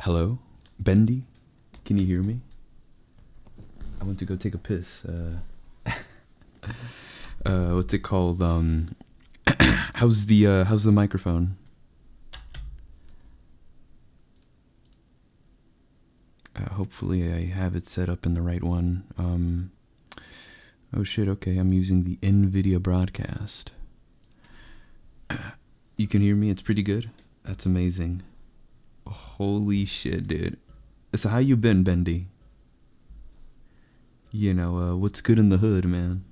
Hello? Bendy? Can you hear me? I went to go take a piss. What's it called? How's the microphone? Hopefully I have it set up in the right one. Oh shit, okay, I'm using the NVIDIA broadcast. You can hear me? It's pretty good? That's amazing. Holy shit, dude. So how you been, Bendy? You know, what's good in the hood, man?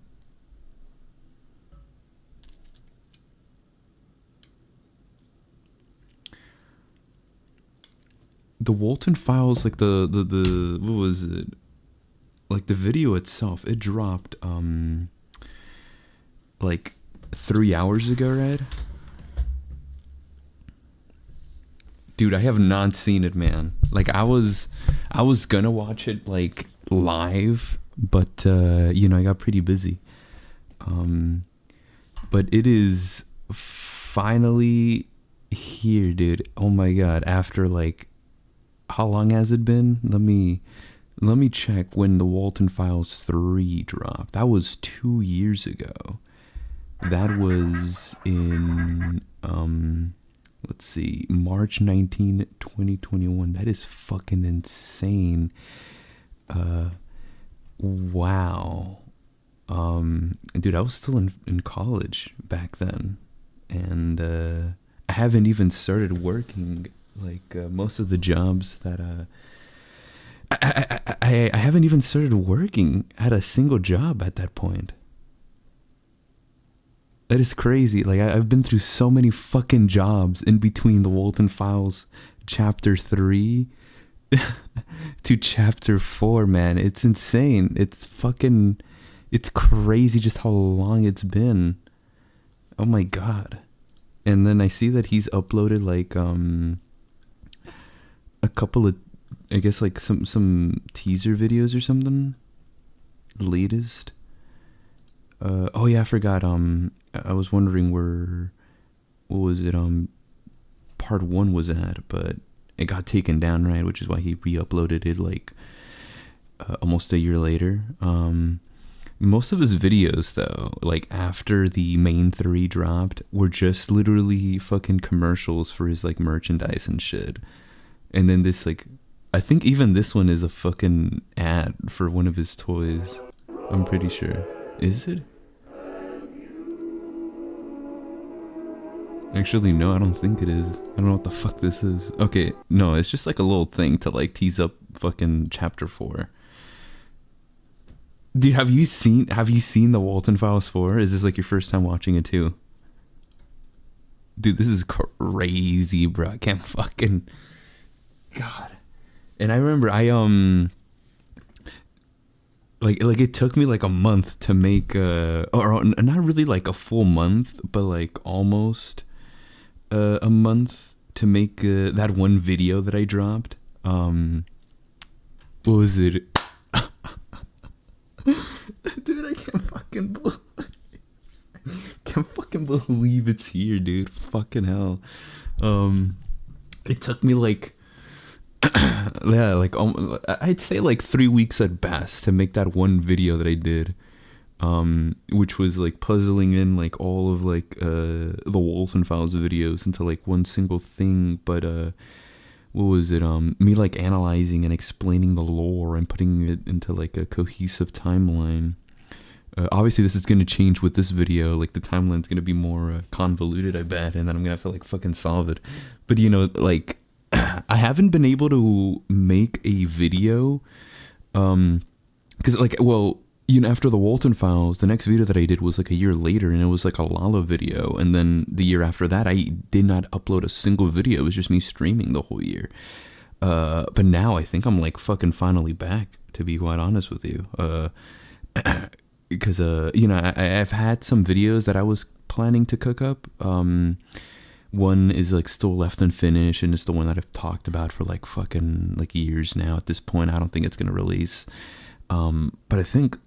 The Walten files, like the what was it? Like the video itself, it dropped like 3 hours ago, right? Dude, I have not seen it, man. Like I was gonna watch it like live, but you know, I got pretty busy. But it is finally here, dude. Oh my god, after like how long has it been? Let me check when the Walten Files 3 dropped. That was 2 years ago. That was in let's see, March 19, 2021. That is fucking insane. Wow. Dude, I was still in college back then. And I haven't even started working. Like most of the jobs that I haven't even started working at a single job at that point. That is crazy. Like I've been through so many fucking jobs in between the Walten Files chapter 3 to chapter 4, man. It's insane. It's crazy just how long it's been. Oh my god. And then I see that he's uploaded like a couple of, I guess like some teaser videos or something. The latest. Oh yeah, I forgot. I was wondering what was it? Part 1 was at, but it got taken down, right? Which is why he re-uploaded it like almost a year later. Most of his videos though, like after the main 3 dropped, were just literally fucking commercials for his like merchandise and shit. And then this like, I think even this one is a fucking ad for one of his toys. I'm pretty sure. Is it? Actually, no, I don't think it is. I don't know what the fuck this is. Okay, no, it's just like a little thing to like tease up fucking chapter 4. Dude, have you seen the Walten Files 4? Is this like your first time watching it too? Dude, this is crazy, bro. I can't fucking... God. And I remember like it took me like a month to make or not really like a full month, but like almost a month to make that one video that I dropped. What was it? Dude, I can't fucking believe it's here, dude. Fucking hell. It took me like yeah, like I'd say like 3 weeks at best to make that one video that I did, which was like puzzling in like all of like the Walten Files videos into like one single thing. But what was it? Me like analyzing and explaining the lore and putting it into like a cohesive timeline. Obviously this is going to change with this video. Like the timeline's going to be more convoluted, I bet, and then I'm going to have to like fucking solve it. But you know, like I haven't been able to make a video because like, well, you know, after the Walten Files, the next video that I did was like a year later, and it was like a Lala video. And then the year after that, I did not upload a single video. It was just me streaming the whole year. But now I think I'm like fucking finally back, to be quite honest with you. Because you know, I've had some videos that I was planning to cook up. One is like still left unfinished, and it's the one that I've talked about for like fucking like years now. At this point, I don't think it's gonna release. But I think,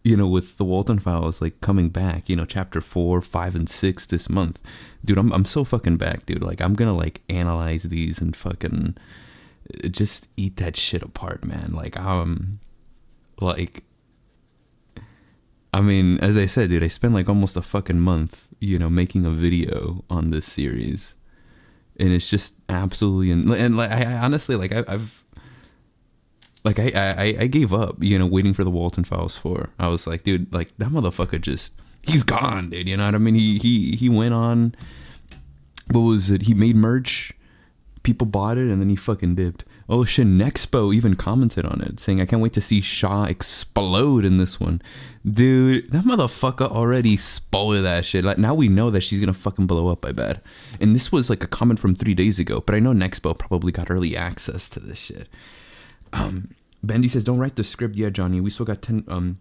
you know, with the Walten Files like coming back, you know, chapter 4, 5, and 6 this month, dude, I'm so fucking back, dude. Like I'm gonna like analyze these and fucking just eat that shit apart, man. Like, I mean, as I said, dude, I spent like almost a fucking month, making a video on this series, and it's just absolutely, and like, I honestly, like, I gave up, waiting for the Walten Files 4. I was like, dude, like, that motherfucker he's gone, dude. You know what I mean? He went on, what was it? He made merch, people bought it, and then he fucking dipped. Oh shit, Nexpo even commented on it, saying, I can't wait to see Shaw explode in this one. Dude, that motherfucker already spoiled that shit. Like, now we know that she's gonna fucking blow up, I bet. And this was like a comment from 3 days ago, but I know Nexpo probably got early access to this shit. Bendy says, don't write the script yet, Johnny. We still got 2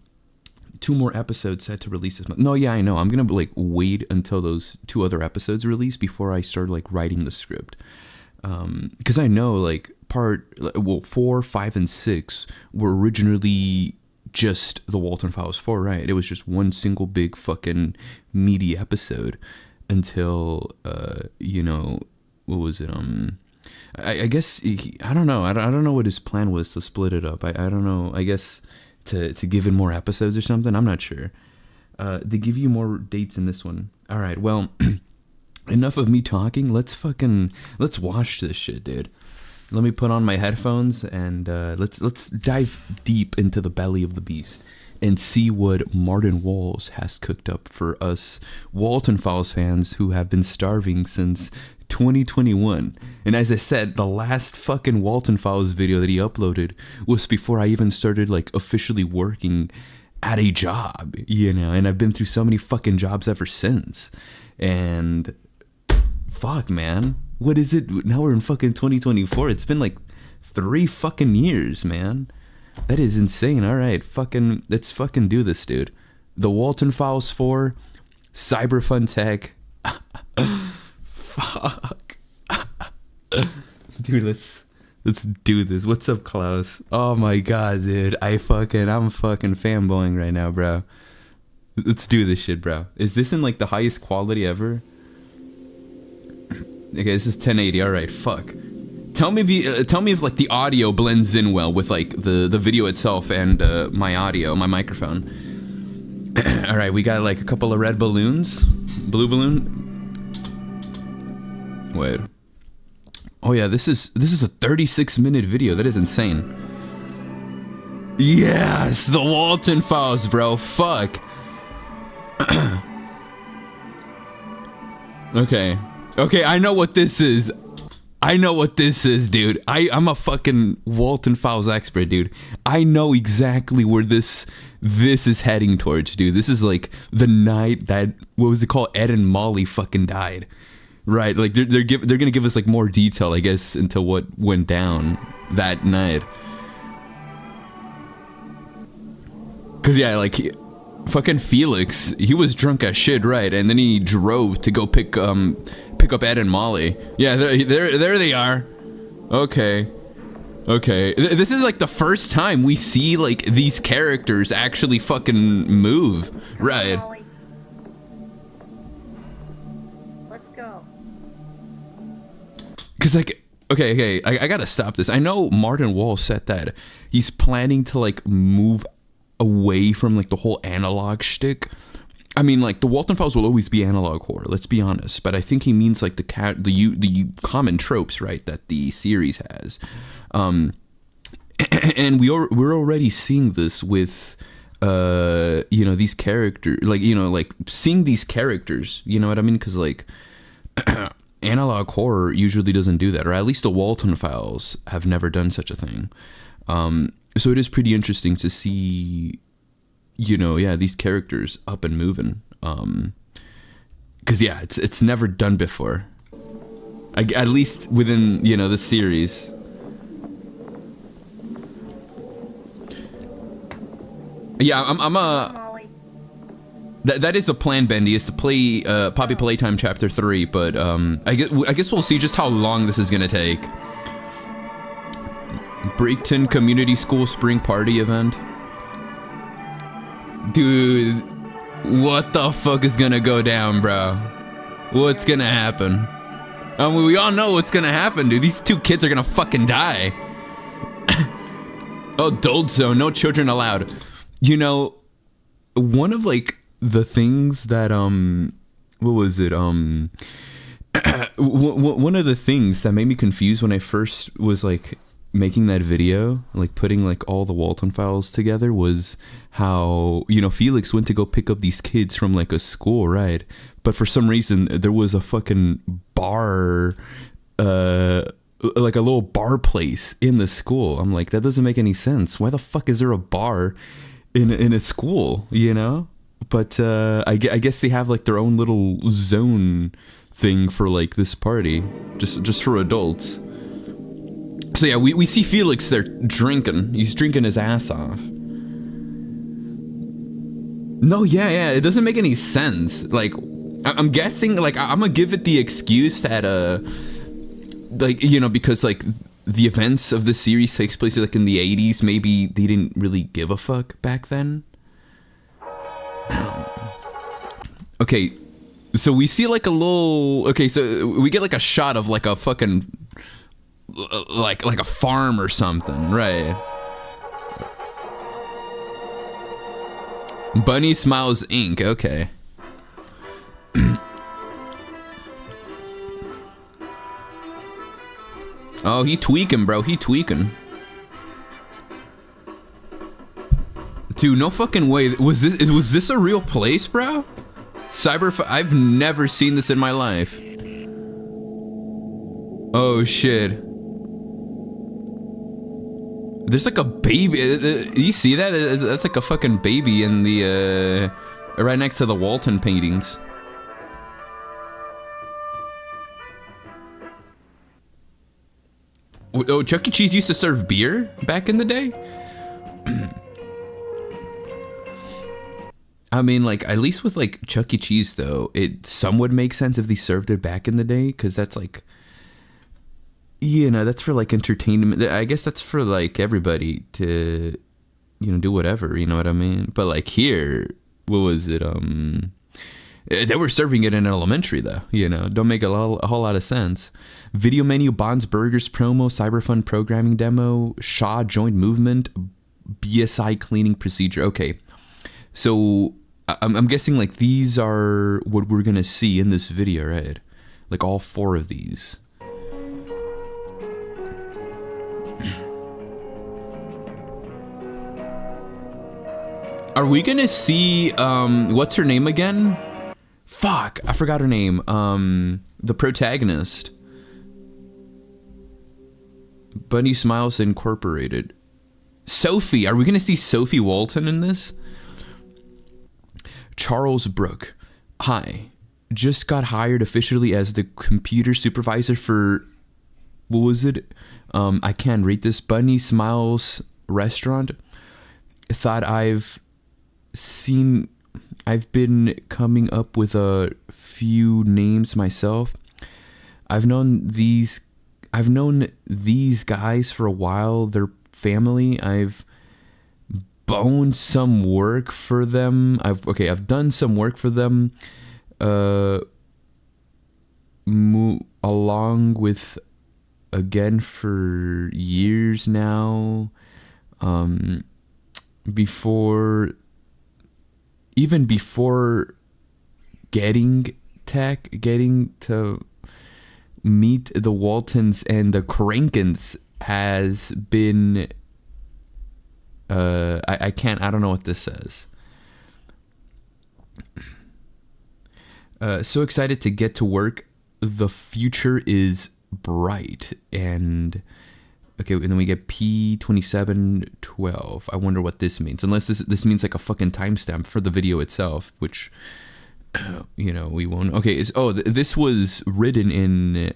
more episodes set to release this month. No, yeah, I know. I'm gonna like wait until those 2 other episodes release before I start like writing the script. Because I know like 4, 5, and 6 were originally just the Walten Files 4, right? It was just one single big fucking meaty episode until what was it? I guess I don't know. I don't know what his plan was to split it up. I don't know. I guess to give it more episodes or something. I'm not sure. They give you more dates in this one. All right. Well, enough of me talking. Let's watch this shit, dude. Let me put on my headphones and let's dive deep into the belly of the beast and see what Martin Walls has cooked up for us Walten Files fans who have been starving since 2021. And as I said, the last fucking Walten Files video that he uploaded was before I even started like officially working at a job, and I've been through so many fucking jobs ever since. And fuck, man, what is it? Now we're in fucking 2024. It's been like 3 fucking years, man. That is insane. All right, let's fucking do this, dude. The Walten Files 4, Cyberfun Tech. Fuck. Dude, let's do this. What's up, Klaus? Oh my god, dude. I'm fucking fanboying right now, bro. Let's do this shit, bro. Is this in like the highest quality ever? Okay, this is 1080. All right, fuck. Tell me if like the audio blends in well with like the video itself and my audio, my microphone. All right, we got like a couple of red balloons. Blue balloon. Wait. Oh yeah, this is a 36-minute video. That is insane. Yes, the Walten Files, bro. Fuck. Okay, I know what this is. Dude. I'm a fucking Walten Files expert, dude. I know exactly where this is heading towards, dude. This is like the night that, what was it called? Ed and Molly fucking died. Right, like they're gonna give us like more detail, I guess, into what went down that night. Cause yeah, like fucking Felix, he was drunk as shit, right? And then he drove to go pick up Ed and Molly. Yeah, there they are. Okay. This is like the first time we see like these characters actually fucking move, right? Cause like, okay, I gotta stop this. I know Martin Wall said that he's planning to like move away from like the whole analog shtick. I mean, like the Walten Files will always be analog horror. Let's be honest. But I think he means like the common tropes, right, that the series has. And we're already seeing this with these characters, like seeing these characters. You know what I mean? Because like. Analog horror usually doesn't do that, or at least the Walten Files have never done such a thing. So it is pretty interesting to see, these characters up and moving. Cause yeah, it's never done before. At least within, the series. Yeah, I'm a... That is a plan, Bendy, is to play Poppy Playtime Chapter 3, but I guess we'll see just how long this is gonna take. Breakton Community School Spring Party Event. Dude, what the fuck is gonna go down, bro? What's gonna happen? I mean, we all know what's gonna happen, dude. These 2 kids are gonna fucking die. Adult zone, no children allowed. You know, one of like the things that what was it one of the things that made me confused when I first was like making that video, like putting like all the Walten files together, was how, you know, Felix went to go pick up these kids from like a school, right? But for some reason there was a fucking bar, like a little bar place in the school. I'm like, that doesn't make any sense. Why the fuck is there a bar in a school, you know? But I guess they have like their own little zone thing for like this party, just for adults. So yeah, we see Felix there drinking. He's drinking his ass off. No, yeah, it doesn't make any sense. Like, I'm guessing, like, I'm gonna give it the excuse that like, you know, because like the events of this series takes place like in the 80s, maybe they didn't really give a fuck back then. Okay, so we see like a little, okay, so we get like a shot of like a fucking like a farm or something, right? Bunny Smiles Inc. Okay. Oh, he tweaking, bro. He tweaking. Dude, no fucking way. Was this a real place, bro? I've never seen this in my life. Oh shit. There's like a baby. You see that? That's like a fucking baby in the right next to the Walten paintings. Oh, Chuck E. Cheese used to serve beer back in the day? I mean, like, at least with, like, Chuck E. Cheese, though, some would make sense if they served it back in the day, because that's, like, you know, that's for, like, entertainment. I guess that's for, like, everybody to, you know, do whatever, you know what I mean? But, like, here, what was it, they were serving it in elementary, though, you know, don't make a whole lot of sense. Video menu, Bond's Burgers promo, Cyberfun programming demo, Shaw joint movement, BSI cleaning procedure. Okay, so I'm guessing like these are what we're gonna see in this video, right? Like all four of these. Are we gonna see what's her name again? Fuck, I forgot her name. The protagonist. Bunny Smiles Incorporated. Sophie. Are we going to see Sophie Walten in this? Charles Brooke. Hi. Just got hired officially as the computer supervisor for... What was it? I can't read this. Bunny Smiles Restaurant. Thought I've been coming up with a few names myself. I've known these guys for a while. They're family. I've boned some work for them. I've done some work for them. Along with, again, for years now. Even before getting to meet the Waltens and the Krankens has been I don't know what this says. So excited to get to work. The future is bright. And okay, and then we get P2712. I wonder what this means. Unless this means like a fucking timestamp for the video itself, which you know, we won't. Okay, this was written in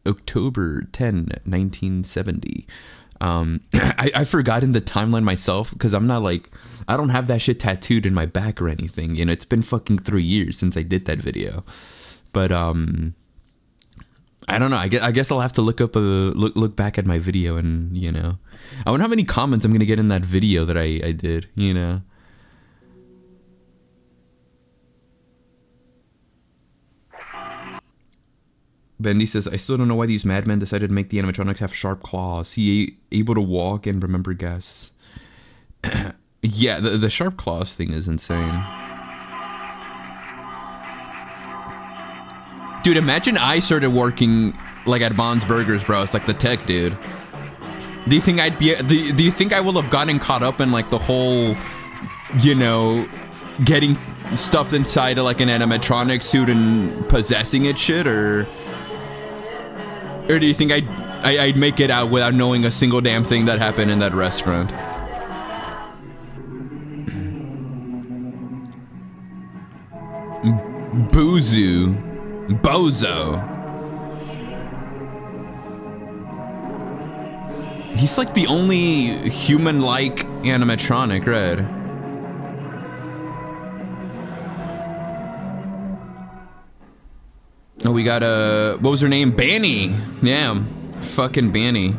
October 10, 1970. I've forgotten the timeline myself because I'm not like, I don't have that shit tattooed in my back or anything. You know, it's been fucking 3 years since I did that video. But I don't know. I guess I'll have to look back at my video and, you know, I wonder how many comments I'm gonna get in that video that I did. You know. Bendy says, I still don't know why these madmen decided to make the animatronics have sharp claws. He able to walk and remember guests. Yeah, the sharp claws thing is insane. Dude, imagine I started working like at Bond's Burgers, bro. It's like the tech dude. Do you think I'd be? Do you think I will have gotten caught up in like the whole, you know, getting stuffed inside of like an animatronic suit and possessing it shit, or do you think I'd make it out without knowing a single damn thing that happened in that restaurant? Bozo. He's like the only human-like animatronic, right? Oh, we got what was her name? Banny. Yeah, fucking Banny.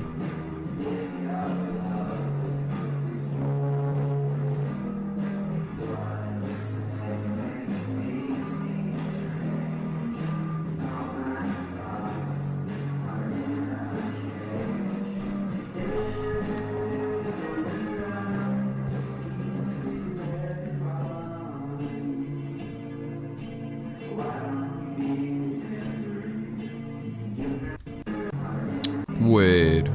Wait.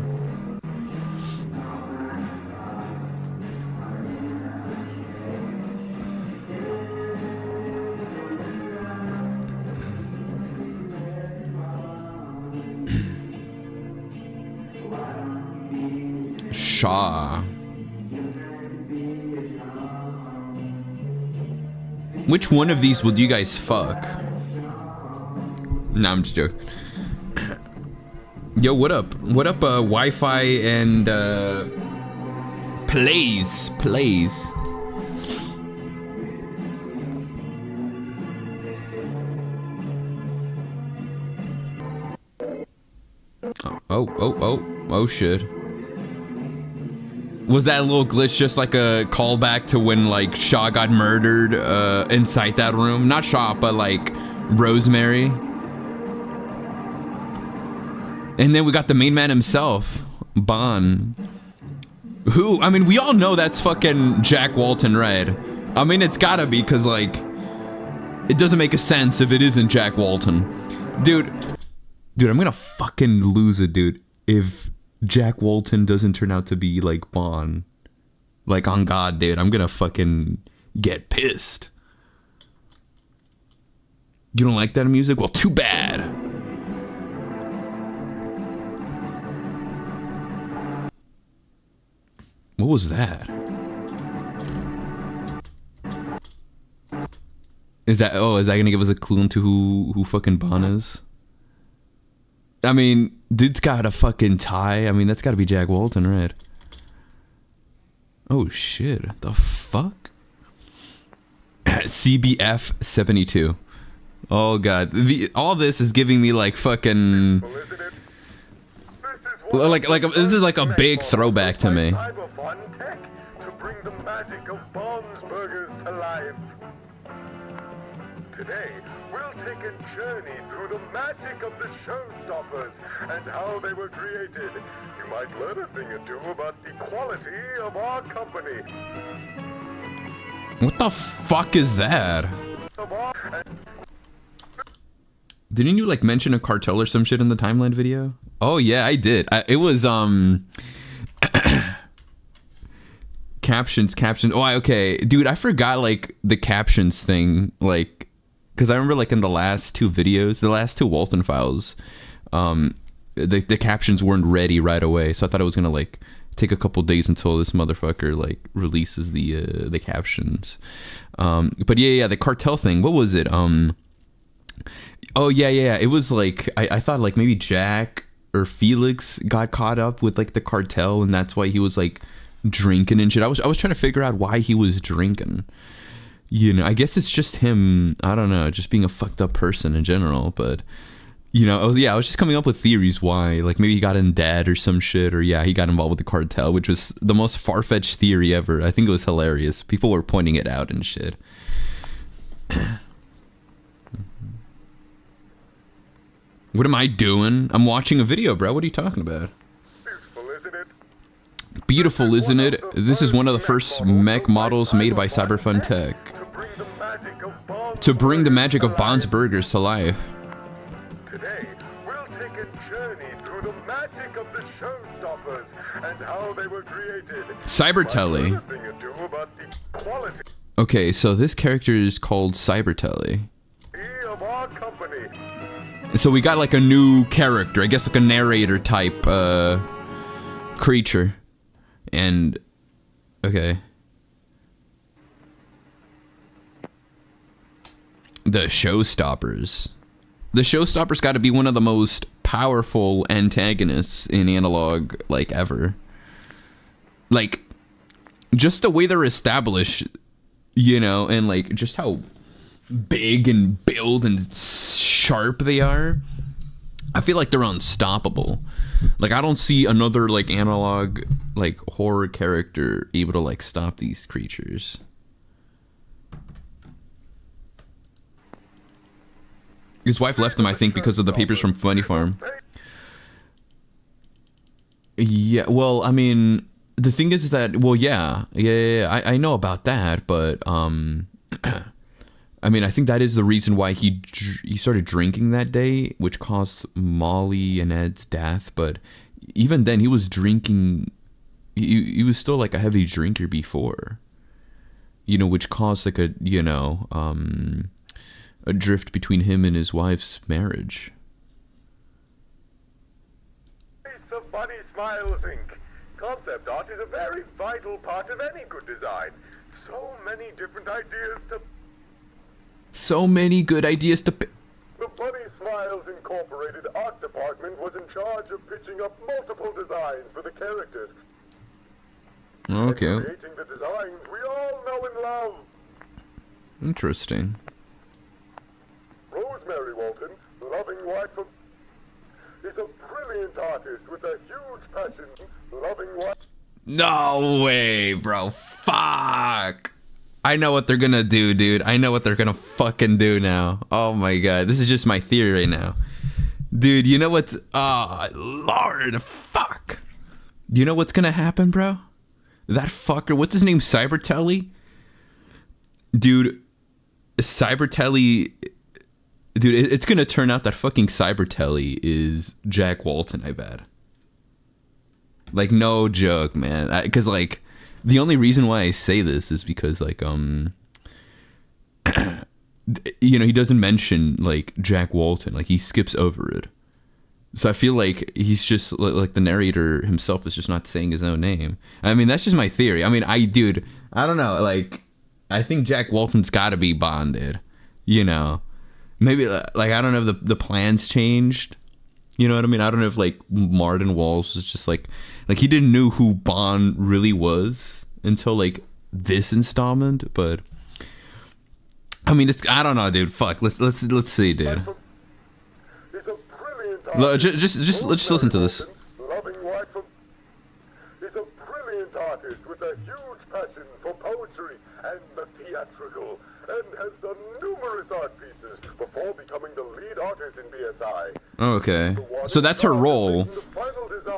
Shaw. Which one of these would you guys fuck? Nah, I'm just joking. Yo, what up? What up, Wi-Fi and, plays. Oh, shit. Was that little glitch just like a callback to when, like, Shaw got murdered, inside that room? Not Shaw, but, like, Rosemary. And then we got the main man himself, Bond. Who, I mean, we all know that's fucking Jack Walten, right? I mean, it's gotta be, because, like, it doesn't make a sense if it isn't Jack Walten. Dude, I'm gonna fucking lose it, dude, if Jack Walten doesn't turn out to be, like, Bond. Like, on God, dude, I'm gonna fucking get pissed. You don't like that music? Well, too bad. What was that? Is that gonna give us a clue into who fucking Bond is? I mean, dude's got a fucking tie. I mean, that's gotta be Jack Walten, right? Oh shit, the fuck? CBF 72. Oh god, all this is giving me like fucking... Like this is like a big throwback to me. To bring the magic of Bond's Burgers to life. Today, we'll take a journey through the magic of the showstoppers and how they were created. You might learn a thing or two about the quality of our company. What the fuck is that? Didn't you like mention a cartel or some shit in the timeline video? Oh yeah, I did. It was captions. Oh, okay, dude, I forgot like the captions thing, like, because I remember like in the last two videos, the last two Walten files, the captions weren't ready right away, so I thought it was gonna like take a couple days until this motherfucker like releases the captions. But yeah, the cartel thing. What was it? Oh yeah. It was like I thought like maybe Jack or Felix got caught up with like the cartel, and that's why he was like drinking and shit. I was trying to figure out why he was drinking. You know, I guess it's just him. I don't know, just being a fucked up person in general. But you know, I was just coming up with theories why. Like maybe he got in debt or some shit, or yeah, he got involved with the cartel, which was the most far-fetched theory ever. I think it was hilarious. People were pointing it out and shit. What am I doing? I'm watching a video, bro. What are you talking about? Beautiful, isn't it? Beautiful, isn't it? This is one of the first mech models made by Cyberfun Tech to bring the magic of Bond's Burgers to life. Today, we'll take a journey through the magic of the showstoppers and how they were created. Cybertelly. Okay, so this character is called Cybertelly. Of our company. So we got like a new character, I guess like a narrator type creature. And okay. The Showstoppers. The Showstoppers got to be one of the most powerful antagonists in Analog like ever. Like just the way they're established, you know, and like just how big and build and sharp they are. I feel like they're unstoppable. Like I don't see another like Analog like horror character able to like stop these creatures. His wife left him, I think, because of the papers from Funny Farm. Yeah, well, I mean, the thing is that, well, yeah, I know about that, but I mean, I think that is the reason why he started drinking that day, which caused Molly and Ed's death. But even then, he was drinking. He was still like a heavy drinker before, you know, which caused like a, you know, a drift between him and his wife's marriage. Piece of Funny Smiles Inc. Concept art is a very vital part of any good design. So many different ideas to. So many good ideas to. The Funny Smiles Incorporated art department was in charge of pitching up multiple designs for the characters. Okay. And creating the designs we all know and love. Interesting. Rosemary Walten, loving wife of, is a brilliant artist with a huge passion. Loving wife. No way, bro. Fuck. I know what they're gonna do, dude. I know what they're gonna fucking do now. Oh my god. This is just my theory right now. Dude, you know what's... Oh, Lord. Fuck. Do you know what's gonna happen, bro? That fucker... What's his name? Cybertelly? Dude, Cybertelly... Dude, it's gonna turn out that fucking Cybertelly is Jack Walten, I bet. Like, no joke, man. Because, like... The only reason why I say this is because, like, you know, he doesn't mention, like, Jack Walten. Like, he skips over it. So I feel like he's just, like, the narrator himself is just not saying his own name. I mean, that's just my theory. I mean, dude, I don't know. Like, I think Jack Walton's got to be bonded, you know. Maybe, like, I don't know if the plans changed. You know what I mean? I don't know if, like, Martin Walsh was just, like he didn't know who Bond really was until, like, this installment, but I mean, it's, I don't know, dude. Fuck. Let's see, dude. Just listen to this. Loving wife of, is a brilliant artist with a huge passion for poetry and the theatrical, and has done numerous art pieces before becoming the lead artist in BSI. Okay. So that's her role.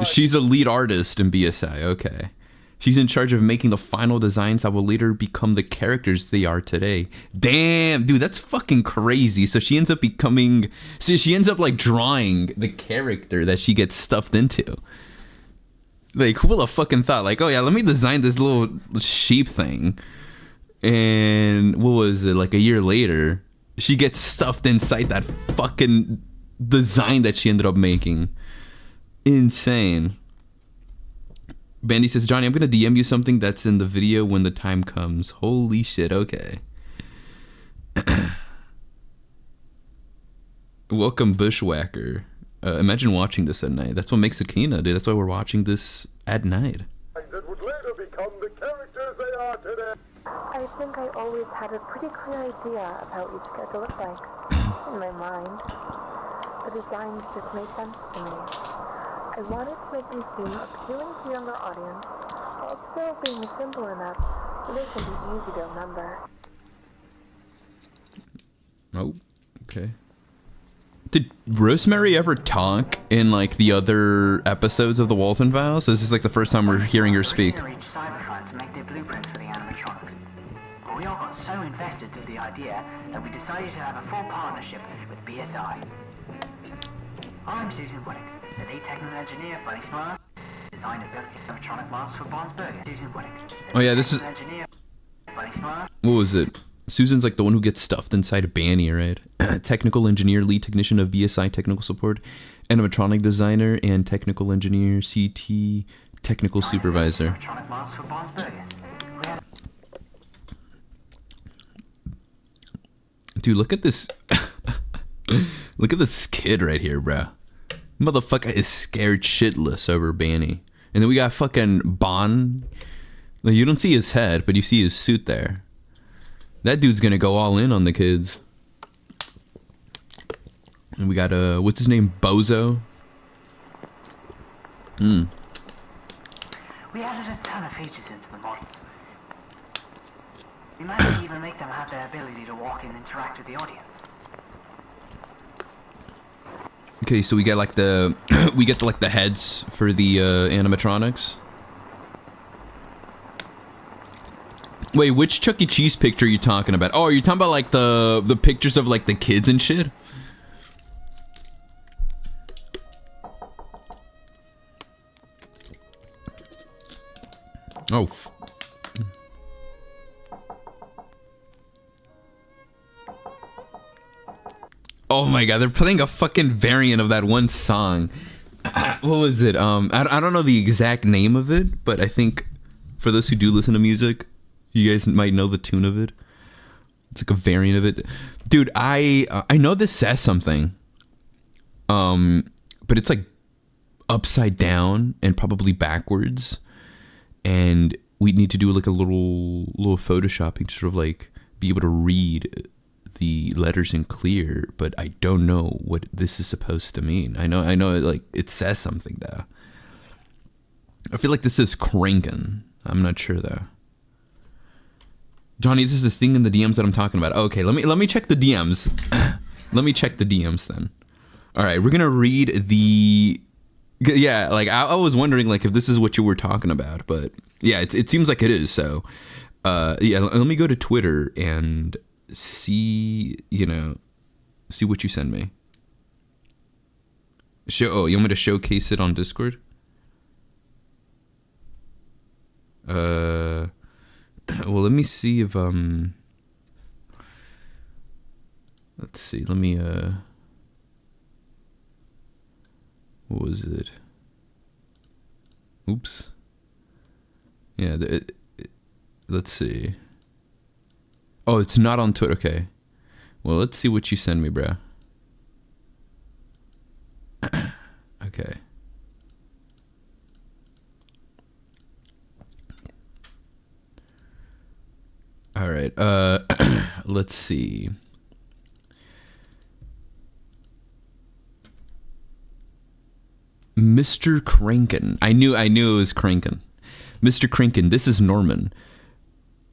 She's a lead artist in BSI. Okay. She's in charge of making the final designs that will later become the characters they are today. Damn, dude, that's fucking crazy. So she ends up becoming... So she ends up, like, drawing the character that she gets stuffed into. Like, who would have fucking thought? Like, oh, yeah, let me design this little sheep thing. And what was it? Like, a year later, she gets stuffed inside that fucking design that she ended up making. Insane. Bandy says, Johnny, I'm going to DM you something that's in the video when the time comes. Holy shit, okay. Welcome, Bushwhacker. Imagine watching this at night. That's what makes it Kina, dude. That's why we're watching this at night. That would later become the characters they are today. I think I always had a pretty clear idea of how each character looked like in my mind. The designs just made sense to me. I wanted to make them seem appealing to younger audience, while still being simple enough so they can be easy to remember. Oh, okay. Did Rosemary ever talk in like the other episodes of the Walten Files? So this is like the first time we're hearing her speak. To make their blueprints for the animatronics. But we all got so invested in the idea that we decided to have a full partnership with BSI. I'm Susan Winnings, the lead technical engineer for Bunny Smiles, designed and built the animatronic models for Bond's Burger. Susan Winnings. Oh yeah, this is. Engineer, Bunny Smiles. What was it? Susan's like the one who gets stuffed inside a Banny, right? Technical engineer, lead technician of BSI technical support, animatronic designer, and technical engineer, CT technical supervisor. Animatronic models for Bond's Burgers. We had Dude, look at this. Look at this kid right here, bro. Motherfucker is scared shitless over Banny. And then we got fucking Bond. Like, you don't see his head, but you see his suit there. That dude's gonna go all in on the kids. And we got what's his name? Bozo. We added a ton of features into the models. We might even make them have their ability to walk and interact with the audience. Okay, so we get like the we get like the heads for the animatronics. Wait, which Chuck E. Cheese picture are you talking about? Oh, are you talking about like the pictures of like the kids and shit? Oh. Oh my god, they're playing a fucking variant of that one song. What was it? I don't know the exact name of it, but I think for those who do listen to music, you guys might know the tune of it. It's like a variant of it. Dude, I know this says something. But it's like upside down and probably backwards. And we need to do like a little photoshopping to sort of like be able to read the letters in clear, but I don't know what this is supposed to mean. I know like it says something though. I feel like this is crankin'. I'm not sure though. Johnny, this is the thing in the DMs that I'm talking about. Okay, let me check the DMs. Let me check the DMs then. All right, we're gonna read the. Yeah, like I was wondering like if this is what you were talking about, but yeah, it seems like it is. So, yeah, let me go to Twitter and see what you send me. You want me to showcase it on Discord? Well, let me see if let's see. Let me what was it? Oops. Yeah, let's see. Oh, it's not on Twitter. Okay. Well, let's see what you send me, bro. Okay. All right. Let's see. Mr. Crankin. I knew it was Crankin. Mr. Crankin, this is Norman.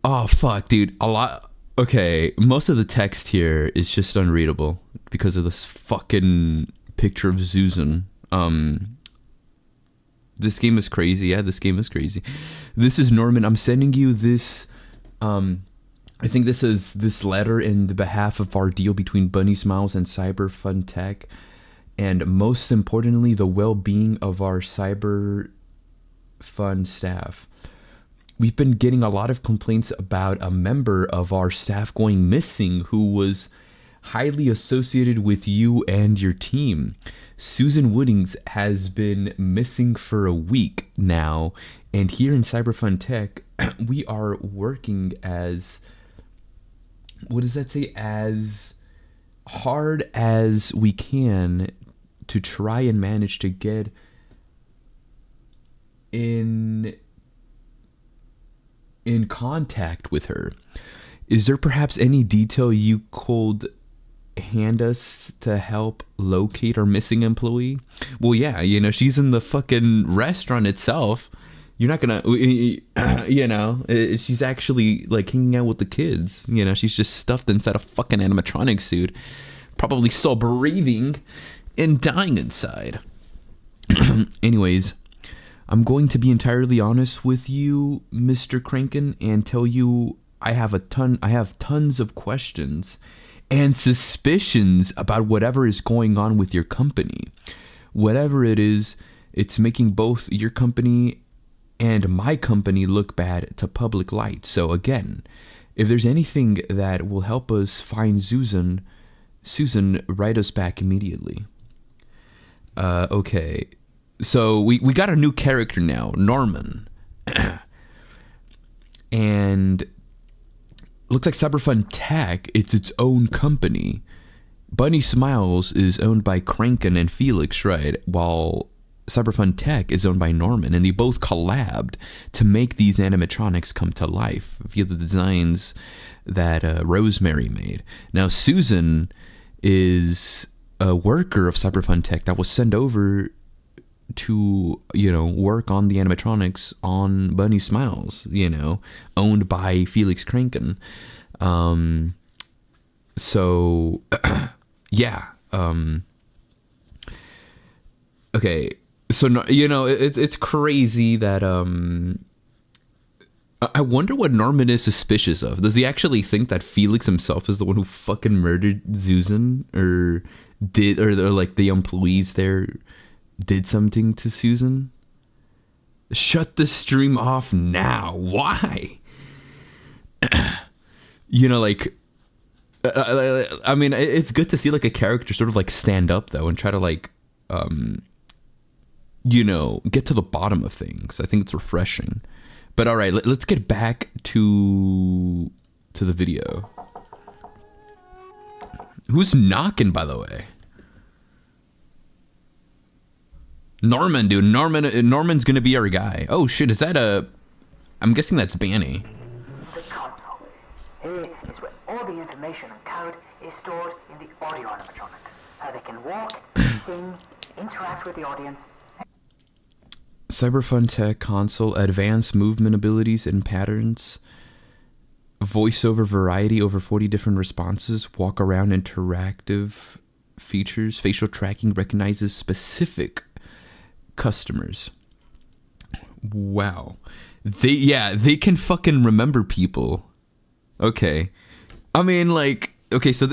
Oh, fuck, dude. A lot. Okay, most of the text here is just unreadable because of this fucking picture of Susan. This game is crazy. Yeah, this game is crazy. This is Norman. I'm sending you this. I think this is this letter in the behalf of our deal between Bunny Smiles and Cyber Fun Tech, and most importantly, the well-being of our Cyber Fun staff. We've been getting a lot of complaints about a member of our staff going missing who was highly associated with you and your team. Susan Woodings has been missing for a week now, and here in Cyberfun Tech, we are working as, what does that say, as hard as we can to try and manage to get in contact with her. Is there perhaps any detail you could hand us to help locate our missing employee? Well, yeah, she's in the fucking restaurant itself. You're not gonna, she's actually like hanging out with the kids. She's just stuffed inside a fucking animatronic suit. probably still breathing and dying inside. Anyways, I'm going to be entirely honest with you, Mr. Kranken, and tell you I have tons of questions and suspicions about whatever is going on with your company. Whatever it is, it's making both your company and my company look bad to public light. So again, if there's anything that will help us find Susan, write us back immediately. Okay. So we got a new character now, Norman. And looks like Cyberfun Tech, it's its own company. Bunny Smiles is owned by Kranken and Felix, right? While Cyberfun Tech is owned by Norman, and they both collabed to make these animatronics come to life via the designs that Rosemary made. Now, Susan is a worker of Cyberfun Tech that was sent over to, work on the animatronics on Bunny Smiles, owned by Felix Kranken. So, yeah. Okay. So, it's crazy that, I wonder what Norman is suspicious of. Does he actually think that Felix himself is the one who fucking murdered Susan, or like the employees there did something to Susan? Shut the stream off now. Why? I mean, it's good to see like a character sort of like stand up though and try to like, get to the bottom of things. I think it's refreshing. But all right, let's get back to the video. Who's knocking, by the way? Norman, dude. Norman's gonna be our guy. Oh shit, is that I'm guessing that's Banny. The console. Here is where all the information and code is stored in the audio animatronic. How they can walk, sing, interact with the audience. Cyberfun Tech console, advanced movement abilities and patterns, voiceover variety, over 40 different responses, walk around interactive features, facial tracking, recognizes specific customers. Wow. They can fucking remember people. Okay. I mean, like, okay, so,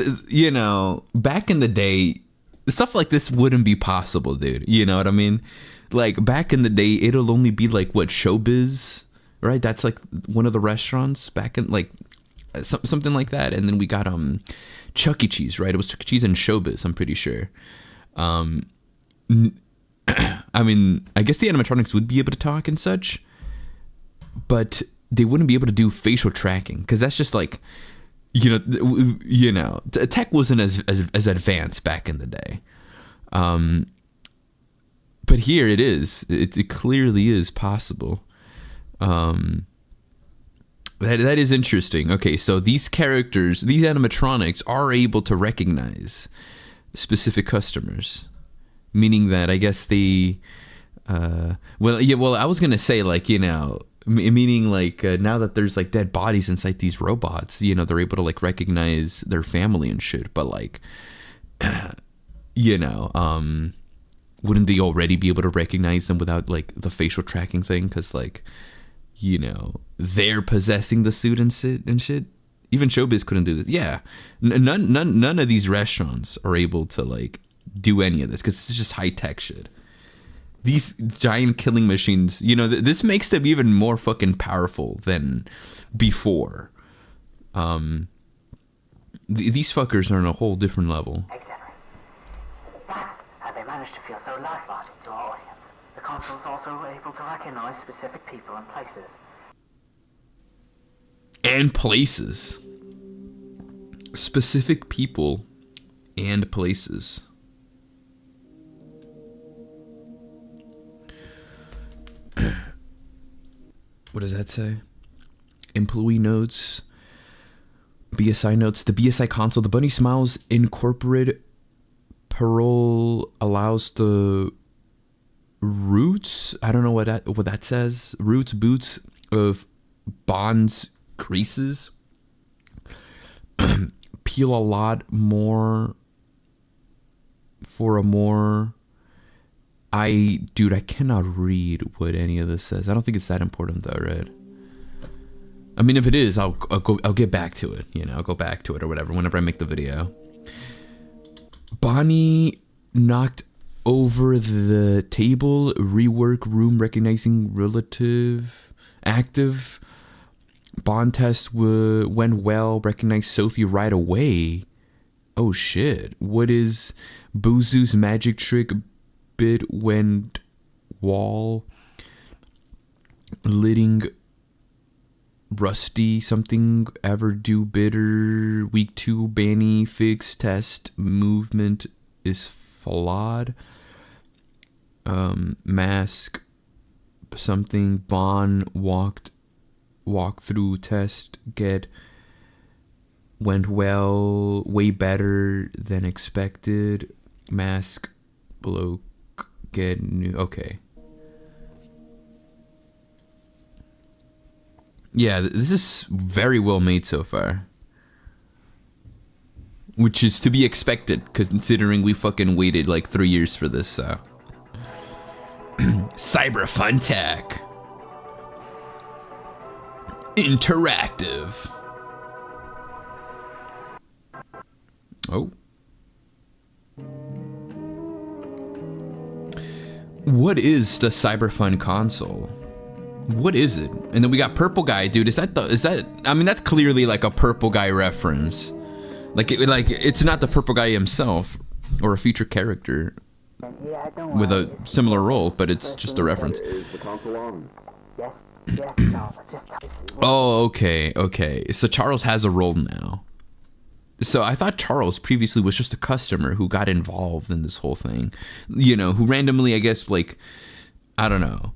back in the day, stuff like this wouldn't be possible, dude. You know what I mean? Like, back in the day, it'll only be, like, what, Showbiz, right? That's, like, one of the restaurants back in, like, something like that. And then we got, Chuck E. Cheese, right? It was Chuck E. Cheese and Showbiz, I'm pretty sure. I mean, I guess the animatronics would be able to talk and such, but they wouldn't be able to do facial tracking, because that's just, like, tech wasn't as advanced back in the day. But here it is. It clearly is possible. That is interesting. Okay, so these characters, these animatronics, are able to recognize specific customers, meaning that I guess they, I was gonna say, like, meaning like now that there's like dead bodies inside these robots, they're able to like recognize their family and shit. But like, wouldn't they already be able to recognize them without like the facial tracking thing? Because like, they're possessing the suit and shit. Even Showbiz couldn't do this. Yeah, none of these restaurants are able to like do any of this because it's just high tech shit. These giant killing machines, this makes them even more fucking powerful than before. These fuckers are on a whole different level. Exactly. That's how they managed to feel so lifelike to our audience. The console's also able to recognize specific people and places. And places. Specific people and places. What does that say? Employee notes, BSI notes. The BSI console, the Bunny Smiles Incorporated parole allows the roots. I don't know what that says. Roots boots of Bond's creases. Peel a lot more for a more... Dude, I cannot read what any of this says. I don't think it's that important though, right? I mean, if it is, I'll get back to it. You know, I'll go back to it or whatever whenever I make the video. Bonnie knocked over the table. Rework room recognizing relative active. Bond test went well. Recognized Sophie right away. Oh shit! What is Buzu's magic trick? Bit went wall. Lidding Rusty something ever do bitter. Week 2 Banny fix test movement is flawed. Mask something Bond walk through test went well, way better than expected. Mask bloke get new. Okay. Yeah, this is very well made so far. Which is to be expected, considering we fucking waited like 3 years for this, so. Cyber Fun Tech. Interactive. Oh. What is the Cyberfun console? What is it? And then we got Purple Guy, dude. Is that? I mean, that's clearly like a Purple Guy reference. Like it's not the Purple Guy himself or a feature character with a similar role, but it's just a reference. Oh, okay. So Charles has a role now. So I thought Charles previously was just a customer who got involved in this whole thing. You know, who randomly, I guess, like, I don't know,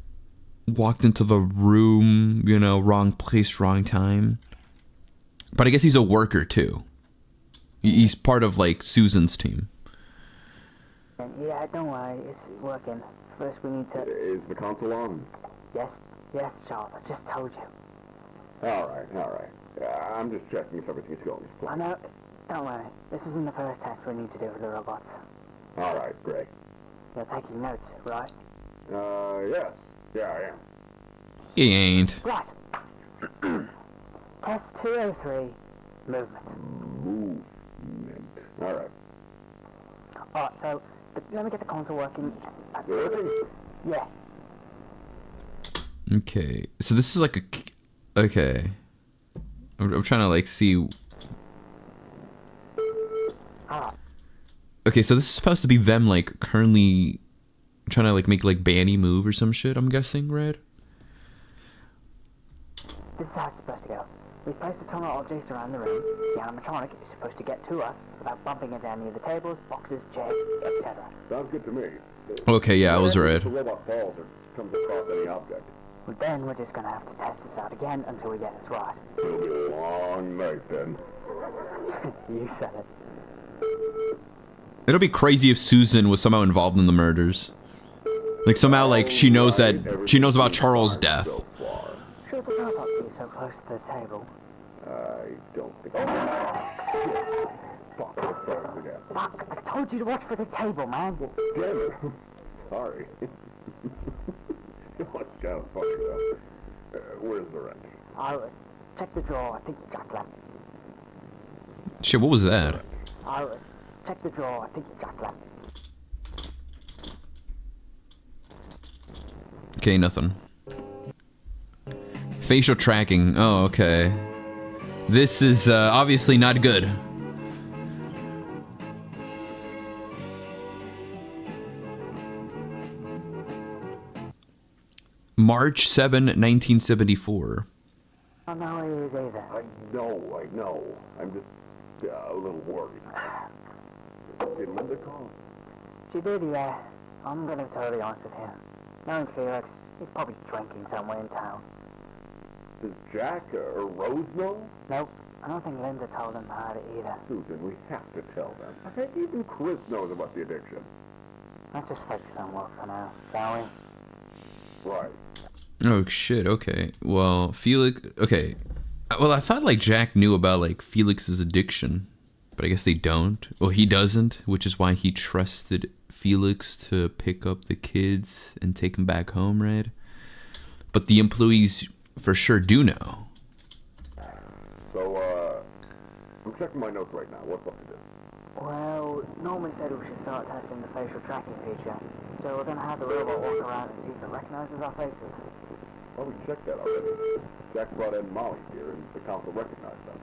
walked into the room, you know, wrong place, wrong time. But I guess he's a worker too. He's part of like Susan's team. Yeah, don't worry, it's working. First we need to... Is the console on? Yes, Charles, I just told you. Alright. I'm just checking if everything's going as I planned. know, don't worry. This isn't the first test we need to do with the robots. Alright, great. You're taking notes, right? Yes. Yeah, I am. He ain't. Right. Test 203, movement. Movement. Alright. Alright, so, let me get the console working. Working? Yeah. Okay, so this is like a... Okay. I'm trying to like see... Alright. Okay, so this is supposed to be them like currently trying to like make like Banny move or some shit, I'm guessing, right? This is how it's supposed to go. We place a ton of objects around the room. The animatronic is supposed to get to us without bumping into any of the tables, boxes, chairs, etc. Sounds good to me. Okay, yeah, I was right. If the robot falls or comes across any object. Well, then we're just gonna have to test this out again until we get this right. It'll be a long night then. You said it. It'll be crazy if Susan was somehow involved in the murders. Like somehow like she knows about Charles' death. So far. Should the robot be so close to the table? I don't think Fuck, let's start again. Fuck, I told you to watch for the table, man. Damn it. Sorry. What kind of fuck though? Where's the wrench? I'll check the drawer. I think Jack left. Shit, what was that? I'll check the drawer. I think Jack left. Okay, nothing. Facial tracking. Oh, okay. This is obviously not good. March 7, 1974. I don't know where he is either. I know. I'm just a little worried. Did Linda call? She did, yeah. I'm gonna be totally honest with you. Knowing Felix, he's probably drinking somewhere in town. Does Jack or Rose know? Nope, I don't think Linda told him about it either. Susan, we have to tell them. I think even Chris knows about the addiction. Let's just focus on work for now, shall we? Right. Oh shit, okay. Well, Felix, okay. Well, I thought like Jack knew about like Felix's addiction. But I guess they don't. Well, he doesn't, which is why he trusted Felix to pick up the kids and take them back home, right? But the employees for sure do know. So, I'm checking my notes right now. What's up to this? Well, Norman said we should start testing the facial tracking feature. So we're gonna have the robot walk around and see if it recognizes our faces. Well, we checked that already. Jack brought Ed and Molly here, and the console recognized them.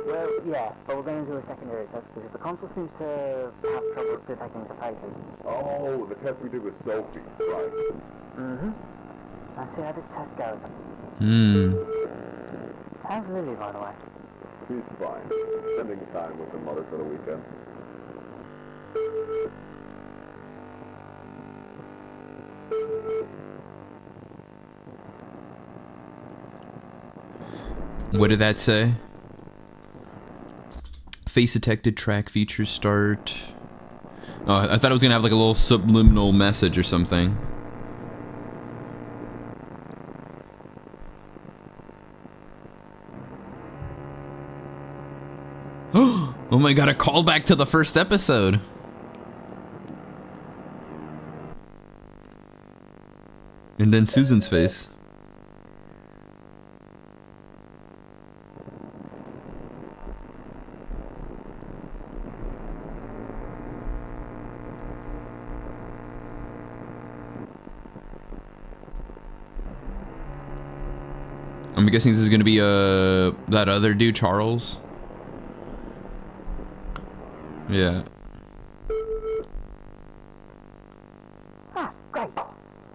Well, yeah, but we're going to do a secondary test because the console seems to have trouble detecting the faces. Oh, the test we did with Sophie, right. Mm-hmm. Let's see how this test goes. How's Lily, by the way? She's fine. Spending time with her mother for the weekend. What did that say? Face detected track features start. Oh, I thought it was gonna have like a little subliminal message or something. Oh my god, a callback to the first episode. And then Susan's face. I'm guessing this is gonna be that other dude, Charles. Yeah. Ah, great.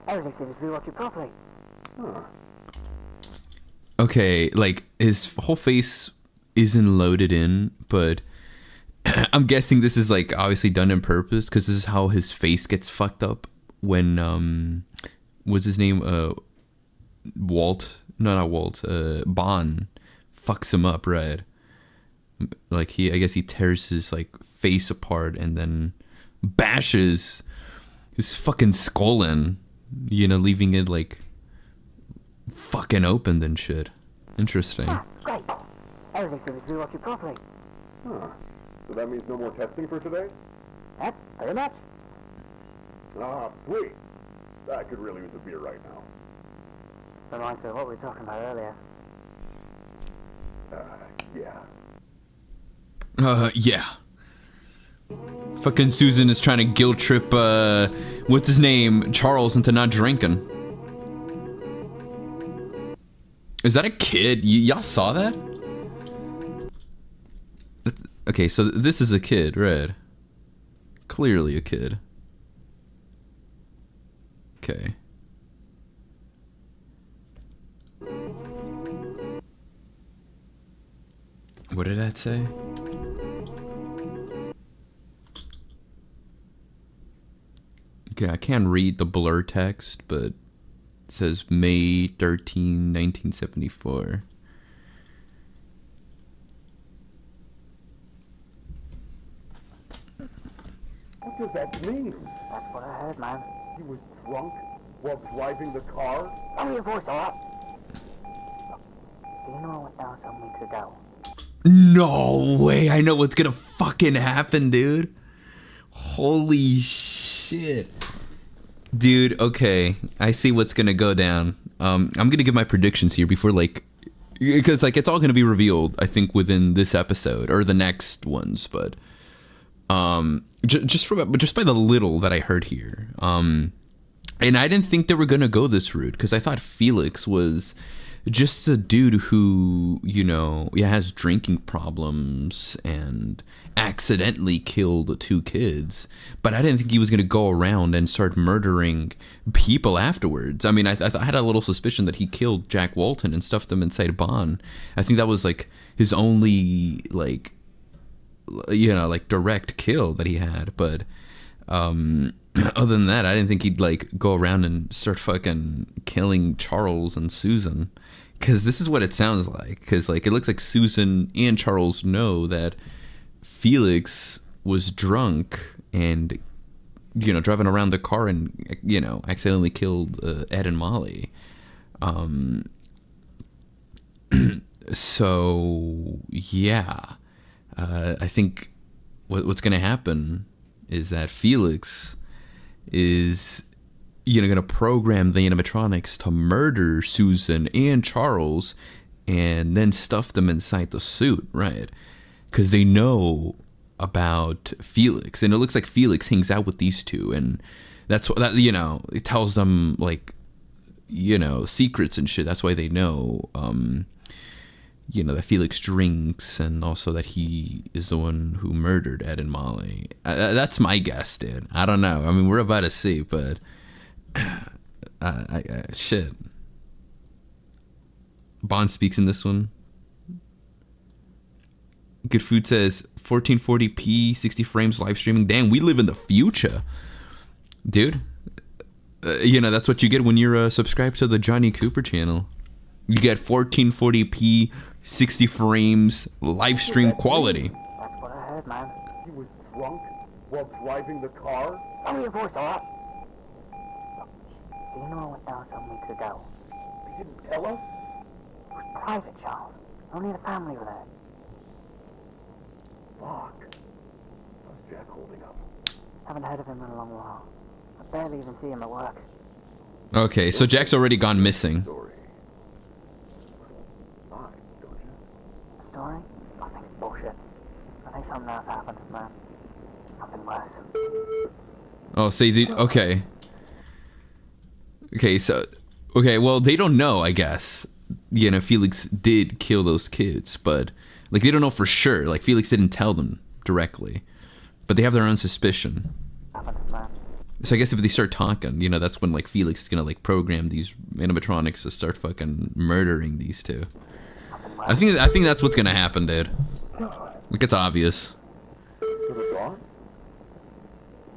Everything seems to be working properly. Huh. Okay, like his whole face isn't loaded in, but I'm guessing this is like obviously done on purpose because this is how his face gets fucked up when what's his name? Bond fucks him up, right? Like I guess he tears his like face apart and then bashes his fucking skull in, you know, leaving it like fucking open and shit. Interesting. Ah, great. Everything seems to be working properly. Huh. So that means no more testing for today? Yep, pretty much. Ah, sweet. I could really use a beer right now. Reminds me of what we were talking about earlier. Yeah. Yeah. Fucking Susan is trying to guilt trip, what's his name, Charles, into not drinking. Is that a kid? Y'all saw that? Okay, so this is a kid, right? Clearly a kid. Okay. What did that say? Okay, I can't read the blur text, but it says May 13, 1974. What does that mean? That's what I heard, man. He was drunk while driving the car? Lower your voice, alright? Do you know what now some weeks ago? No way, I know what's gonna fucking happen, dude. Holy shit. Dude, okay, I see what's gonna go down. I'm gonna give my predictions here before, like, because like it's all gonna be revealed, I think, within this episode or the next ones, but just by the little that I heard here, and I didn't think they were gonna go this route because I thought Felix was just a dude who, you know, has drinking problems and accidentally killed two kids, but I didn't think he was going to go around and start murdering people afterwards. I mean, I had a little suspicion that he killed Jack Walten and stuffed him inside Bond. I think that was like his only, like, you know, like direct kill that he had, but other than that, I didn't think he'd like go around and start fucking killing Charles and Susan. Because this is what it sounds like. Because like it looks like Susan and Charles know that Felix was drunk and, you know, driving around the car and, you know, accidentally killed Ed and Molly. So yeah, I think what's gonna happen is that Felix is, gonna program the animatronics to murder Susan and Charles, and then stuff them inside the suit, right? Because they know about Felix, and it looks like Felix hangs out with these two, and that's what that it tells them, like, secrets and shit. That's why they know, that Felix drinks, and also that he is the one who murdered Ed and Molly. That's my guess, dude. I don't know. I mean, we're about to see, but shit. Bond speaks in this one. Good Food says 1440p, 60 frames live streaming. Damn, we live in the future, dude. That's what you get when you're subscribed to the Johnny Cooper channel. You get 1440p, 60 frames, live stream quality. That's what I heard, man. He was drunk while driving the car? Tell me your voice, alright? Do you know what went down some weeks ago? He didn't tell us? It was private, Charles. Only the family were there. Fuck. How's Jack holding up? Haven't heard of him in a long while. I barely even see him at work. Okay, so Jack's already gone missing. Story. Fine, don't you? Story? I think it's bullshit. I think something else happened, man. Something worse. Oh, okay. Okay, well, they don't know, I guess. Felix did kill those kids, but, like, they don't know for sure. Like, Felix didn't tell them directly, but they have their own suspicion. Happened, man. So I guess if they start talking, that's when, like, Felix is gonna, like, program these animatronics to start fucking murdering these two. I think that's what's gonna happen, dude. Like, it's obvious. To the dawn?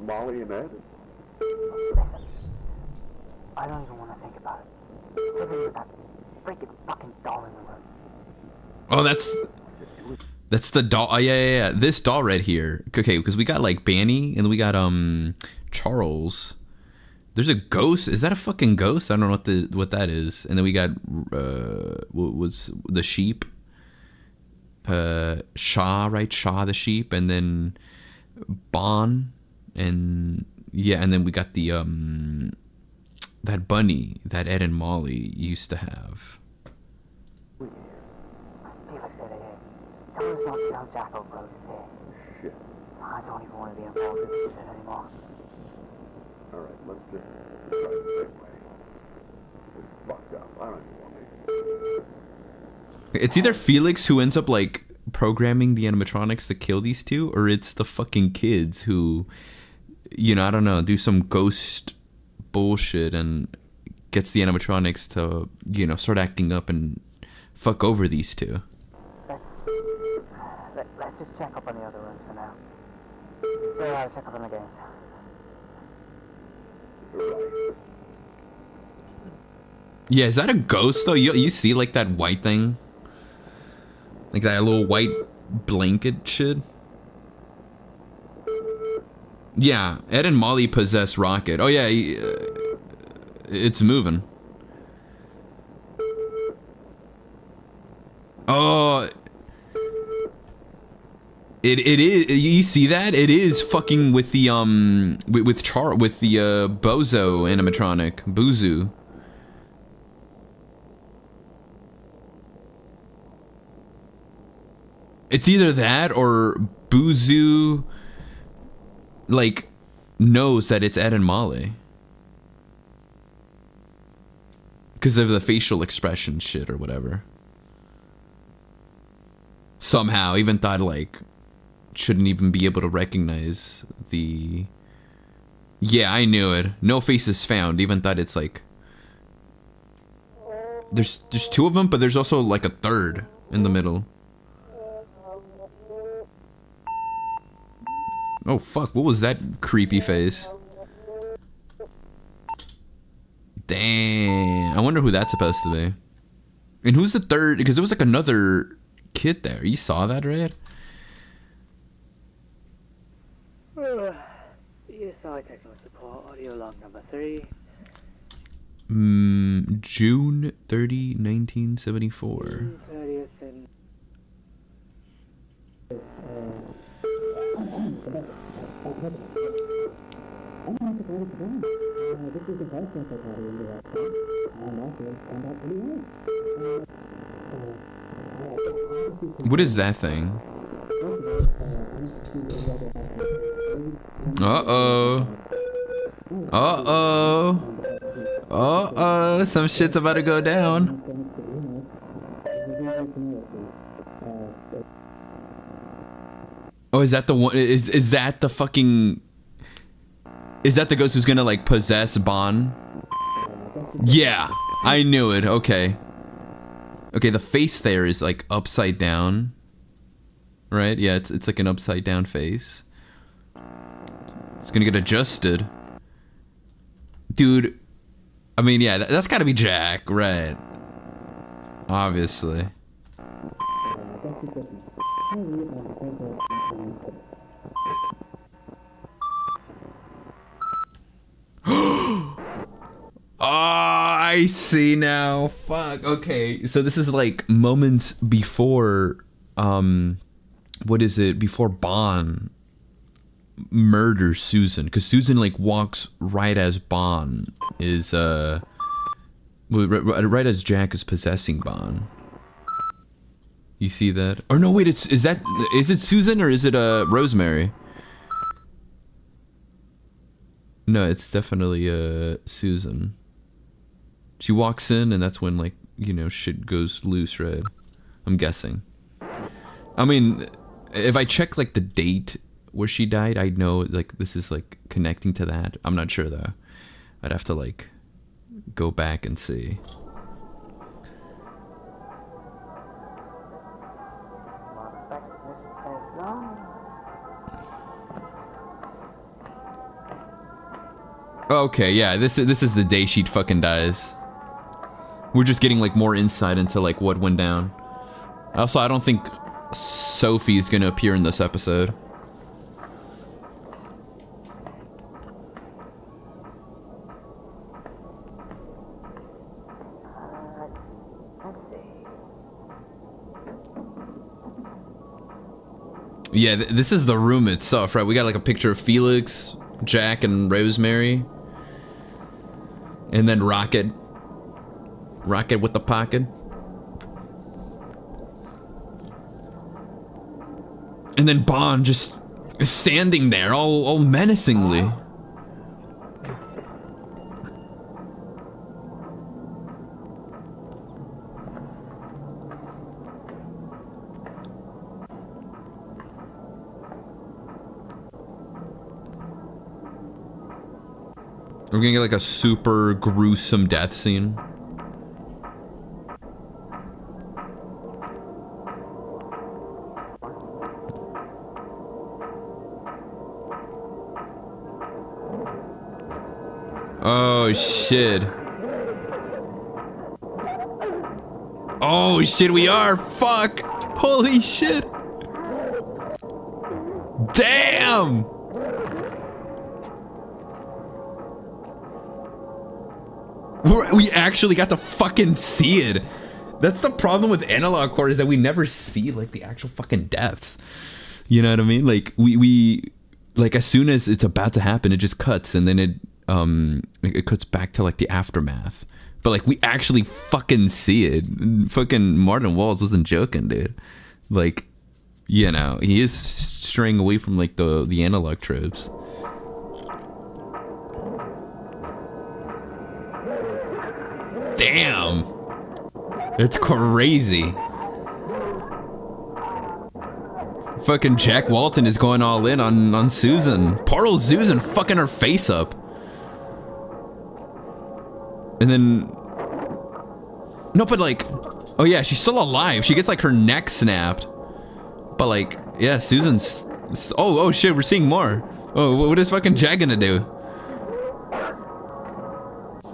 Molly and Ed? I don't even want to think about it. Living with that freaking fucking doll in the room. Oh, that's the doll. Oh, yeah. This doll right here. Okay, because we got, like, Banny, and we got Charles. There's a ghost. Is that a fucking ghost? I don't know what that is. And then we got what was the sheep? Shaw, right? Shaw the sheep, and then Bon, and then we got the that bunny that Ed and Molly used to have. Felix said it is. Tell us not to tell Jack over his head. Shit. I don't even want to be involved in this shit anymore. Alright, let's just try the same way. It's fucked up. I don't even want to. It's either Felix who ends up, like, programming the animatronics to kill these two, or it's the fucking kids who, I don't know, do some ghost bullshit and gets the animatronics to, start acting up and fuck over these two. Let's just check up on the other rooms for now. I'll check up on the games. Yeah, is that a ghost though? You see, like, that white thing? Like that little white blanket shit? Yeah, Ed and Molly possess Rocket. Oh yeah, it's moving. Oh, it is. You see that? It is fucking with the with the Bozo animatronic, Buzu. It's either that or Buzu, like, knows that it's Ed and Molly. Because of the facial expression shit or whatever. Somehow, even thought, like, shouldn't even be able to recognize the... Yeah, I knew it. No faces found. Even thought it's like... There's two of them, but there's also, like, a third in the middle. Oh fuck, what was that creepy face? Damn, I wonder who that's supposed to be. And who's the third? Because there was like another kid there. You saw that, right? ESI technical support, audio log number 3. June 30, 1974. 30th and... What is that thing? Uh-oh. Uh-oh. Uh-oh. Some shit's about to go down. Oh, is that the one? Is that the fucking... Is that the ghost who's gonna, like, possess Bon? Yeah. I knew it. Okay. Okay, the face there is, like, upside down. Right? Yeah, it's like an upside down face. It's gonna get adjusted. Dude. I mean, yeah, that's gotta be Jack, right? Obviously. Oh, I see now. Fuck. Okay, so this is like moments before, what is it? Before Bon murders Susan, because Susan like walks right as Bon is right as Jack is possessing Bon. You see that? Or no, wait. Is it Susan or is it Rosemary? No, it's definitely Susan. She walks in and that's when, like, you know, shit goes loose, right? I'm guessing. I mean, if I check like the date where she died, I'd know like this is like connecting to that. I'm not sure though. I'd have to like go back and see. Okay, yeah, this is the day she fucking dies. We're just getting like more insight into like what went down. Also, I don't think Sophie's gonna appear in this episode. Yeah, this is the room itself, right? We got like a picture of Felix, Jack, and Rosemary. And then Rocket. Rocket with the pocket. And then Bon just standing there, all menacingly. We're gonna get like a super gruesome death scene. Oh shit. Oh shit, we are. Fuck. Holy shit. Damn. We actually got to fucking see it. That's the problem with analog core, is that we never see like the actual fucking deaths. You know what I mean? Like we like as soon as it's about to happen, it just cuts and then it cuts back to like the aftermath. But like we actually fucking see it. Fucking Martin Walls wasn't joking, dude. Like, you know, he is straying away from like the analog tropes. Damn. It's crazy. Fucking Jack Walten is going all in on Susan. Poor old Susan fucking her face up. And then... No, but like... Oh yeah, she's still alive. She gets like her neck snapped. But like, yeah, Susan's... Oh shit, we're seeing more. Oh, what is fucking Jack gonna do?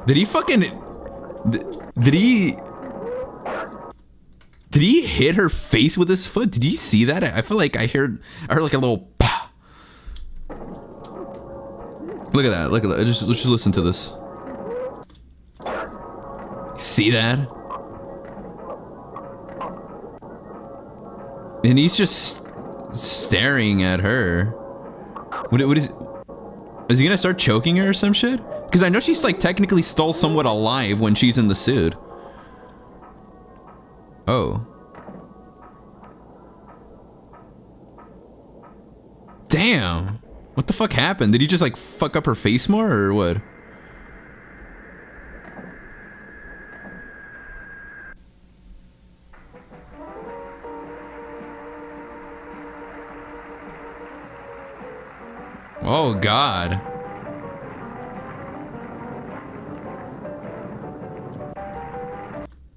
Did he fucking... Did he hit her face with his foot? Did you see that? I feel like I heard like a little pah. Look at that. Look at that. Let's just listen to this. See that? And he's just staring at her. What is he gonna start choking her or some shit? Because I know she's like technically still somewhat alive when she's in the suit. Oh. Damn. What the fuck happened? Did he just like fuck up her face more or what? Oh God.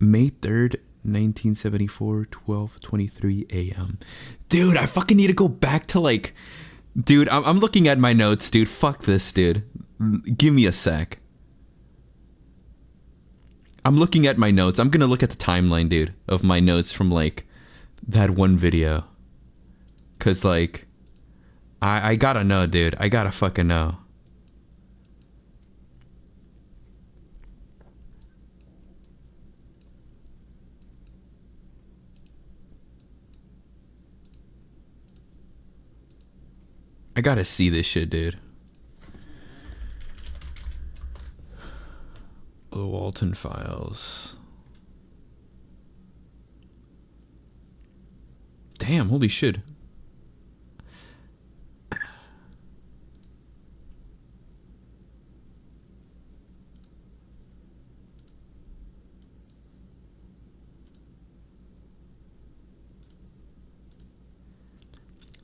May 3rd, 1974, 12:23 a.m. Dude, I fucking need to go back to like... Dude, I'm looking at my notes, dude. Fuck this, dude. Give me a sec. I'm looking at my notes. I'm gonna look at the timeline, dude, of my notes from like that one video. Cause like... I gotta know, dude. I gotta fucking know. I gotta see this shit, dude. The Walten files. Damn, holy shit.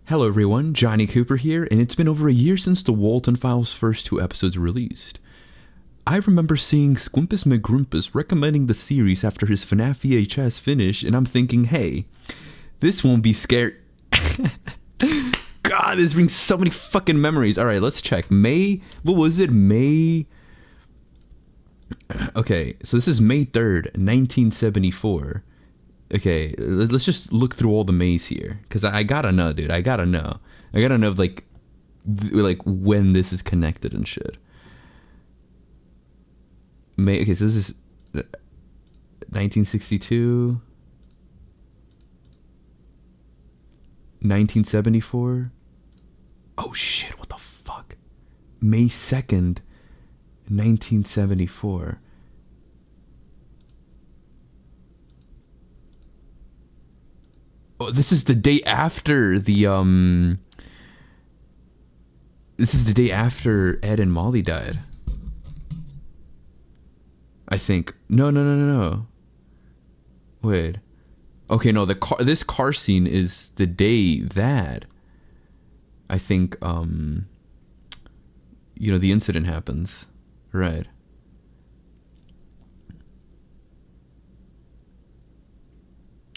Hello everyone, Johnny Cooper here, and it's been over a year since the Walten Files' first 2 episodes released. I remember seeing Squimpus McGrumpus recommending the series after his FNAF VHS finish, and I'm thinking, hey, this won't be scary. God, this brings so many fucking memories. Alright, let's check. May, what was it? May... Okay, so this is May 3rd, 1974. Okay, let's just look through all the Mays here, because I gotta know, dude. I gotta know, like when this is connected and shit. May. Okay, so this is 1962, 1974. Oh shit! What the fuck? May 2nd, 1974. Oh, this is the day after the This is the day after Ed and Molly died. I think. No. Wait. Okay, no, this car scene is the day that I think the incident happens. Right.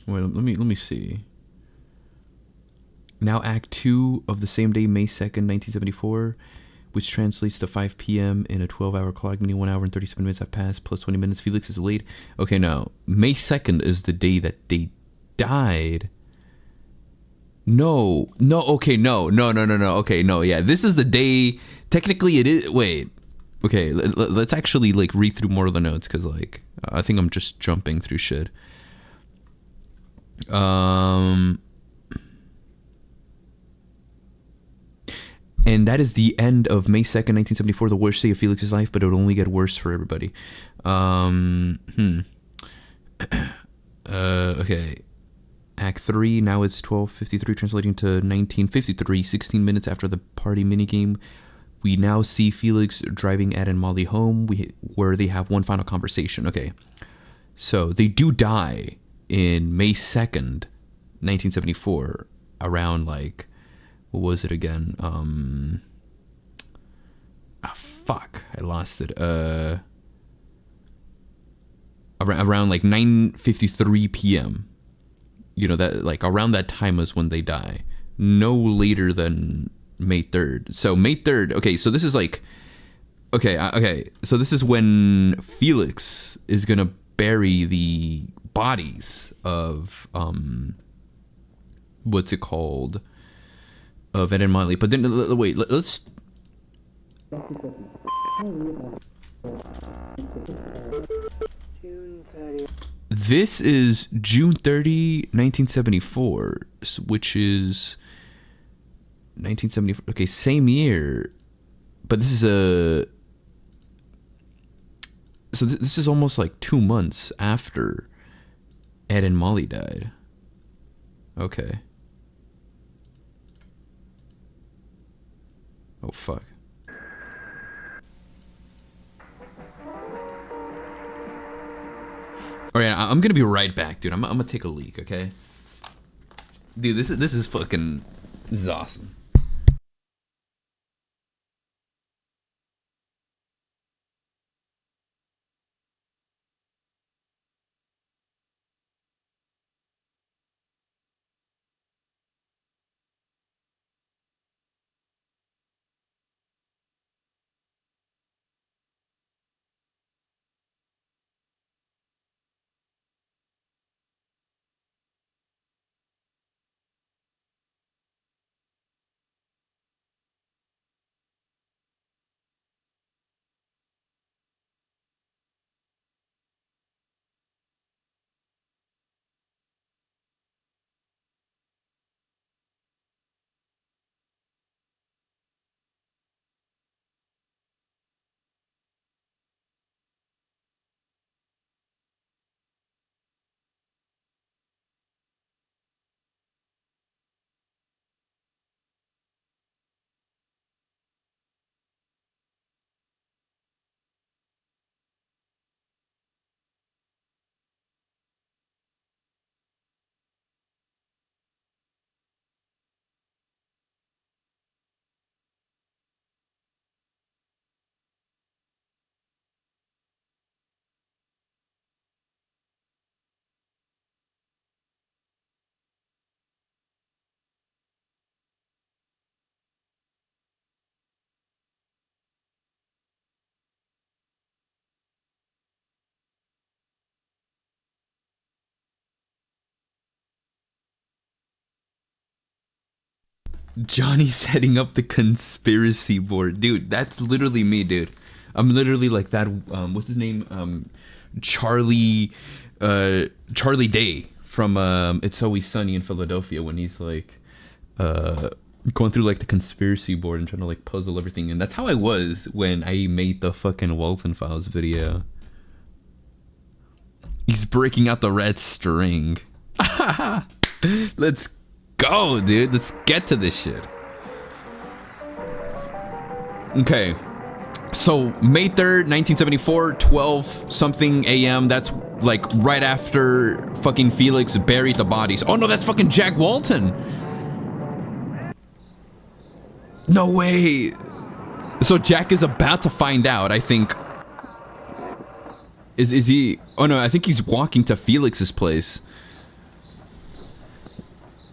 Wait, let me see. Now Act 2 of the same day, May 2nd, 1974, which translates to 5 p.m. in a 12-hour clock, meaning 1 hour and 37 minutes have passed, plus 20 minutes. Felix is late. Okay, no. May 2nd is the day that they died. No. Okay, no. Okay, no, yeah. This is the day, technically it is, wait. Okay, let's actually, like, read through more of the notes, because, like, I think I'm just jumping through shit. And that is the end of May 2nd, 1974, the worst day of Felix's life, but it would only get worse for everybody. Okay. Act 3, now it's 12:53, translating to 1953, 16 minutes after the party minigame. We now see Felix driving Ed and Molly home, where they have one final conversation. Okay. So, they do die in May 2nd, 1974, around, like... What was it again? Fuck, I lost it. Around like 9:53 p.m. You know, that like around that time is when they die. No later than May 3rd. So May 3rd. Okay, so this is like, okay. So this is when Felix is gonna bury the bodies of what's it called? Of Ed and Molly, but then wait, let's. This is June 30, 1974, which is 1974. Okay, same year. But this is a... So this is almost like 2 months after Ed and Molly died. Okay. Oh, fuck. Alright, I'm gonna be right back, dude. I'm gonna take a leak, okay? Dude, this is fucking... This is awesome. Johnny's setting up the conspiracy board. Dude, that's literally me, dude. I'm literally like that, what's his name? Charlie Day from It's Always Sunny in Philadelphia, when he's like going through like the conspiracy board and trying to like puzzle everything. And that's how I was when I made the fucking Walten Files video. He's breaking out the red string. Let's go, dude. Let's get to this shit. Okay. So, May 3rd, 1974, 12 something a.m. That's like right after fucking Felix buried the bodies. Oh no, that's fucking Jack Walten. No way. So Jack is about to find out, I think. Is he? Oh no, I think he's walking to Felix's place.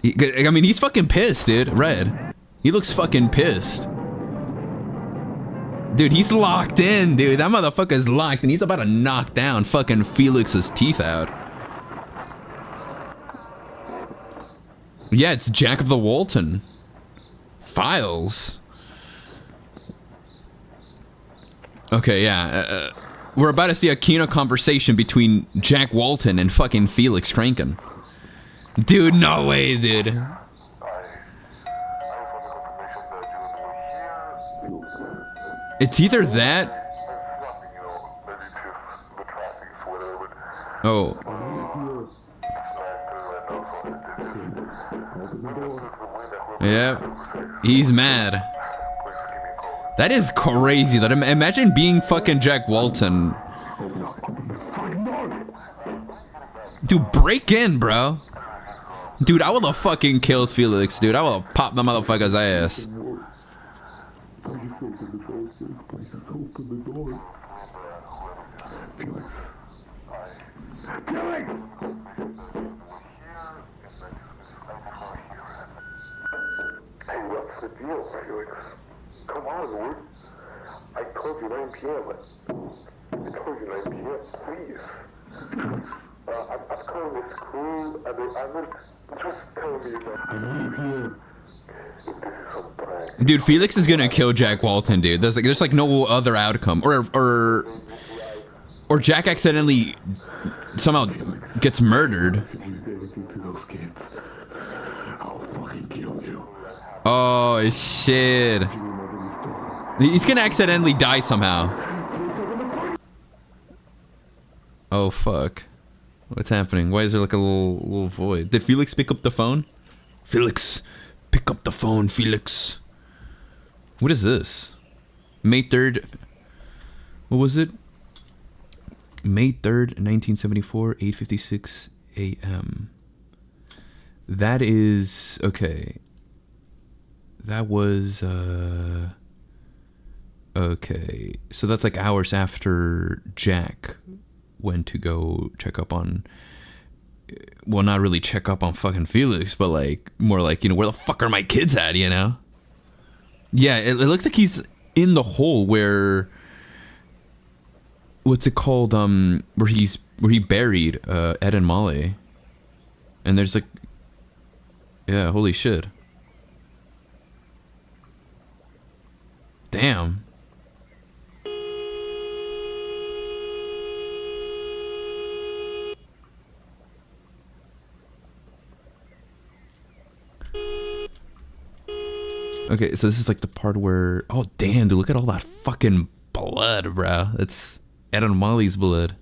I mean, he's fucking pissed, dude. Red. He looks fucking pissed. Dude, he's locked in, dude. That motherfucker's locked, and he's about to knock down fucking Felix's teeth out. Yeah, it's Jack of the Walten Files. Okay, yeah. We're about to see a keynote conversation between Jack Walten and fucking Felix Kranken. Dude, no way, dude. It's either that. Oh. Yeah. He's mad. That is crazy. That imagine being fucking Jack Walten. Dude, break in, bro. Dude, I would have fucking killed Felix, dude. I would have popped the motherfucker's ass. Hey, what's the deal, Felix? Come on, Wood. I told you 9 p.m. I told you 9 p.m. Please. I'm calling the school, and I'm not just telling me that. If this is some prank. Dude, Felix is gonna kill Jack Walten, dude. There's like no other outcome, or Jack accidentally somehow gets murdered. If you do anything to those kids, I'll fucking kill you. Oh shit. He's gonna accidentally die somehow. Oh fuck. What's happening? Why is there like a little void? Did Felix pick up the phone? Felix, pick up the phone, Felix. What is this? May 3rd. What was it? May 3rd, 1974, 8:56 a.m. That is okay. That was okay. So that's like hours after Jack went to go check up on, well, not really check up on fucking Felix, but like more like, you know, where the fuck are my kids at, you know? Yeah, it looks like he's in the hole where, what's it called, where he buried Ed and Molly. And there's like, yeah, holy shit. Damn. Okay, so this is like the part where, oh damn, dude, look at all that fucking blood, bro. That's Ed and Molly's blood.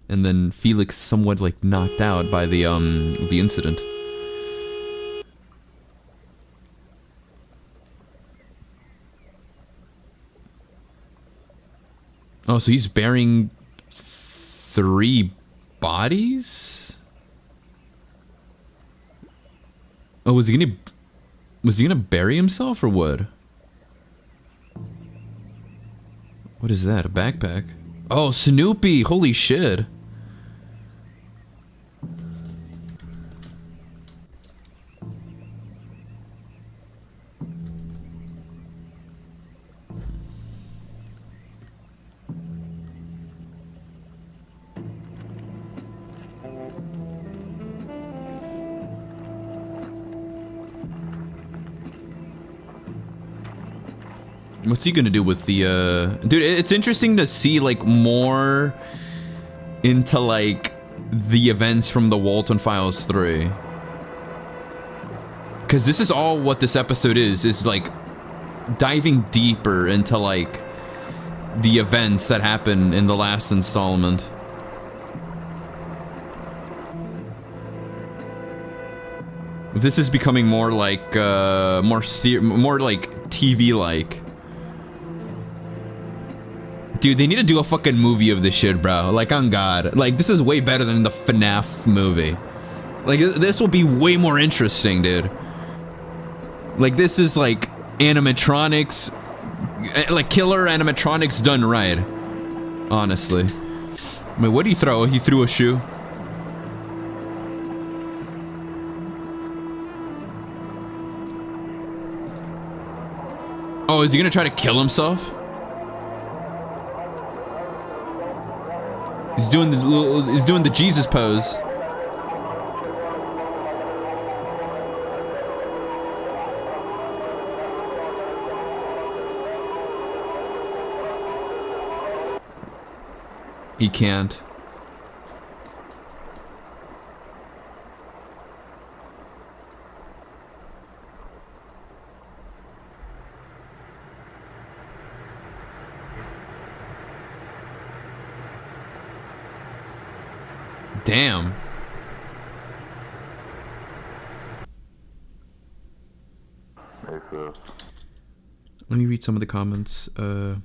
And then Felix somewhat like knocked out by the incident. Oh, so he's burying 3 bodies? Oh, was he gonna bury himself or what? What is that? A backpack? Oh, Snoopy! Holy shit! What's he gonna do with the, Dude, it's interesting to see, like, more into, like, the events from the Walten Files 3. Because this is all what this episode is, like, diving deeper into, like, the events that happen in the last installment. This is becoming more like, more like TV-like. Dude, they need to do a fucking movie of this shit, bro. Like, on God. Like, this is way better than the FNAF movie. Like, this will be way more interesting, dude. Like, this is, like, animatronics. Like, killer animatronics done right. Honestly. Wait, what did he throw? He threw a shoe. Oh, is he gonna try to kill himself? He's doing the Jesus pose. He can't. Damn. Let me read some of the comments. It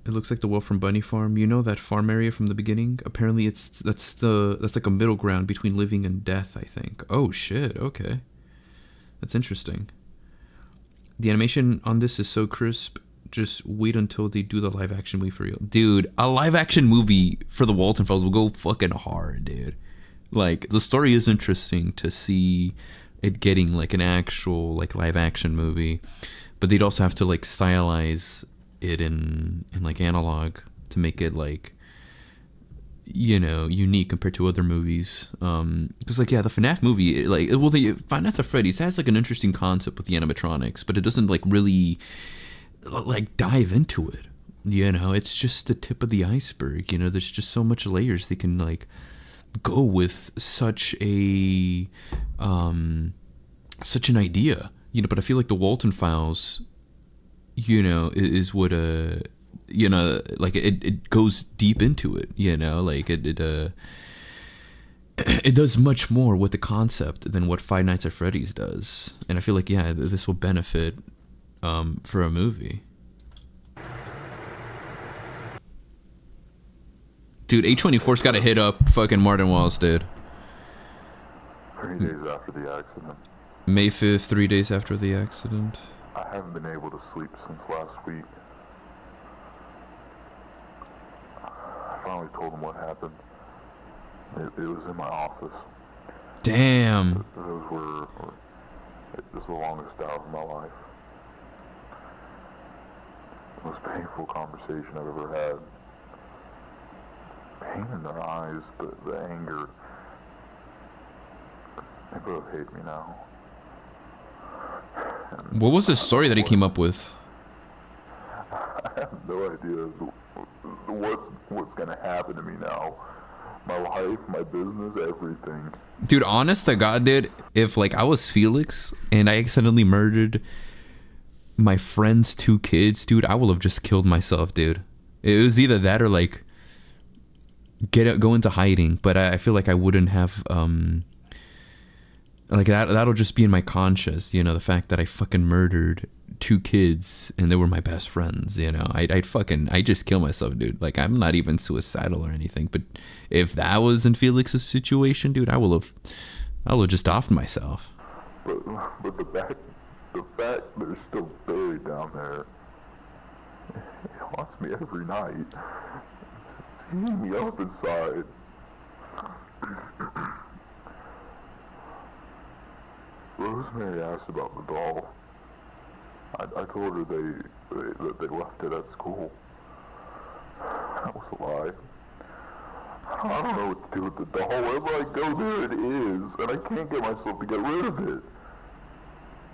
looks like the wolf from Bunny Farm. You know that farm area from the beginning? Apparently that's like a middle ground between living and death, I think. Oh shit, okay. That's interesting. The animation on this is so crisp. Just wait until they do the live action movie for real. Dude, a live action movie for the Walten Files will go fucking hard, dude. Like, the story is interesting to see it getting like an actual like live action movie, but they'd also have to like stylize it in like analog to make it like, you know, unique compared to other movies. Because like, yeah, the FNAF movie, like, well, the Five Nights at Freddy's has like an interesting concept with the animatronics, but it doesn't like really like dive into it, you know. It's just the tip of the iceberg, you know. There's just so much layers they can like go with such an idea, you know. But I feel like the Walten Files, you know, is what you know, like it goes deep into it, you know, like it does much more with the concept than what Five Nights at Freddy's does, and I feel like, yeah, this will benefit for a movie. Dude, A24's got to hit up fucking Martin Wallace, dude. 3 days after the accident. May 5th, 3 days after the accident. I haven't been able to sleep since last week. I finally told him what happened. It was in my office. Damn. Those were just the longest hours of my life. The most painful conversation I've ever had. Pain in their eyes, the anger. They both hate me now. And What was the story that he came up with? I have no idea what's gonna happen to me now. My life, my business, everything. Dude, honest to God, dude, if like I was Felix and I accidentally murdered my friend's 2 kids, dude, I will have just killed myself, dude. It was either that or like go into hiding, but I feel like I wouldn't have like that'll just be in my conscience, you know, the fact that I fucking murdered 2 kids and they were my best friends, you know. I'd just kill myself, dude. Like, I'm not even suicidal or anything, but if that was in Felix's situation, dude, I will have just offed myself. But the fact they're still buried down there, it haunts me every night. It's eating me up inside. Rosemary asked about the doll. I told her that they left it at school. That was a lie. I don't know what to do with the doll. Wherever I go, there it is, and I can't get myself to get rid of it.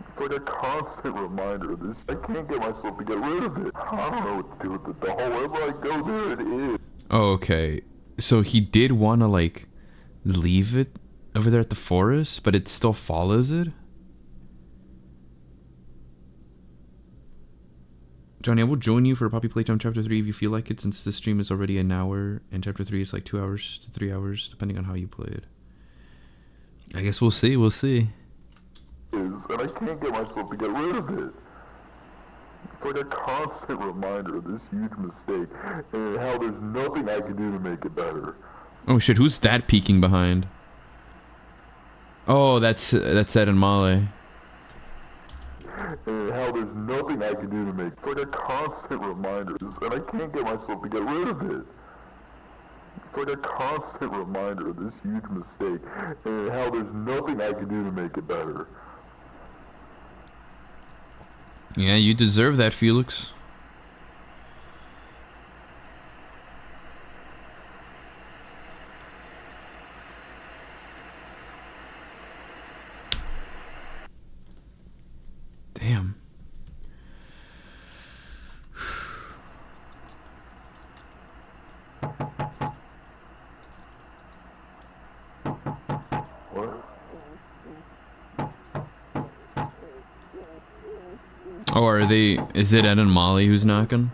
It's like a constant reminder of this. I can't get myself to get rid of it. I don't know what to do with the doll. Wherever I go, there it is. Oh, okay. So he did want to like leave it over there at the forest, but it still follows it? Johnny, I will join you for Poppy Playtime Chapter 3 if you feel like it, since this stream is already an hour, and Chapter 3 is like 2 hours to 3 hours, depending on how you play it. I guess we'll see, And I can't get myself to get rid of it. It's like a constant reminder of this huge mistake, and how there's nothing I can do to make it better. Oh shit, who's that peeking behind? Oh, that's Ed and Molly. And how there's nothing I can do to make it. It's like a constant reminder, and I can't get myself to get rid of it. It's like a constant reminder of this huge mistake, and how there's nothing I can do to make it better. Yeah, you deserve that, Felix. Damn. What? Oh, are they... Is it Ed and Molly who's knocking?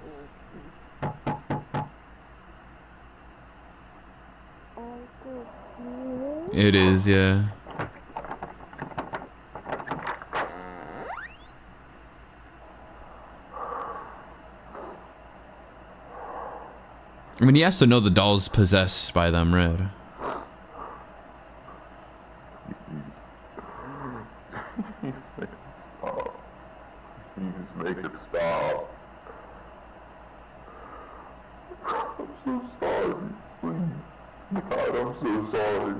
It is, yeah. I mean, he has to know the doll's possessed by them, right? Please make it stop. I'm so sorry. Please. God, I'm so sorry.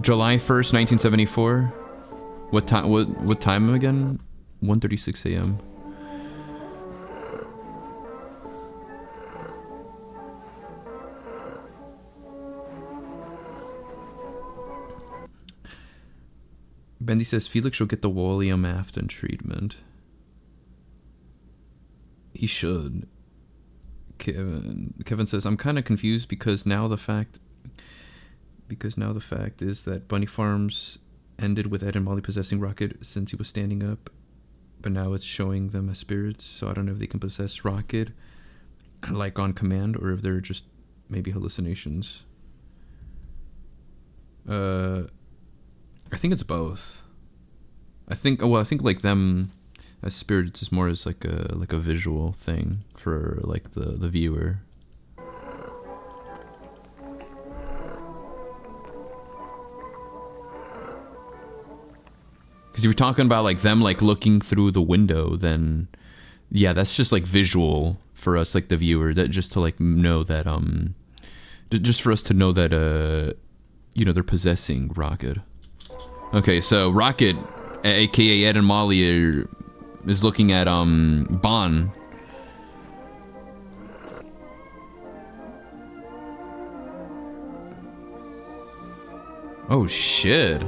July 1st, 1974. What time? What time again? 1:36 a.m. Bendy says Felix should get the Wallium Afton treatment. He should. Kevin says, I'm kind of confused because now the fact is that Bunny Farms ended with Ed and Molly possessing Rocket since he was standing up, but now it's showing them as spirits, so I don't know if they can possess Rocket like on command or if they're just maybe hallucinations. I think it's both. I think like them as spirits is more as like a visual thing for like the viewer. Because if you're talking about like them like looking through the window, then yeah, that's just like visual for us, like the viewer, that just to like know that just for us to know that you know, they're possessing Rocket. Okay, so Rocket, aka Ed and Molly, is looking at Bon. Oh shit.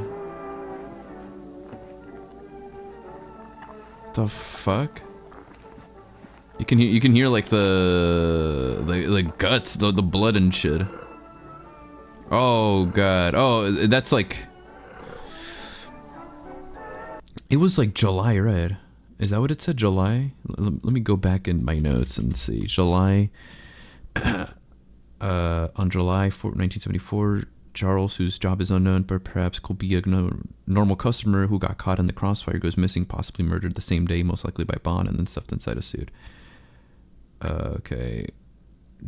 The fuck? You can hear like the guts, the blood and shit. Oh god. Oh, that's like, it was like July, right? Is that what it said? July? Let me go back in my notes and see. July. On July 4, 1974, Charles, whose job is unknown but perhaps could be a normal customer who got caught in the crossfire, goes missing, possibly murdered the same day, most likely by Bond, and then stuffed inside a suit. Okay.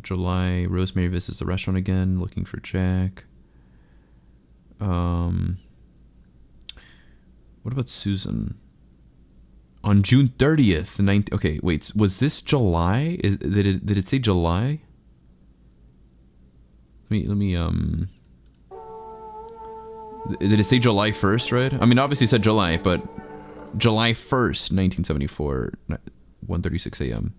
July, Rosemary visits the restaurant again, looking for Jack. What about Susan? On June 30th, okay, wait, was this July? Did it say July? Let me did it say July 1st, right? I mean, obviously it said July, but July 1st, 1974, 1:36 a.m.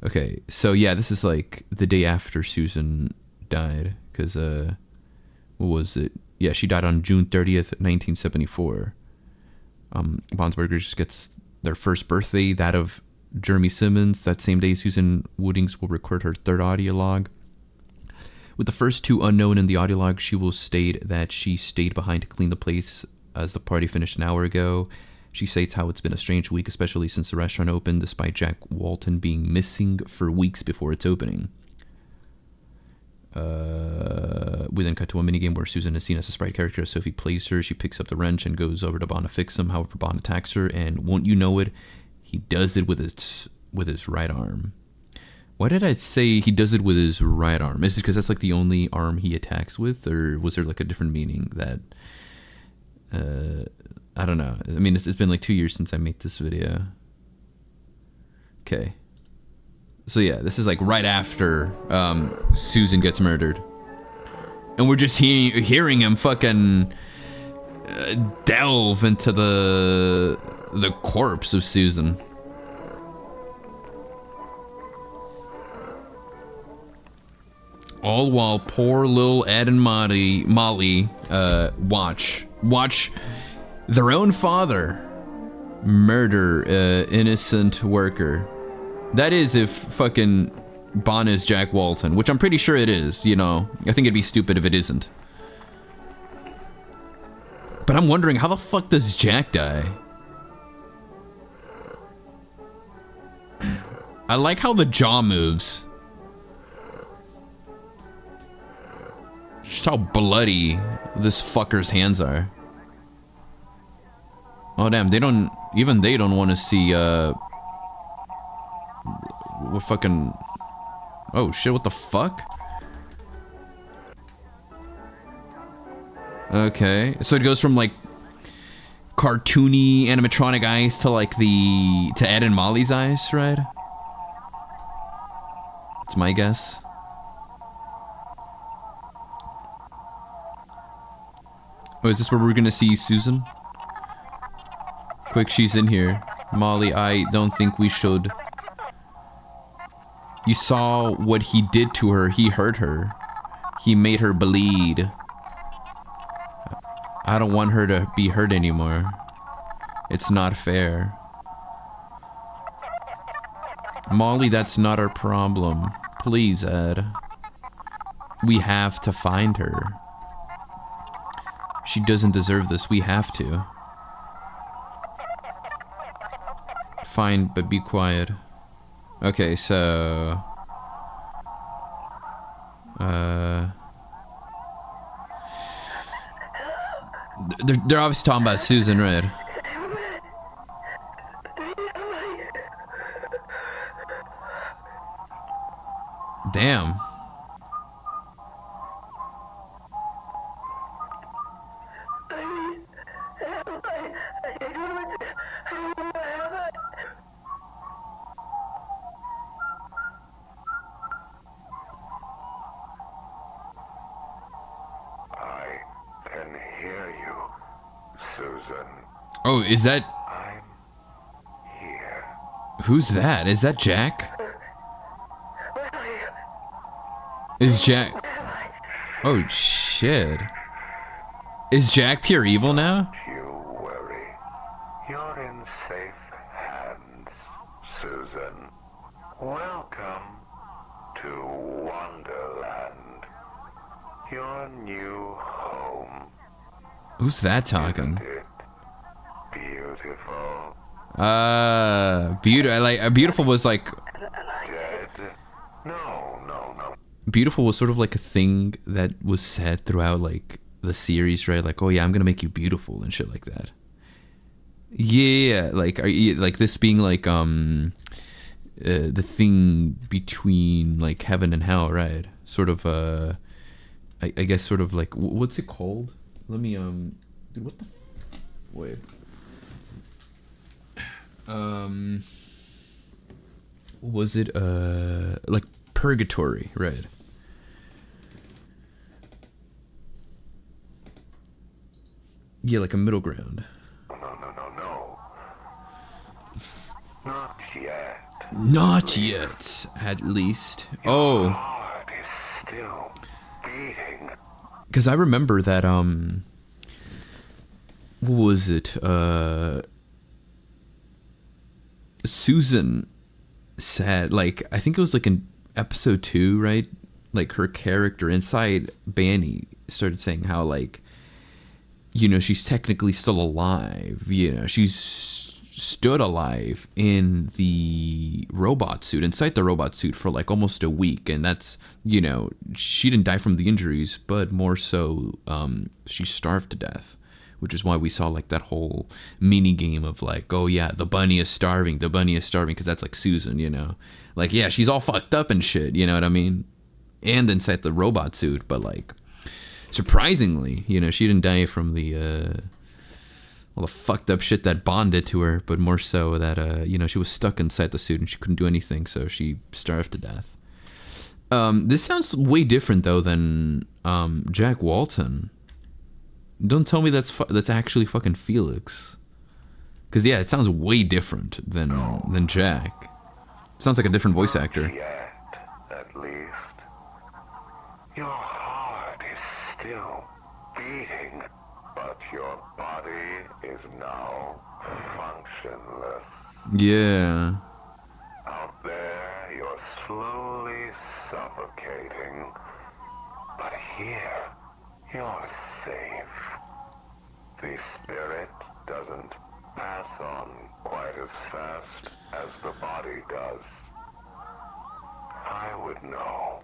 Okay, so yeah, this is like the day after Susan died, because what was it? Yeah, she died on June 30th, 1974. Bonsberger gets their first birthday, that of Jeremy Simmons. That same day, Susan Woodings will record her third audio log. With the first two unknown in the audio log, she will state that she stayed behind to clean the place as the party finished an hour ago. She states how it's been a strange week, especially since the restaurant opened, despite Jack Walton being missing for weeks before its opening. We then cut to a minigame where Susan is seen as a sprite character. As Sophie plays her, she picks up the wrench and goes over to Bond to fix him. However, Bond attacks her, and won't you know it, he does it with his right arm. Why did I say he does it with his right arm? Is it because that's like the only arm he attacks with, or was there like a different meaning that I don't know. I mean, it's been like 2 years since I made this video. Okay. So yeah, this is like right after Susan gets murdered. And we're just hearing him fucking delve into the corpse of Susan. All while poor little Ed and Molly watch their own father murder innocent worker. That is if fucking Bond is Jack Walton, which I'm pretty sure it is, you know. I think it'd be stupid if it isn't. But I'm wondering, how the fuck does Jack die? I like how the jaw moves. Just how bloody this fucker's hands are. Oh damn, they don't want to see what fucking, oh shit, what the fuck? Okay, so it goes from like cartoony animatronic eyes to like to Ed and Molly's eyes, right? That's my guess. Oh, is this where we're gonna see Susan? Quick, she's in here. Molly, I don't think we should. You saw what he did to her. He hurt her. He made her bleed. I don't want her to be hurt anymore. It's not fair. Molly, that's not our problem. Please, Ed. We have to find her. She doesn't deserve this. We have to. Fine, but be quiet. Okay, so... They're obviously talking about Susan, right? Damn. I can hear you, Susan. Oh, is that... I'm here. Who's that? Is that Jack? Is Jack... Oh, shit. Is Jack pure evil now? You worry. You're in safe hands, Susan. Welcome to Wonderland. Your new home. Who's that talking? Isn't it beautiful? Beautiful was like... Dead? No, no, no. Beautiful was sort of like a thing that was said throughout like the series, right? Like, oh yeah, I'm gonna make you beautiful and shit like that. Yeah, like are you, like this being like the thing between like heaven and hell, right? Sort of I guess sort of like what's it called? Let me dude, what the wait. Was it like purgatory, right? Yeah, like a middle ground. No, no, no, no. Not yet. Not yet, at least. Oh, Heart is still beating. because I remember that what was it? Susan said, like, I think it was like in episode 2, right? Like her character inside Banny started saying how like, you know, she's technically still alive. You know, she's stood alive in the robot suit, inside the robot suit for like almost a week. And that's, you know, she didn't die from the injuries, but more so she starved to death, which is why we saw like that whole mini game of like, oh yeah, the bunny is starving, because that's like Susan, you know, like, yeah, she's all fucked up and shit, you know what I mean? And inside the robot suit, but like, surprisingly, you know, she didn't die from the all the fucked up shit that Bond did to her, but more so that you know, she was stuck inside the suit and she couldn't do anything, so she starved to death. This sounds way different though than Jack Walten. Don't tell me that's actually fucking Felix, because yeah, it sounds way different than Jack. Sounds like a different voice actor. Yet, at least. Your heart is still beating, but your body is now functionless. Yeah. Out there, you're slowly suffocating. But here, you're safe. The spirit doesn't pass on quite as fast as the body does. I would know.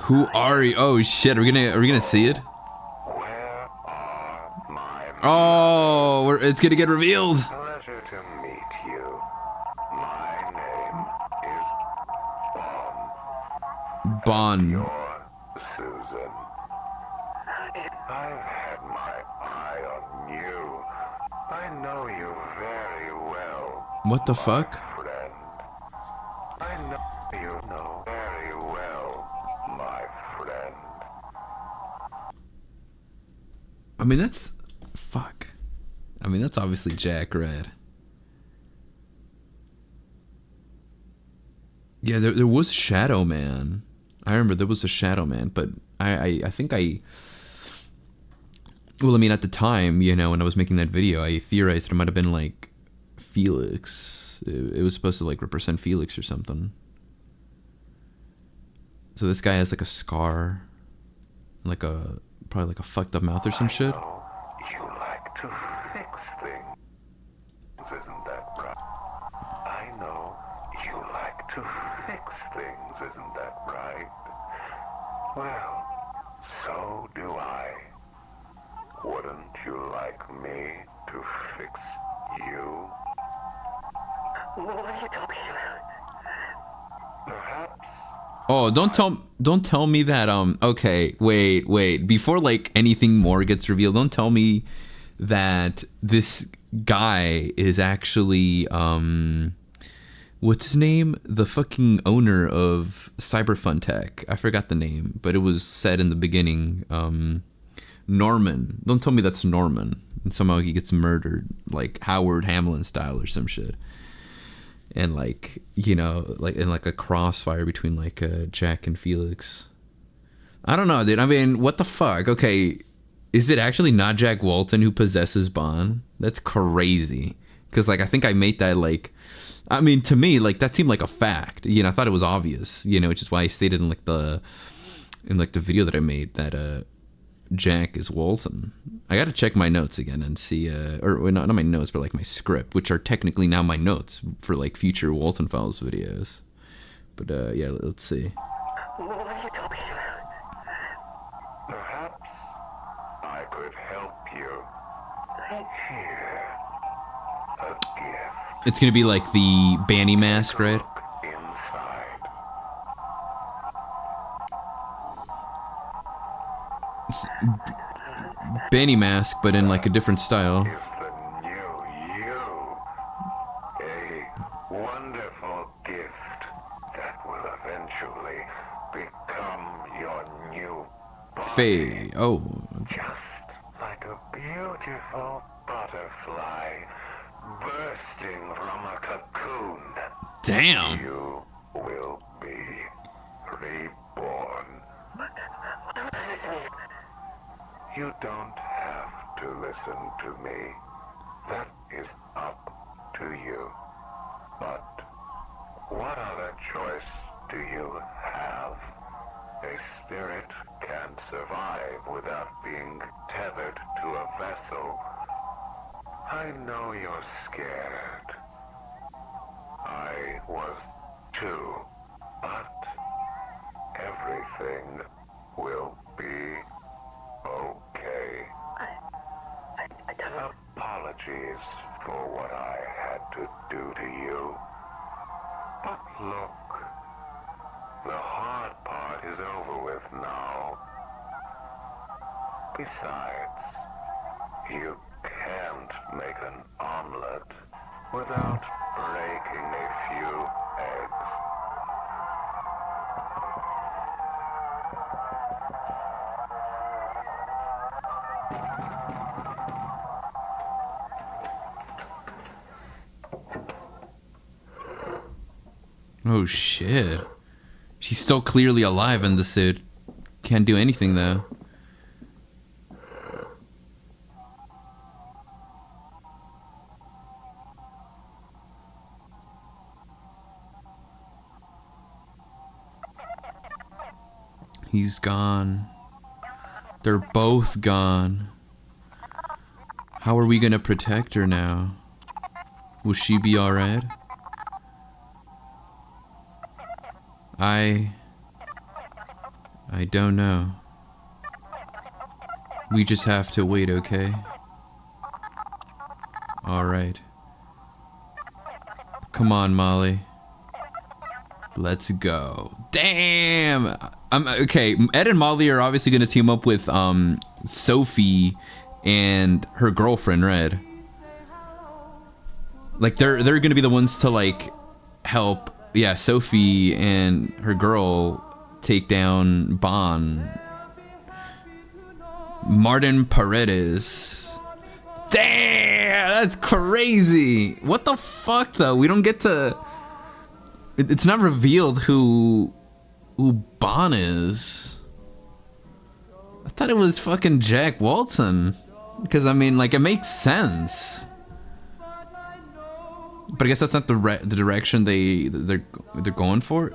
Who are you? Oh shit, are we gonna see it? Where are my Oh, it's gonna get revealed. pleasure to meet you. My name is Bond. You're Susan. I've had my eye on you. I know you very well, What the fuck? friend. I know you know very well, my friend. I mean, that's fuck. I mean, that's obviously Jack, right? Yeah, there was Shadow Man. I remember there was a Shadow Man, but I think I Well, I mean, at the time, you know, when I was making that video, I theorized it might have been like Felix. It was supposed to like represent Felix or something. So this guy has like a scar, like probably like a fucked up mouth or some shit. You like to fix things, isn't that right? I know you like to fix things, isn't that right? Well, so do I. Wouldn't you like me to fix you? What are you talking about? Perhaps. Oh, don't tell me that okay, wait. Before like anything more gets revealed, don't tell me that this guy is actually what's his name? The fucking owner of Cyberfun Tech. I forgot the name, but it was said in the beginning. Norman. Don't tell me that's Norman. And somehow he gets murdered, like Howard Hamlin style or some shit. And like, you know, like in like a crossfire between like Jack and Felix. I don't know, dude. I mean, what the fuck? Okay, is it actually not Jack Walten who possesses Bond? That's crazy. Because like I think I made that like, I mean, to me, like that seemed like a fact. You know, I thought it was obvious. You know, which is why I stated in the video that I made that Jack is Walten. I gotta check my notes again and see, or not my notes, but like my script, which are technically now my notes for like future Walten Files videos. But yeah, let's see. What are you talking about? Perhaps I could help you. Here, a gift. It's gonna be like the Banny mask, right? Inside. Banny mask, but in like a different style. Is the new you. A wonderful gift that will eventually become your new body. Faye. Oh. Just like a beautiful butterfly bursting from a cocoon. Damn. You will be reborn. What does this mean? You don't have to listen to me. That is up to you. But what other choice do you have? A spirit can't survive without being tethered to a vessel. I know you're scared. I was too. But everything will be okay. I don't know. Apologies for what I had to do to you. But look, the hard part is over with now. Besides, you can't make an omelet without breaking a few eggs. Oh shit. She's still clearly alive in the suit. Can't do anything though. He's gone. They're both gone. How are we gonna protect her now? Will she be alright? I don't know. We just have to wait, okay? Alright. Come on, Molly. Let's go. Damn! Okay, Ed and Molly are obviously gonna team up with Sophie and her girlfriend, Red. Like they're gonna be the ones to like help, yeah, Sophie and her girl take down Bond. Martin Paredes. Damn, that's crazy. What the fuck though? We don't get to. It's not revealed who Bond is. I thought it was fucking Jack Walten. Because I mean, like, it makes sense. But I guess that's not the direction they're going for.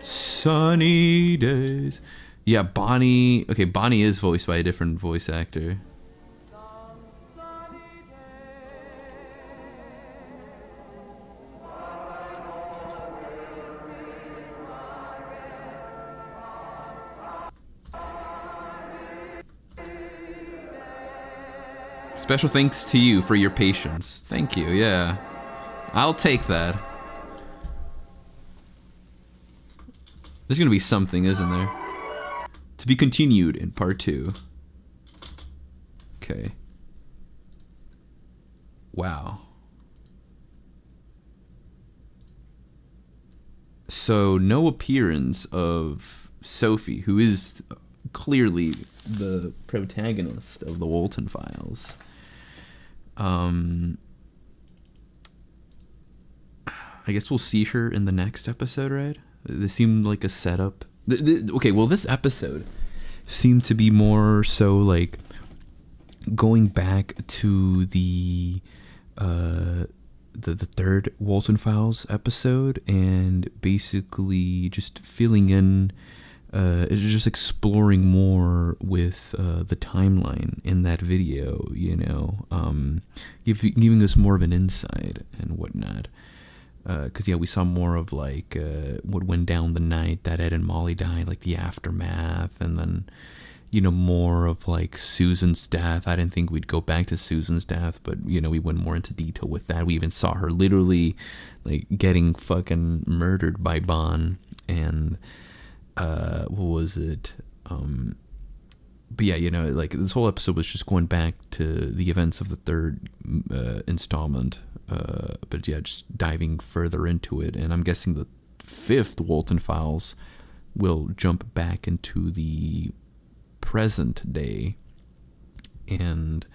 Sunny days. Yeah, Bonnie. Okay, Bonnie is voiced by a different voice actor. Special thanks to you for your patience. Thank you, yeah. I'll take that. There's gonna be something, isn't there? To be continued in part 2. Okay. Wow. So, no appearance of Sophie, who is clearly the protagonist of the Walten Files. I guess we'll see her in the next episode, right? This seemed like a setup. Okay, well, this episode seemed to be more so like going back to the third Walten Files episode and basically just filling in, just exploring more with the timeline in that video, you know, giving us more of an insight and whatnot. Because, yeah, we saw more of, like, what went down the night that Ed and Molly died, like, the aftermath, and then, you know, more of, like, Susan's death. I didn't think we'd go back to Susan's death, but, you know, we went more into detail with that. We even saw her literally, like, getting fucking murdered by Bon, and, what was it? But, yeah, you know, like, this whole episode was just going back to the events of the third installment. But yeah, just diving further into it, and I'm guessing the fifth Walten Files will jump back into the present day, and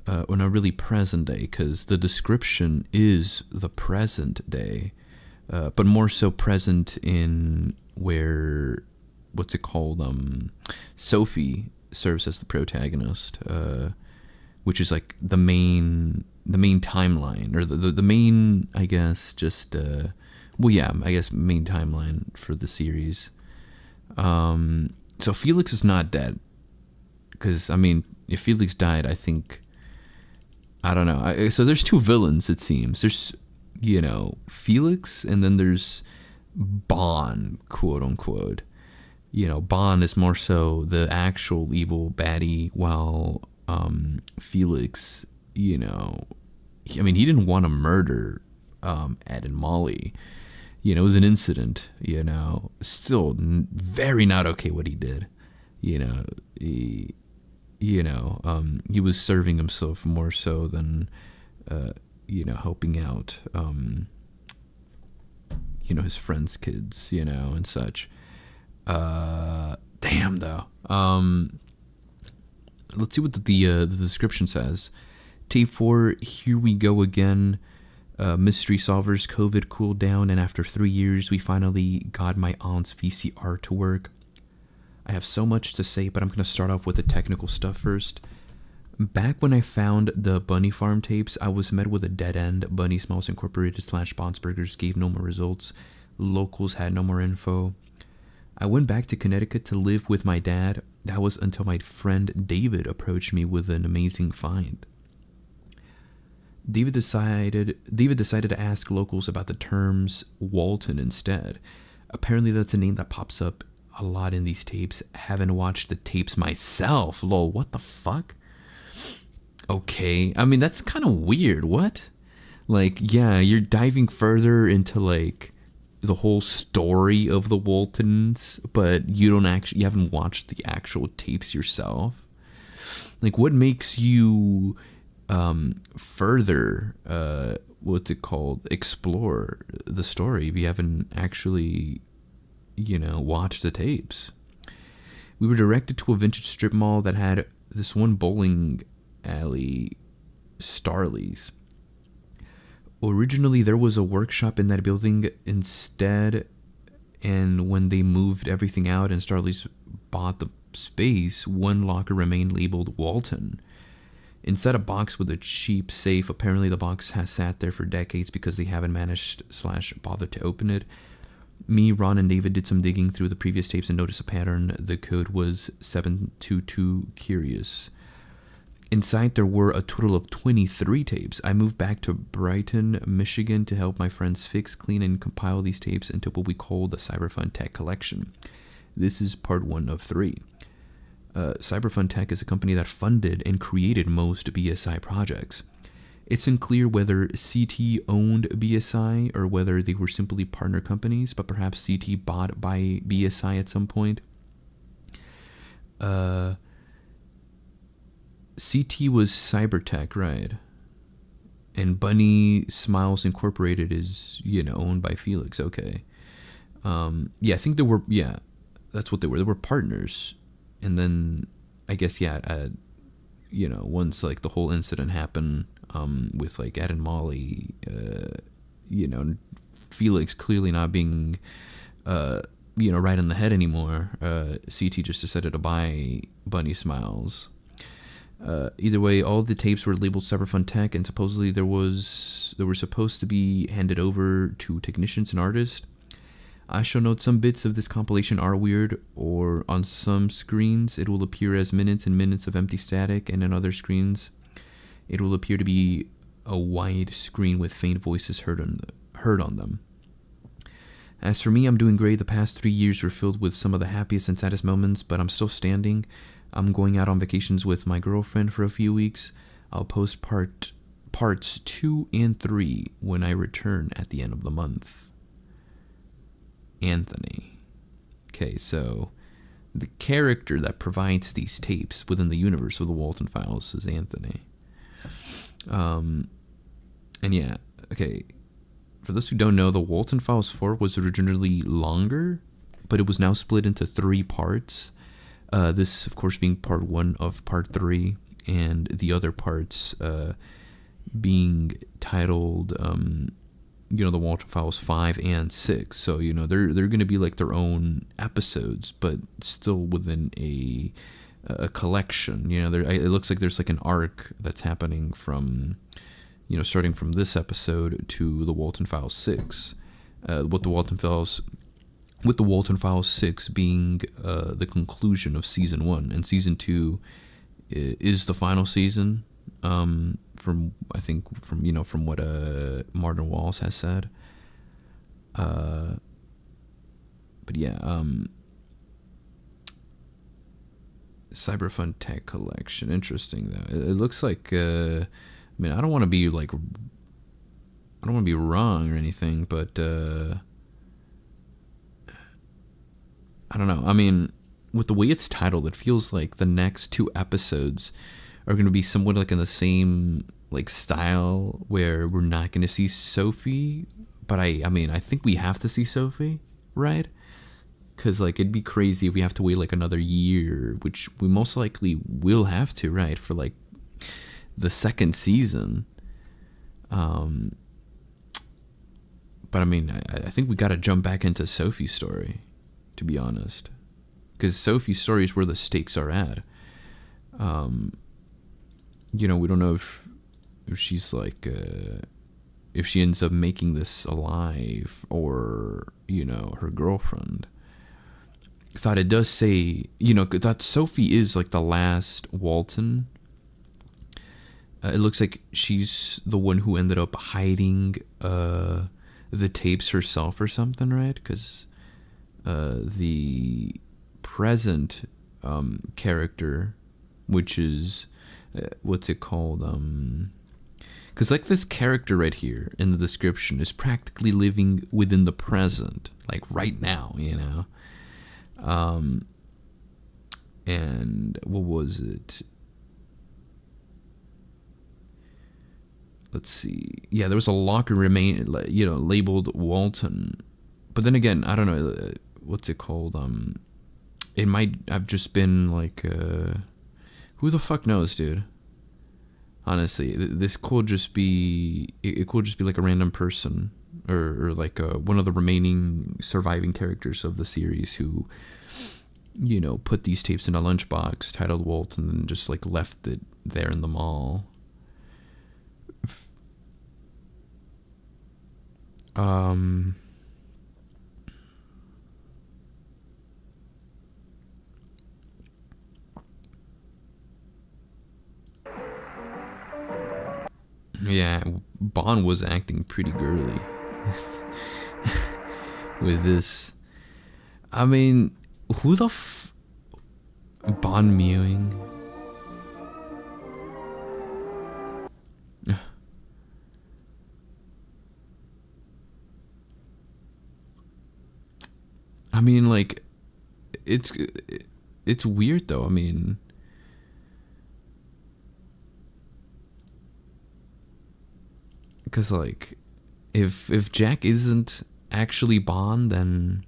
well, not really present day, because the description is the present day, but more so present in where, what's it called? Sophie serves as the protagonist, which is like the main timeline, or the main, I guess, just well, yeah, I guess main timeline for the series. So Felix is not dead, because I mean, if Felix died, I think, I don't know. So there's two villains, it seems. There's, you know, Felix, and then there's Bon, quote unquote. You know, Bon is more so the actual evil baddie, while Felix, you know, I mean, he didn't want to murder Ed and Molly. You know, it was an incident, you know. Still very not okay what he did. You know, he was serving himself more so than, you know, helping out, you know, his friends' kids, you know, and such. Damn, though. Let's see what the description says. Tape 4, here we go again. Mystery solvers, COVID cooled down, and after 3 years, we finally got my aunt's VCR to work. I have so much to say, but I'm going to start off with the technical stuff first. Back when I found the Bunny Farm tapes, I was met with a dead end. Bunny Smells Incorporated / Bonsburgers gave no more results. Locals had no more info. I went back to Connecticut to live with my dad. That was until my friend David approached me with an amazing find. David decided to ask locals about the terms Walten instead. Apparently that's a name that pops up a lot in these tapes. Haven't watched the tapes myself. Lol, what the fuck? Okay, I mean, that's kind of weird. What? Like, yeah, you're diving further into, like, the whole story of the Waltens, but you haven't watched the actual tapes yourself. Like, what makes you further explore the story if you haven't actually, you know, watched the tapes? We were directed to a vintage strip mall that had this one bowling alley, Starley's. Originally there was a workshop in that building instead, and when they moved everything out and Starley's bought the space, one locker remained labeled Walten. Inside a box with a cheap safe. Apparently the box has sat there for decades because they haven't managed / bothered to open it. Me, Ron, and David did some digging through the previous tapes and noticed a pattern. The code was 722 Curious. Inside there were a total of 23 tapes. I moved back to Brighton, Michigan to help my friends fix, clean, and compile these tapes into what we call the Cyberfun Tech Collection. This is part 1 of 3. Cyberfun Tech is a company that funded and created most BSI projects. It's unclear whether CT owned BSI or whether they were simply partner companies, but perhaps CT bought by BSI at some point. CT was Cybertech, right? And Bunny Smiles Incorporated is, owned by Felix. Okay. I think they were, that's what they were. They were partners. And then, I guess, once, like, the whole incident happened, with, like, Ed and Molly, Felix clearly not being, right in the head anymore, CT just decided to buy Bunny Smiles. Either way, all the tapes were labeled Cyberfun Tech, and supposedly they were supposed to be handed over to technicians and artists. I shall note some bits of this compilation are weird, or on some screens it will appear as minutes and minutes of empty static, and on other screens it will appear to be a wide screen with faint voices heard on them. As for me, I'm doing great. The past 3 years were filled with some of the happiest and saddest moments, but I'm still standing. I'm going out on vacations with my girlfriend for a few weeks. I'll post parts 2 and 3 when I return at the end of the month. Anthony. Okay, so the character that provides these tapes within the universe of the Walten Files is Anthony. For those who don't know, the Walten Files 4 was originally longer, but it was now split into 3 parts. This, of course, being part 1 of part 3, and the other parts being titled, the Walten Files 5 and 6. So, they're going to be like their own episodes, but still within a collection. It looks like there's like an arc that's happening from, starting from this episode to the Walten Files 6. With the Walten Files 6 being the conclusion of season 1, and season 2 is the final season. From what Martin Walls has said. Cyberfun Tech Collection. Interesting though. It looks like I don't want to be wrong or anything, but I don't know. I mean, with the way it's titled, it feels like the next 2 episodes are going to be somewhat like in the same like style, where we're not going to see Sophie, but I think we have to see Sophie, right? Because like it'd be crazy if we have to wait like another year, which we most likely will have to, right, for like the second season. But I think we got to jump back into Sophie's story, to be honest, because Sophie's story is where the stakes are at. We don't know if she's like, if she ends up making this alive, or, her girlfriend. I thought it does say, that Sophie is like the last Walten. It looks like she's the one who ended up hiding the tapes herself or something, right? Because the present character, which is... what's it called? Because like this character right here in the description is practically living within the present, like right now, and what was it? Let's see. Yeah, there was a locker labeled Walten, but then again, I don't know. What's it called? It might have just been like. Who the fuck knows, dude? Honestly, this could just be... It could just be like a random person, or like one of the remaining surviving characters of the series who, put these tapes in a lunchbox titled Walten and then just like left it there in the mall. Yeah, Bond was acting pretty girly with this. I mean, who the Bond mewing? I mean, like, it's weird though. I mean, because like, if Jack isn't actually Bond, then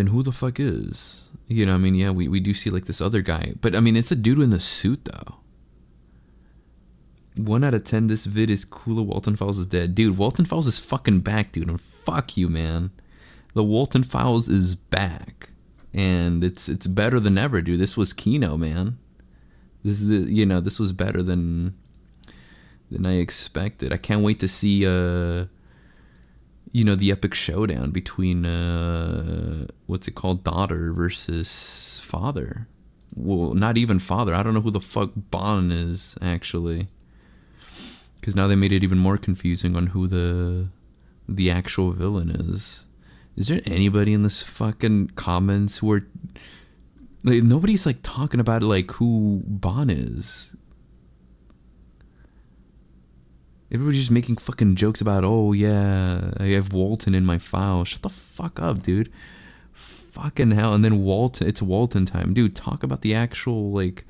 who the fuck is? I mean, yeah, we do see like this other guy, but I mean, it's a dude in a suit though. 1 out of 10, this vid is cooler. Walten Files is dead. Dude, Walten Files is fucking back, dude. And fuck you, man. The Walten Files is back. And it's better than ever, dude. This was Kino, man. This is this was better than I expected. I can't wait to see the epic showdown between what's it called? Daughter versus father. Well, not even father. I don't know who the fuck Bond is, actually. Because now they made it even more confusing on who the actual villain is. Is there anybody in this fucking comments who are like, nobody's like talking about like who Bond is? Everybody's just making fucking jokes about, oh yeah, I have Walten in my file. Shut the fuck up, dude. Fucking hell. And then it's Walten time, dude. Talk about the actual like.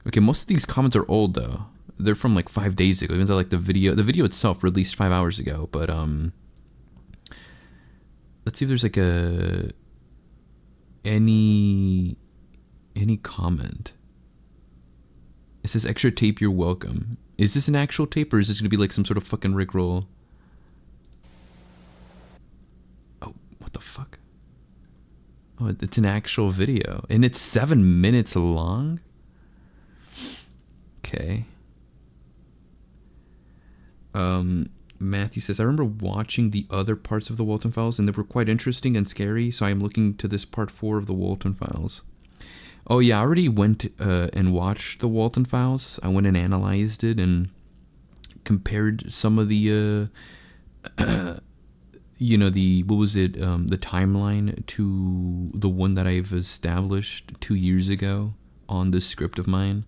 Okay, most of these comments are old though. They're from like 5 days ago. Even though like the video itself released 5 hours ago. But let's see if there's like any comment. It says extra tape, you're welcome. Is this an actual tape or is this gonna be like some sort of fucking Rickroll? Oh, what the fuck? Oh, it's an actual video and it's 7 minutes long. Okay. Matthew says, I remember watching the other parts of the Walten Files and they were quite interesting and scary, so I am looking to this part 4 of the Walten Files. Oh yeah, I already went and watched the Walten Files. I went and analyzed it and compared some of the the timeline to the one that I've established 2 years ago on this script of mine.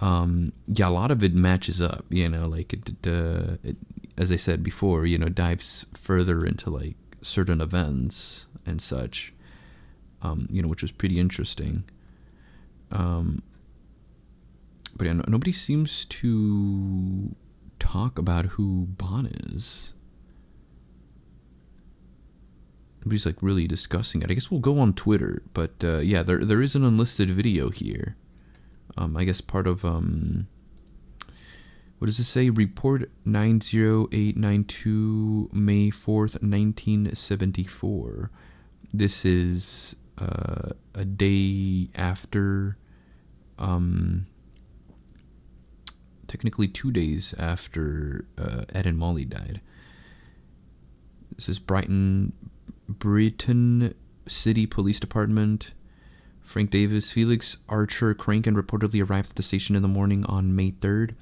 Yeah, a lot of it matches up, like it as I said before, dives further into like certain events and such, which was pretty interesting. But yeah, nobody seems to talk about who Bond is. Nobody's like really discussing it. I guess we'll go on Twitter, but yeah, there is an unlisted video here. I guess part of what does it say? Report 90892 May 4th, 1974. This is a day after, technically 2 days after Ed and Molly died. This is Brighton City Police Department. Frank Davis, Felix Archer Crankin reportedly arrived at the station in the morning on May 3rd.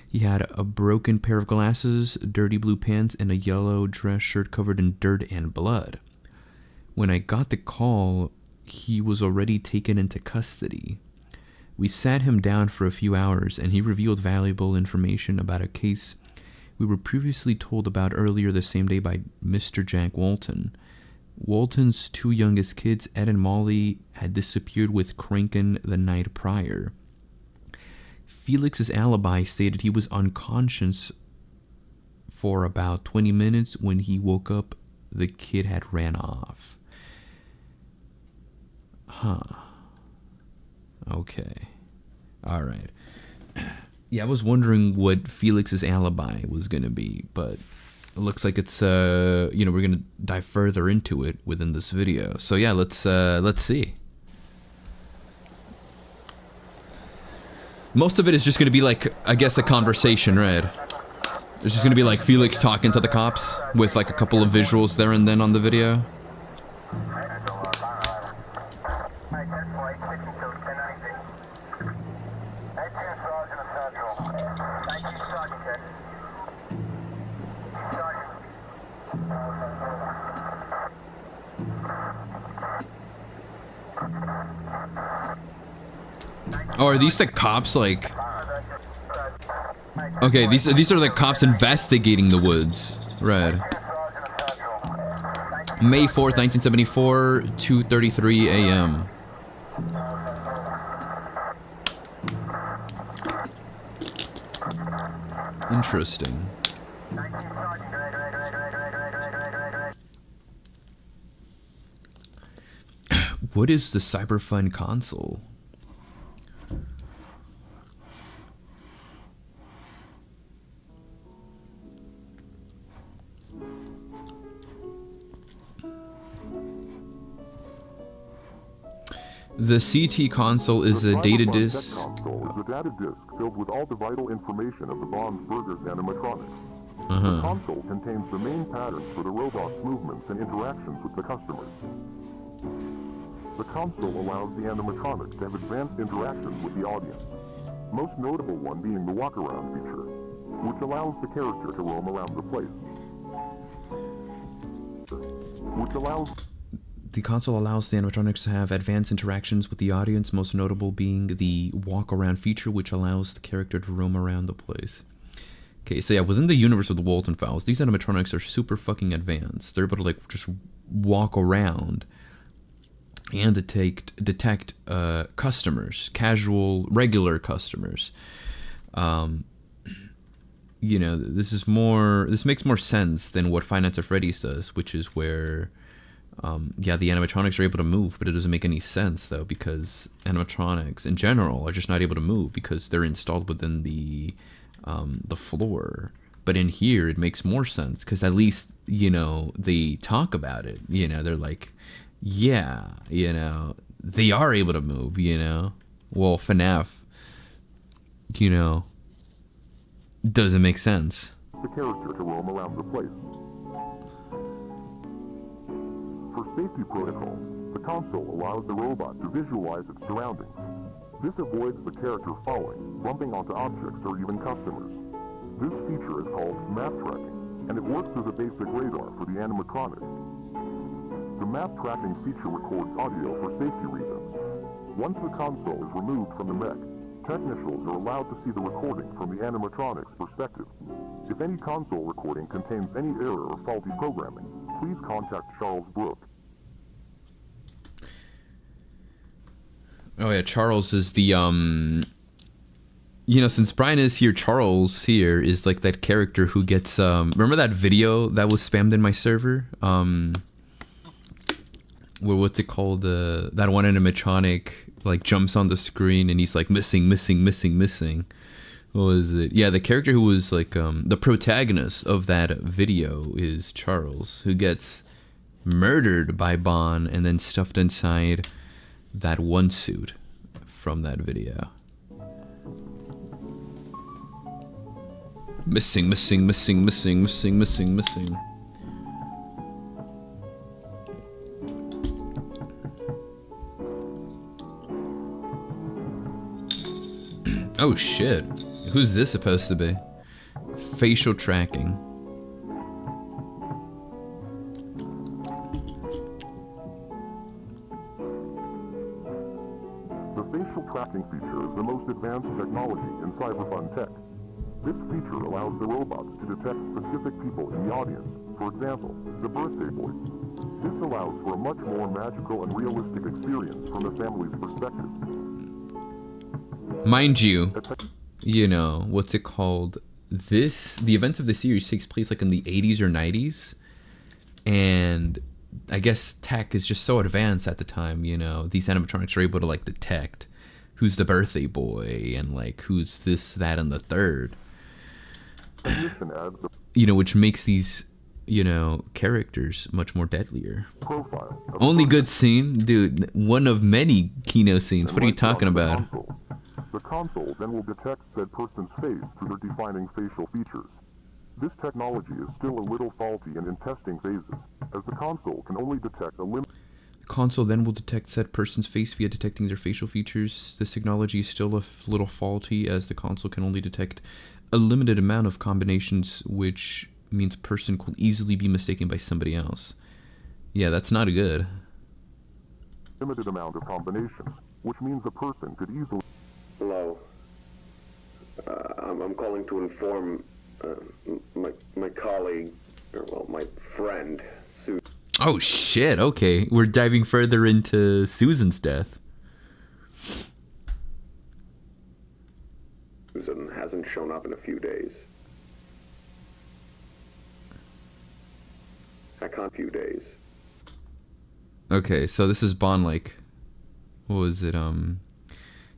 He had a broken pair of glasses, dirty blue pants, and a yellow dress shirt covered in dirt and blood. When I got the call, he was already taken into custody. We sat him down for a few hours, and he revealed valuable information about a case we were previously told about earlier the same day by Mr. Jack Walten. Walten's 2 youngest kids, Ed and Molly, had disappeared with Crankin the night prior. Felix's alibi stated he was unconscious for about 20 minutes. When he woke up, the kid had ran off. Huh. Okay. All right. Yeah, I was wondering what Felix's alibi was going to be, but it looks like it's you know, we're gonna dive further into it within this video. So yeah, let's see. Most of it is just gonna be like, I guess, a conversation, right? There's just gonna be like Felix talking to the cops with like a couple of visuals there and then on the video. Oh, are these the cops, like... Okay, these are the cops investigating the woods. Right. May 4th, 1974, 2:33 a.m. Interesting. What is the Cyberfun console? The CT console is a data disk. Console is a data disk filled with all the vital information of the Bond's Burgers animatronics. The console contains the main patterns for the robot's movements and interactions with the customers. The console allows the animatronics to have advanced interactions with the audience. Most notable one being the walk-around feature, which allows the character to roam around the place. The console allows the animatronics to have advanced interactions with the audience, most notable being the walk-around feature, which allows the character to roam around the place. Okay, so yeah, within the universe of the Walten files, these animatronics are super fucking advanced. They're able to like just walk around and detect customers, casual, regular customers. You know, this makes more sense than what Five Nights at Freddy's does, which is where yeah, the animatronics are able to move, but it doesn't make any sense though, because animatronics in general are just not able to move because they're installed within the floor. But in here, it makes more sense because at least, you know, they talk about it. You know, they're like, yeah, you know, they are able to move. You know, well, FNAF, you know, doesn't make sense. The character to roam around the place. For safety protocols, the console allows the robot to visualize its surroundings. This avoids the character falling, bumping onto objects or even customers. This feature is called map tracking, and it works as a basic radar for the animatronics. The map tracking feature records audio for safety reasons. Once the console is removed from the mech, technicians are allowed to see the recording from the animatronic's perspective. If any console recording contains any error or faulty programming, please contact Charles Brooke. Oh yeah, Charles is the you know, since Brian is here, Charles here is like that character who gets remember that video that was spammed in my server? What's it called? That one animatronic like jumps on the screen and he's like missing. What was it? Yeah, the character who was like the protagonist of that video is Charles, who gets murdered by Bond and then stuffed inside that one suit from that video. Missing. Oh shit. Who's this supposed to be? Facial tracking. The facial tracking feature is the most advanced technology in Cyberfun tech. This feature allows the robots to detect specific people in the audience, for example, the birthday boy. This allows for a much more magical and realistic experience from the family's perspective. Mind you, you know, what's it called? The events of the series takes place like in the 80s or 90s, and I guess tech is just so advanced at the time, you know, these animatronics are able to like detect who's the birthday boy and like who's this, that, and the third. you know, which makes these, you know, characters much more deadlier. Profile of Only good scene, dude. One of many Kino scenes. What are you talking about? The console then will detect said person's face through their defining facial features. This technology is still a little faulty and in testing phases, as the console can only detect a limited... The console then will detect said person's face via detecting their facial features. This technology is still a little faulty, as the console can only detect a limited amount of combinations, which means a person could easily be mistaken by somebody else. Yeah, that's not good. limited amount of combinations, which means a person could easily... Hello. I'm calling to inform my colleague, or well, my friend, Sue. Oh shit, okay. We're diving further into Susan's death. Susan hasn't shown up in a few days. I can't few days. Okay, so this is Bond, like, what was it,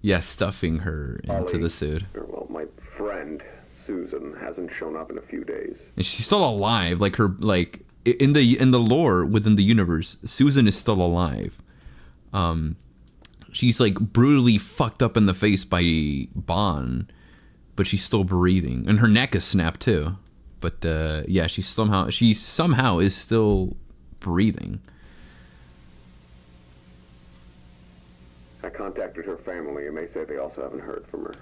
yeah, stuffing her into the suit. Or well, my friend, Susan, hasn't shown up in a few days. And she's still alive, like her, like, in the lore within the universe, Susan is still alive. She's like brutally fucked up in the face by Bond, but she's still breathing, and her neck is snapped too. But yeah, she somehow is still breathing. I contacted her family, and they say they also haven't heard from her.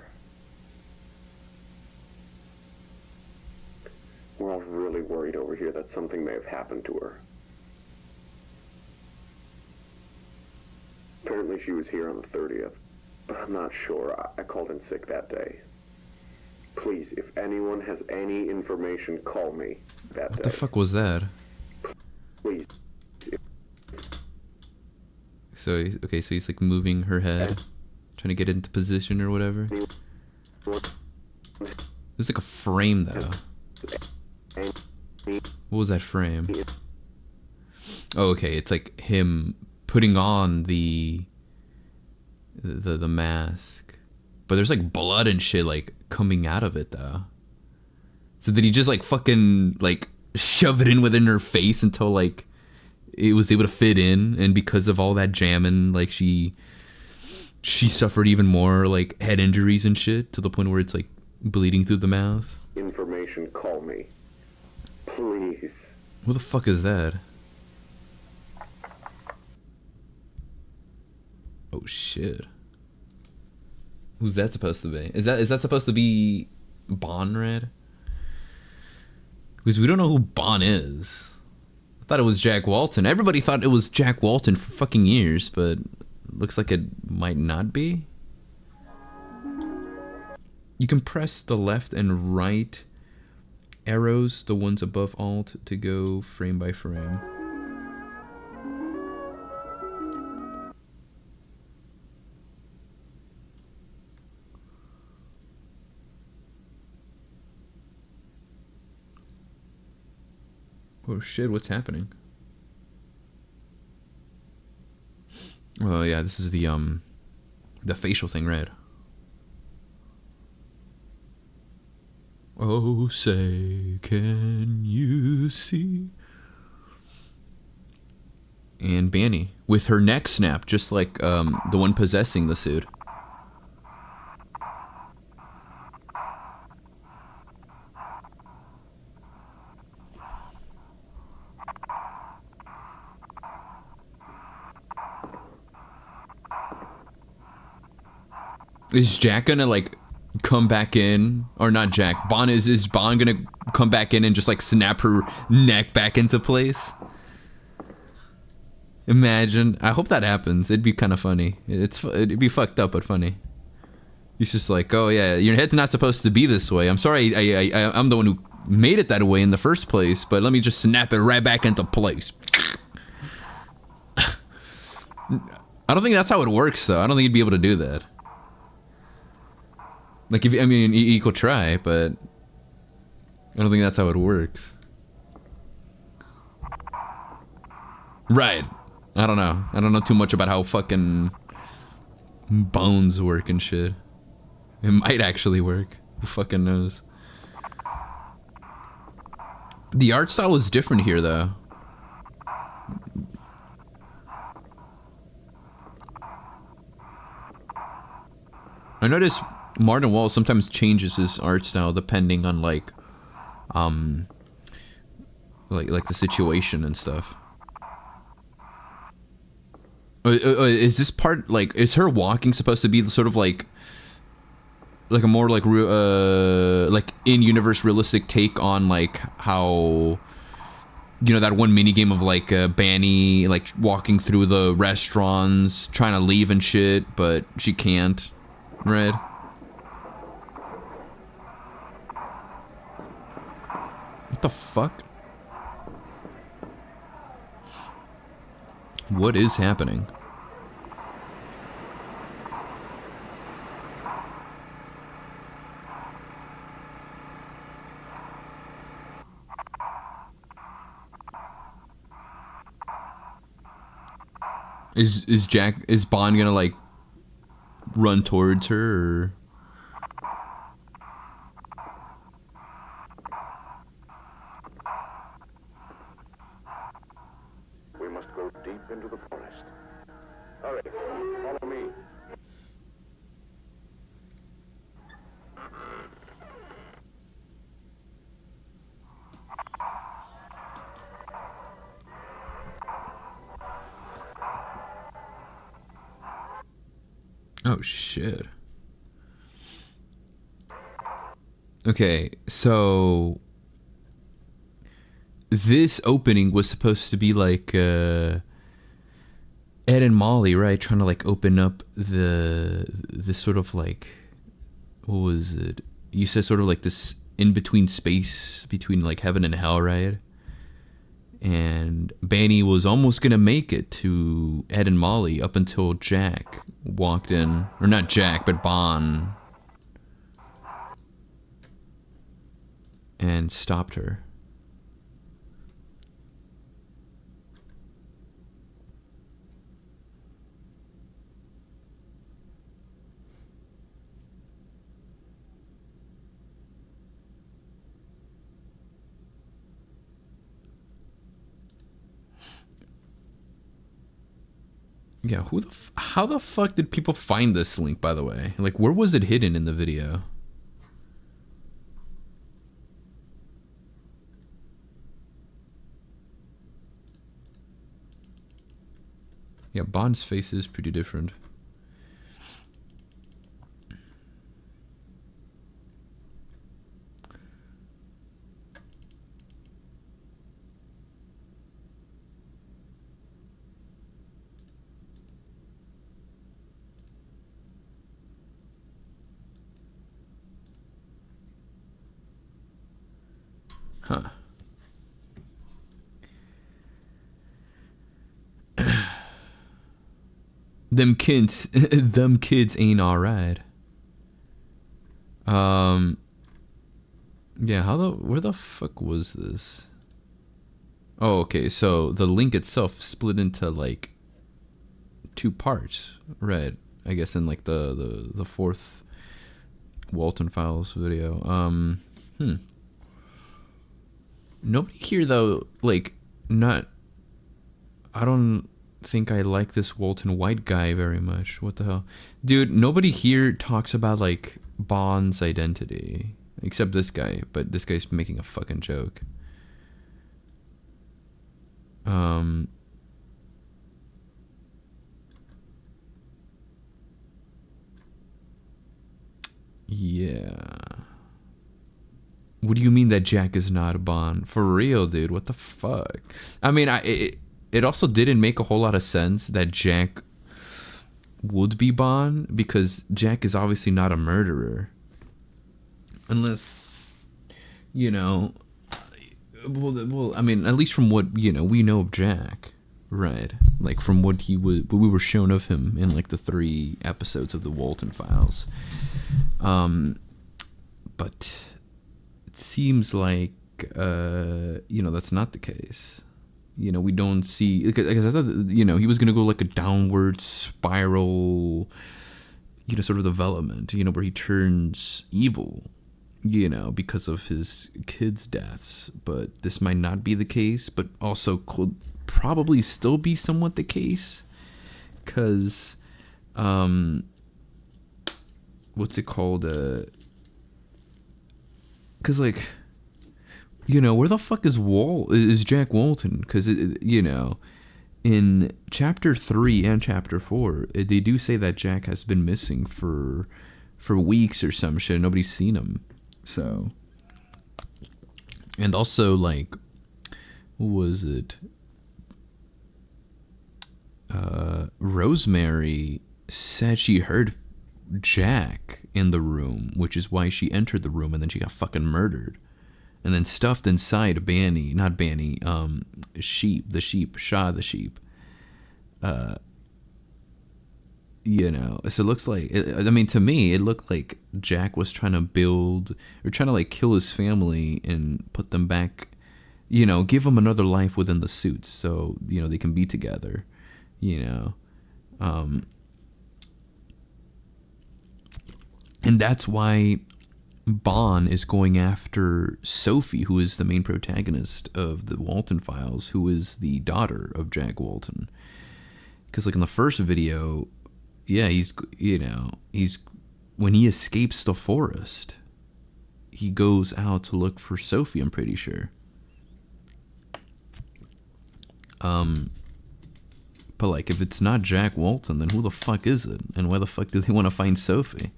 We're all really worried over here that something may have happened to her. Apparently she was here on the 30th, but I'm not sure. I called in sick that day. Please, if anyone has any information, call me that day. What the fuck was that? Please. So, okay, so he's like moving her head, trying to get into position or whatever. There's like a frame though. What was that frame? Oh, okay, it's like him putting on the mask, but there's like blood and shit like coming out of it though. So did he just like fucking like shove it in within her face until like it was able to fit in, and because of all that jamming, like she suffered even more like head injuries and shit to the point where it's like bleeding through the mouth? Information, call me. Please. What the fuck is that? Oh shit. Who's that supposed to be? Is that supposed to be Bond, Red? Because we don't know who Bond is. I thought it was Jack Walten. Everybody thought it was Jack Walten for fucking years, but looks like it might not be. You can press the left and right arrows, the ones above Alt, to go frame by frame. Oh shit, what's happening? Oh yeah, this is the facial thing, right? Oh, say, can you see? And Banny with her neck snapped, just like the one possessing the suit. Is Jack gonna like come back in, or not Jack? Bond is Bond gonna come back in and just like snap her neck back into place? Imagine. I hope that happens. It'd be kind of funny. It'd be fucked up but funny. He's just like, oh yeah, your head's not supposed to be this way. I'm sorry. I'm the one who made it that way in the first place, but let me just snap it right back into place. I don't think that's how it works though. I don't think he'd be able to do that. Like, if I mean, he could try, but I don't think that's how it works. Right. I don't know. I don't know too much about how fucking bones work and shit. It might actually work. Who fucking knows? The art style is different here, though. I notice Martin Wall sometimes changes his art style depending on like the situation and stuff. Is this part like, is her walking supposed to be sort of like a more like in-universe realistic take on like how, you know, that one mini game of like Banny like walking through the restaurants trying to leave and shit, but she can't, right? What the fuck? What is happening? Is Bond gonna like run towards her, or? We must go deep into the forest. Hurry, follow me. Oh shit. Okay, so this opening was supposed to be like Ed and Molly, right? Trying to like open up this sort of like, what was it? You said sort of like this in between space between like heaven and hell, right? And Banny was almost gonna make it to Ed and Molly up until Jack walked in, or not Jack, but Bond, and stopped her. Yeah, how the fuck did people find this link, by the way? Like, where was it hidden in the video? Yeah, Bond's face is pretty different. Huh. Them kids ain't alright. Yeah, where the fuck was this? Oh, okay, so the link itself split into like 2 parts, right? I guess in like the fourth Walten Files video. Nobody here though, like, I don't think I like this Walten White guy very much. What the hell? Dude, nobody here talks about like Bond's identity. Except this guy, but this guy's making a fucking joke. Yeah. What do you mean that Jack is not a Bond? For real, dude, what the fuck? I mean, it also didn't make a whole lot of sense that Jack would be Bond, because Jack is obviously not a murderer. Unless, you know, well, I mean, at least from what, you know, we know of Jack, right? Like from what we were shown of him in like the 3 episodes of the Walten Files. But it seems like, you know, that's not the case. You know, we don't see, because I thought, you know, he was going to go like a downward spiral, you know, sort of development, you know, where he turns evil. you know, because of his kids' deaths. But this might not be the case, but also could probably still be somewhat the case. Because, what's it called? Because, like, you know, where the fuck is Jack Walton? Because, you know, in chapter 3 and chapter 4, they do say that Jack has been missing for weeks or some shit. Nobody's seen him. So, and also, like, what was it? Rosemary said she heard Jack in the room, which is why she entered the room, and then she got fucking murdered. And then stuffed inside a Shah the sheep. You know, so it looks like, I mean, to me, it looked like Jack was trying to build, or trying to, like, kill his family and put them back, you know, give them another life within the suits so, you know, they can be together, you know. And that's why Bond is going after Sophie, who is the main protagonist of the Walten Files, who is the daughter of Jack Walton. Because, like, in the first video, yeah, he's when he escapes the forest, he goes out to look for Sophie, I'm pretty sure. But, like, if it's not Jack Walton, then who the fuck is it? And why the fuck do they want to find Sophie?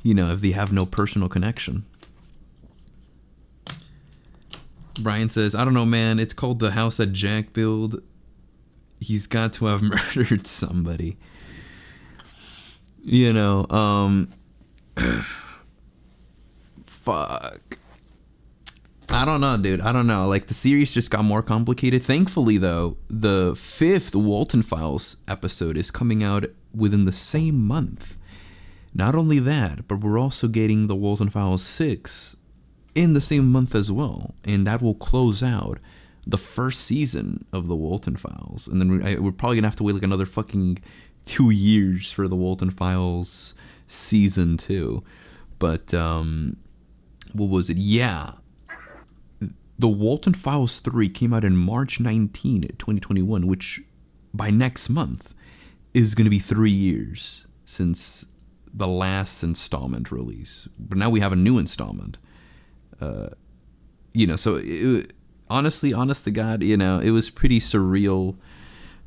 You know, if they have no personal connection. Brian says, I don't know, man. It's called the house that Jack built. He's got to have murdered somebody. You know, fuck. I don't know, dude. I don't know. Like, the series just got more complicated. Thankfully, though, the 5th Walten Files episode is coming out within the same month. Not only that, but we're also getting the Walten Files 6 in the same month as well. And that will close out the first season of the Walten Files. And then we're probably going to have to wait like another fucking 2 years for the Walten Files season 2. But, what was it? Yeah. The Walten Files 3 came out in March 19, 2021, which by next month is going to be 3 years since the last installment release. But now we have a new installment. You know, so honestly, honest to God, you know, it was pretty surreal.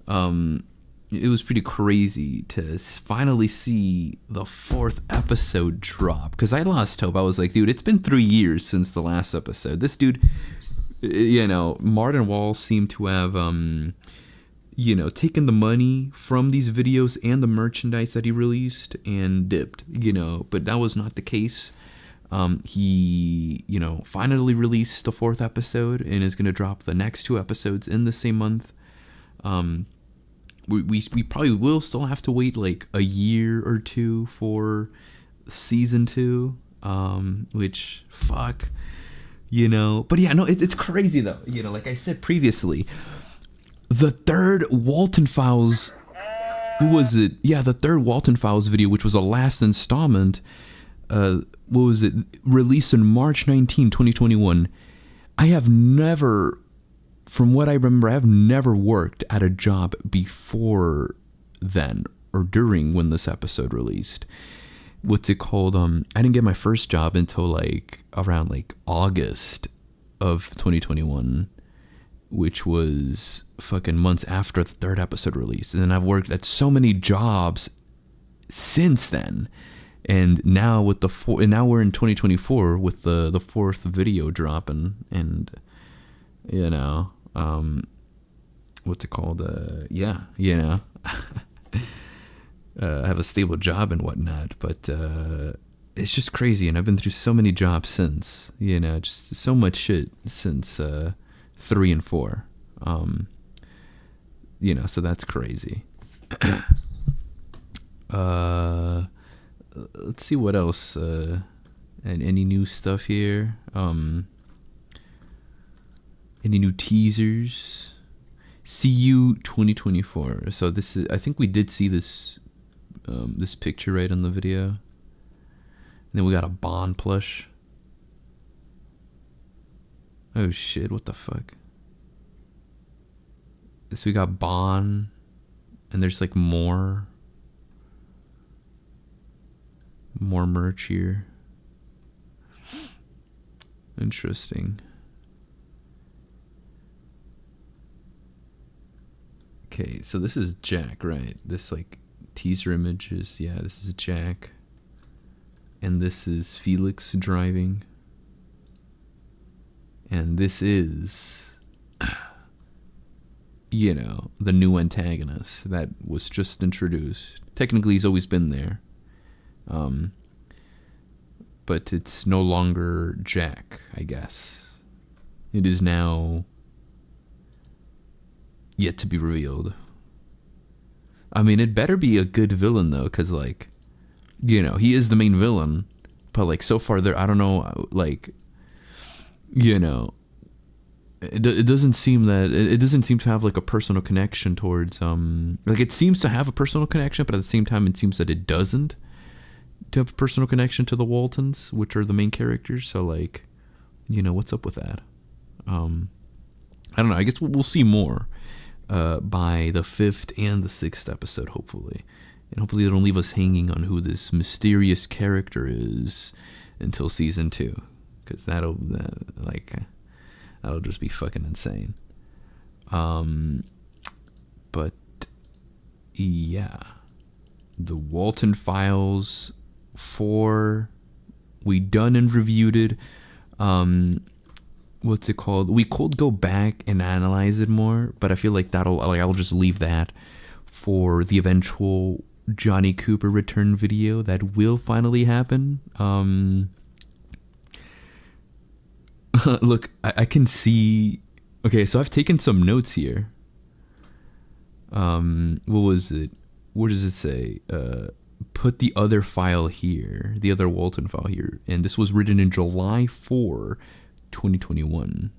It was pretty crazy to finally see the 4th episode drop. Because I lost hope. I was like, dude, it's been 3 years since the last episode. This dude, you know, Martin Wall seemed to have, you know, taken the money from these videos and the merchandise that he released and dipped, you know. But that was not the case. He, you know, finally released the 4th episode and is going to drop the next 2 episodes in the same month. We probably will still have to wait like a year or 2 for season 2, which, fuck, you know. But yeah, no, it's crazy though. You know, like I said previously, the 3rd Walten Files, what was it? Yeah, the 3rd Walten Files video, which was the last installment, what was it? Released in March 19, 2021. I have never, from what I remember, I have never worked at a job before then or during when this episode released. What's it called? I didn't get my first job until like around like August of 2021, which was fucking months after the 3rd episode release. And then I've worked at so many jobs since then. And now with and now we're in 2024 with the 4th video dropping, and you know, what's it called? Yeah, you know, I have a stable job and whatnot, but it's just crazy. And I've been through so many jobs since, you know, just so much shit since 3 and 4. You know, so that's crazy. Let's see what else. And any new stuff here? Any new teasers? CU 2024. So this is, I think we did see this this picture right on the video. And then we got a Bond plush. Oh shit, what the fuck? So we got Bon, and there's like more merch here. Interesting. Okay, so this is Jack, right? This like teaser images. Yeah, this is Jack. And this is Felix driving. And this is, you know, the new antagonist that was just introduced. Technically, he's always been there. But it's no longer Jack, I guess. It is now yet to be revealed. I mean, it better be a good villain, though, because, like, you know, he is the main villain. But, like, so far, there, I don't know, like, you know, it doesn't seem that, it doesn't seem to have, like, a personal connection towards, like, it seems to have a personal connection, but at the same time, it seems that it doesn't to have a personal connection to the Waltons, which are the main characters. So, like, you know, what's up with that? I don't know. I guess we'll see more by the 5th and the 6th episode, hopefully. And hopefully they don't leave us hanging on who this mysterious character is until season 2. Because that'll just be fucking insane. But, yeah. The Walten Files 4, we done and reviewed it. What's it called? We could go back and analyze it more, but I feel like I'll just leave that for the eventual Johnny Cooper return video that will finally happen. Look, I can see. Okay, so I've taken some notes here. What was it? What does it say? Put the other file here, the other Walten file here, and this was written in July 4, 2021.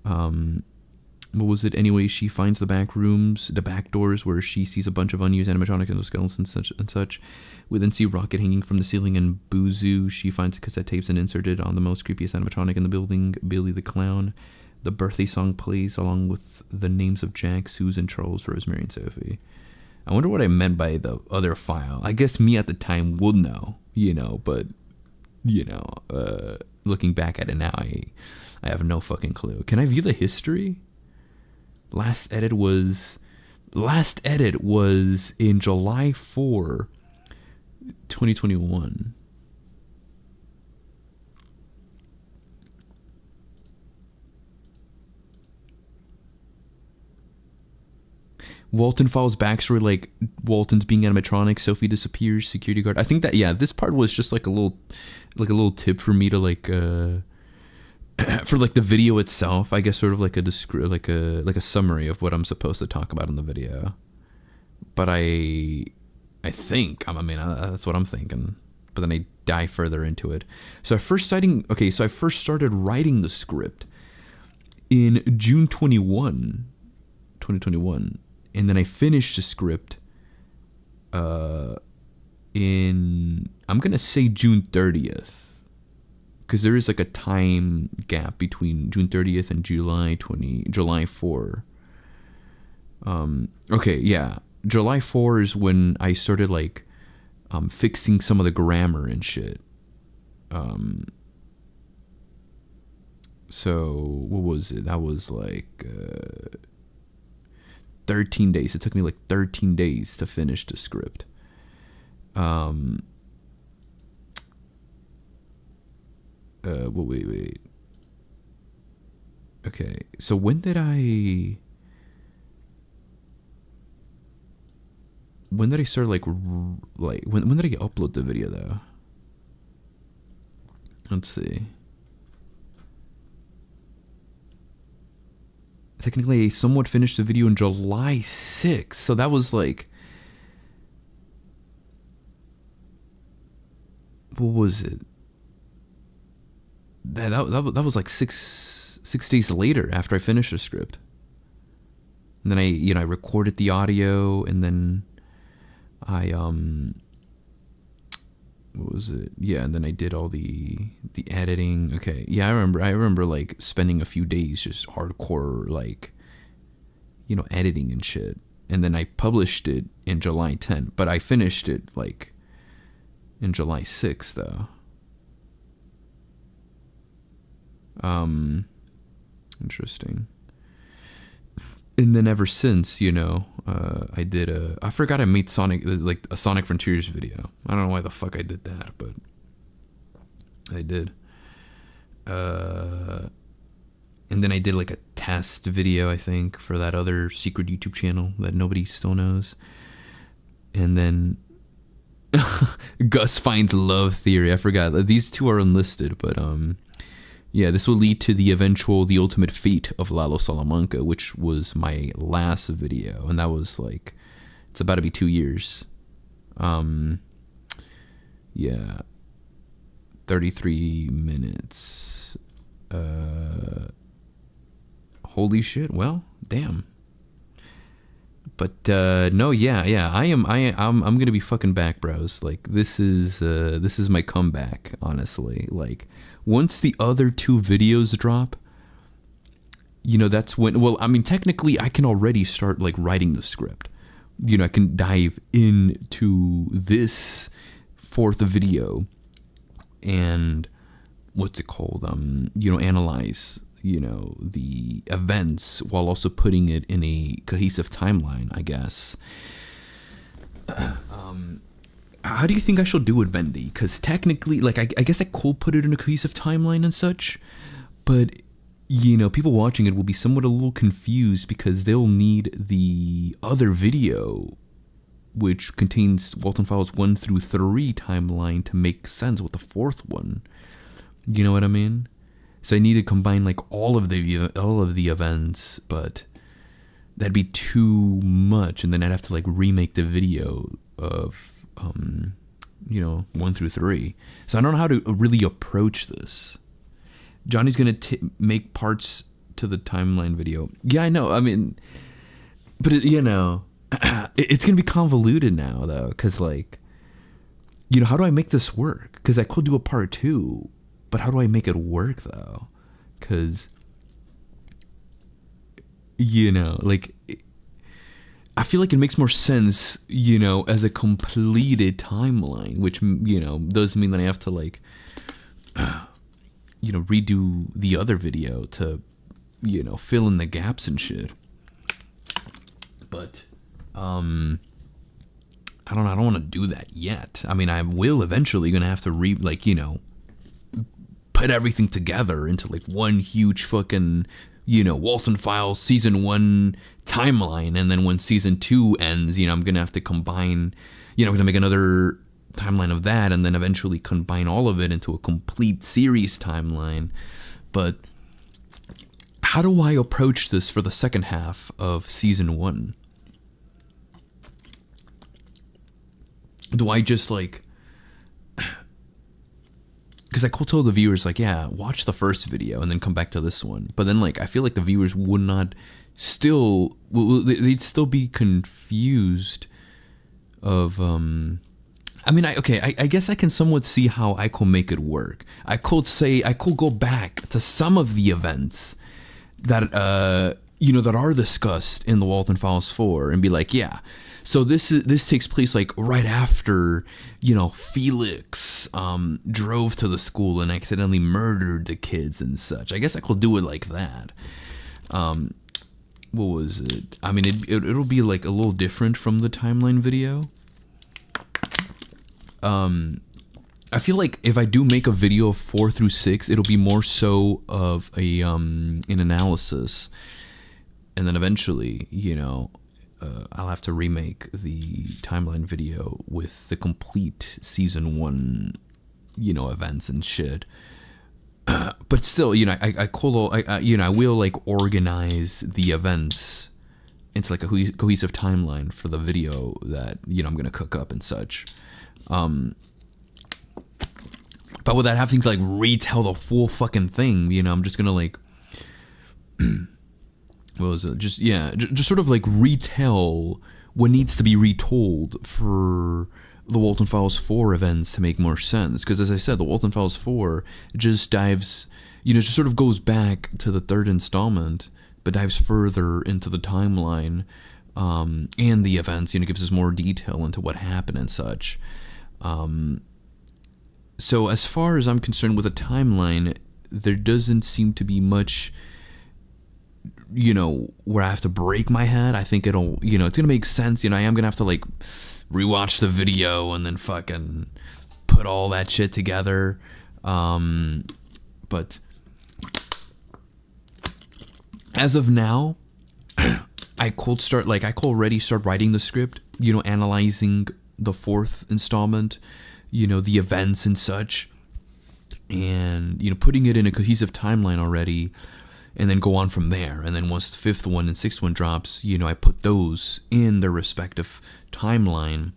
What was it? Anyway, she finds the back rooms, the back doors, where she sees a bunch of unused animatronic endoskeletons and such. We then see Rocket hanging from the ceiling, and Boozoo. She finds cassette tapes and inserted on the most creepiest animatronic in the building, Billy the Clown. The birthday song plays along with the names of Jack, Susan, Charles, Rosemary, and Sophie. I wonder what I meant by the other file. I guess me at the time would know, you know, but, you know, looking back at it now, I have no fucking clue. Can I view the history? Last edit was in July 4, 2021. Walten Files backstory, like Walton's being animatronic, Sophie disappears, security guard. I think that, yeah, this part was just like a little tip for me to like for like the video itself, I guess, sort of like a summary of what I'm supposed to talk about in the video. But I think, I mean, that's what I'm thinking. But then I dive further into it. So I first started writing the script in June 2021. And then I finished the script in, I'm going to say June 30th. Because there is like a time gap between June 30th and July 4. Okay, yeah. July 4 is when I started like fixing some of the grammar and shit. So what was it? That was like 13 days. It took me like 13 days to finish the script. Wait. Okay, so when did I start like when did I upload the video though? Let's see. Technically, I somewhat finished the video in July 6th, so that was like, what was it? That was like six days later after I finished the script. And then I recorded the audio, and then I what was it? Yeah, and then I did all the editing. Okay, yeah, I remember like spending a few days just hardcore like, editing and shit. And then I published it in July 10th, but I finished it like in July 6th though. Interesting. And then ever since, I did I forgot I made a Sonic Frontiers video. I don't know why the fuck I did that, but I did. And then I did like a test video, I think, for that other secret YouTube channel that nobody still knows. And then Gus finds love theory. I forgot. These two are unlisted, but yeah, this will lead to the ultimate fate of Lalo Salamanca, which was my last video, and that was like, it's about to be 2 years. Yeah, 33 minutes. Holy shit! Well, damn. But no, yeah, I'm gonna be fucking back, bros. Like this is my comeback, honestly. Like once the other 2 videos drop, that's when. Well, I mean, technically, I can already start like writing the script. I can dive into this 4th video and what's it called? Analyze the events while also putting it in a cohesive timeline, I guess. How do you think I should do it, Bendy? Because technically, like, I guess I could put it in a cohesive timeline and such, but, people watching it will be somewhat a little confused because they'll need the other video, which contains Walten Files 1 through 3 timeline to make sense with the 4th one. You know what I mean? So I need to combine like all of the events, but that'd be too much, and then I'd have to like remake the video of 1 through 3. So I don't know how to really approach this. Johnny's gonna make parts to the timeline video. Yeah, I know. I mean, but it's gonna be convoluted now though, because like, how do I make this work? Because I could do a part 2. But how do I make it work though? Because, like, I feel like it makes more sense, as a completed timeline, which, does mean that I have to like, redo the other video to, fill in the gaps and shit. But, I don't want to do that yet. I mean, I will eventually gonna have to put everything together into like one huge fucking, Walten Files season 1 timeline, and then when season 2 ends, I'm gonna have to combine, I'm gonna make another timeline of that, and then eventually combine all of it into a complete series timeline. But how do I approach this for the second half of season 1? Do I just like, because I could tell the viewers, like, yeah, watch the first video and then come back to this one. But then, like, I feel like the viewers would not they'd still be confused of, I guess I can somewhat see how I could make it work. I could go back to some of the events that, that are discussed in the Walten Files 4 and be like, yeah, so this takes place like right after, Felix drove to the school and accidentally murdered the kids and such. I guess I could do it like that. What was it? I mean, it'll be like a little different from the timeline video. I feel like if I do make a video of 4 through 6, it'll be more so of an analysis, and then eventually, I'll have to remake the timeline video with the complete season 1, events and shit. But still, I will like organize the events into like a cohesive timeline for the video that, I'm going to cook up and such. But without having to like retell the full fucking thing, I'm just going to like, what was it? Just sort of like retell what needs to be retold for the Walten Files 4 events to make more sense. Because as I said, the Walten Files 4 just dives, just sort of goes back to the third installment, but dives further into the timeline and the events, gives us more detail into what happened and such. So as far as I'm concerned with a timeline, there doesn't seem to be much, where I have to break my head. I think it'll, it's going to make sense. I am going to have to like rewatch the video and then fucking put all that shit together. But as of now, I could already start writing the script, analyzing the fourth installment, the events and such, and, putting it in a cohesive timeline already, and then go on from there. And then once the fifth one and sixth one drops, I put those in their respective timeline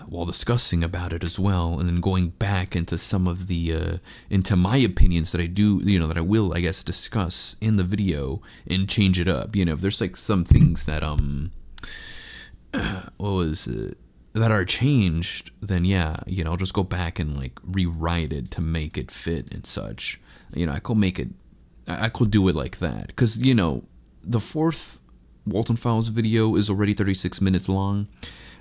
while discussing about it as well, and then going back into some of the, into my opinions that I do, that I will, I guess, discuss in the video and change it up. If there's like some things that, that are changed, then yeah, I'll just go back and like rewrite it to make it fit and such. I could do it like that, because the fourth Walten Files video is already 36 minutes long.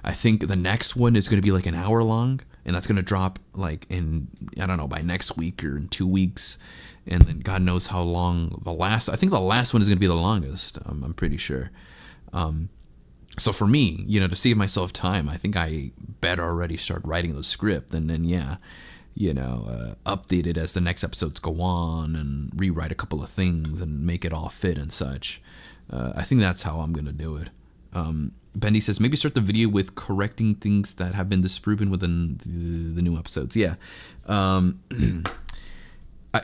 I think the next one is going to be like an hour long, and that's going to drop like in, I don't know, by next week or in 2 weeks, and then God knows how long I think the last one is going to be the longest. I'm pretty sure. So for me, to save myself time, I think I better already start writing the script, and then update it as the next episodes go on, and rewrite a couple of things and make it all fit and such. I think that's how I'm going to do it. Bendy says, maybe start the video with correcting things that have been disproven within the new episodes. Yeah.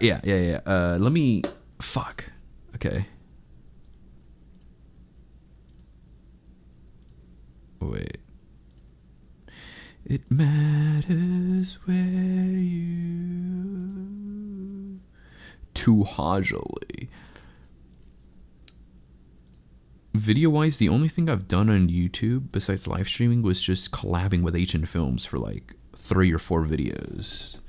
Yeah. Let me... Fuck. Okay. Wait. It matters where you... Too hajily. Video-wise, the only thing I've done on YouTube besides live streaming was just collabing with H&N Films for like 3 or 4 videos.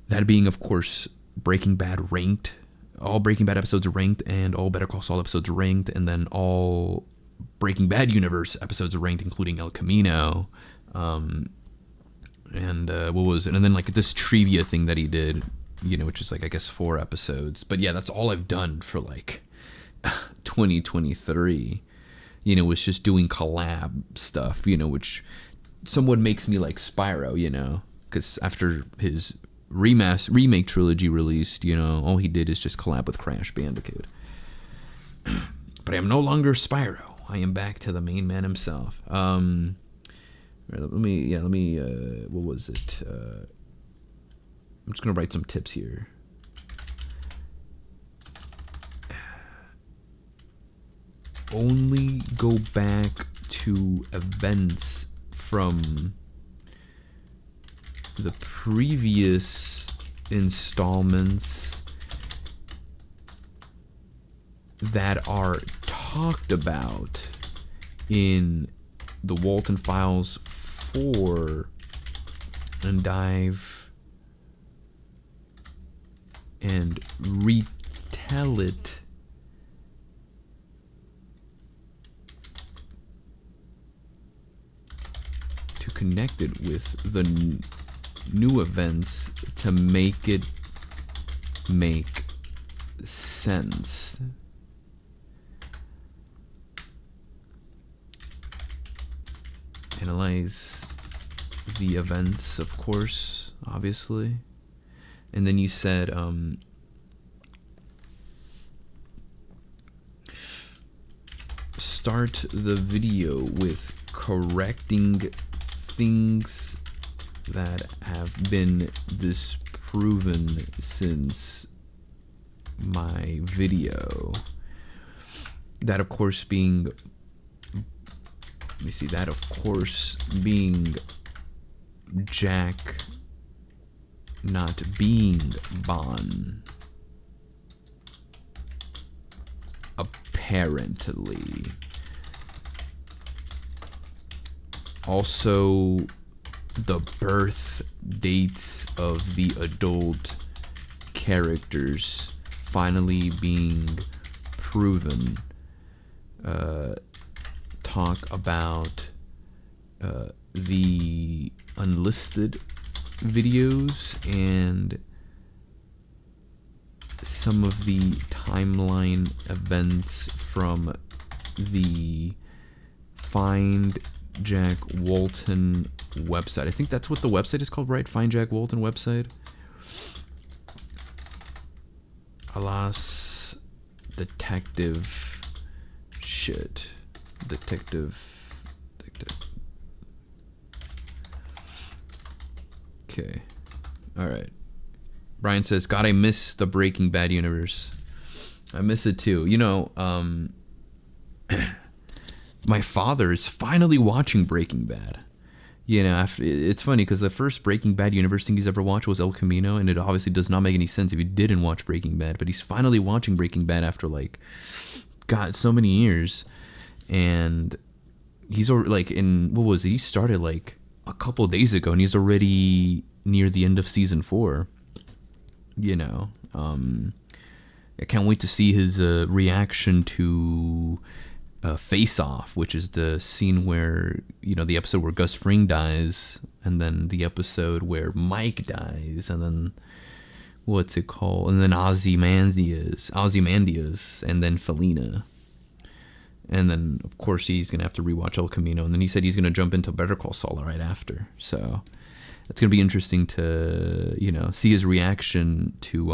That being, of course, Breaking Bad ranked. All Breaking Bad episodes are ranked, and all Better Call Saul episodes are ranked, and then all Breaking Bad universe episodes are ranked, including El Camino. And what was it? And then like this trivia thing that he did, which is like, I guess 4 episodes. But yeah, that's all I've done for like 2023, was just doing collab stuff, which somewhat makes me like Spyro, because after his remake trilogy released, all he did is just collab with Crash Bandicoot. But I am no longer Spyro. I am back to the main man himself. Let me, what was it? I'm just gonna write some tips here. Only go back to events from the previous installments that are talked about in the Walten Files 4 and dive and retell it to connect it with the new events to make it make sense. Analyze the events, of course, obviously. And then you said, start the video with correcting things that have been disproven since my video. That, of course, being... Let me see. That, of course, being Jack not being Bon. apparently. Also, the birth dates of the adult characters finally being proven. Talk about the unlisted videos and some of the timeline events from the Find Jack Walten website. I think that's what the website is called, right? Find Jack Walten website. Alas, detective shit. Detective. Okay. All right. Brian says, God, I miss the Breaking Bad universe. I miss it too. You know, my father is finally watching Breaking Bad. You know, it's funny because the first Breaking Bad universe thing he's ever watched was El Camino, and it obviously does not make any sense if you didn't watch Breaking Bad, but he's finally watching Breaking Bad after, like, God, so many years. And he's already, like, what was it? He started, like, a couple days ago, and he's already near the end of season 4. You know, I can't wait to see his reaction to Face Off, which is the scene where, you know, the episode where Gus Fring dies, and then the episode where Mike dies, and then what's it called? And then Ozymandias, and then Felina. And then, of course, he's going to have to rewatch El Camino. And then he said he's going to jump into Better Call Saul right after. So it's going to be interesting to, you know, see his reaction to,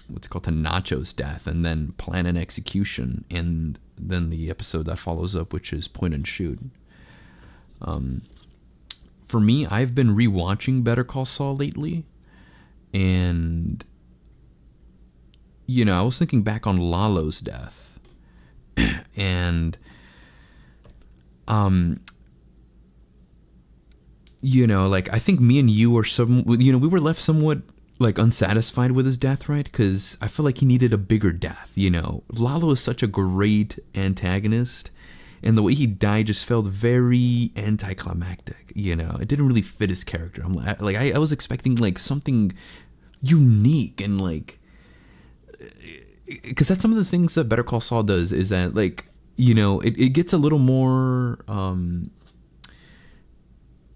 what's it called, to Nacho's death. And then Plan and Execution. And then the episode that follows up, which is Point and Shoot. For me, I've been rewatching Better Call Saul lately. And, you know, I was thinking back on Lalo's death. And, you know, like, I think me and you we were left somewhat, like, unsatisfied with his death, right? Because I feel like he needed a bigger death, you know. Lalo is such a great antagonist, and the way he died just felt very anticlimactic, you know. It didn't really fit his character. I was expecting, like, something unique and, like, because that's some of the things that Better Call Saul does, is that, like, you know, it gets a little more,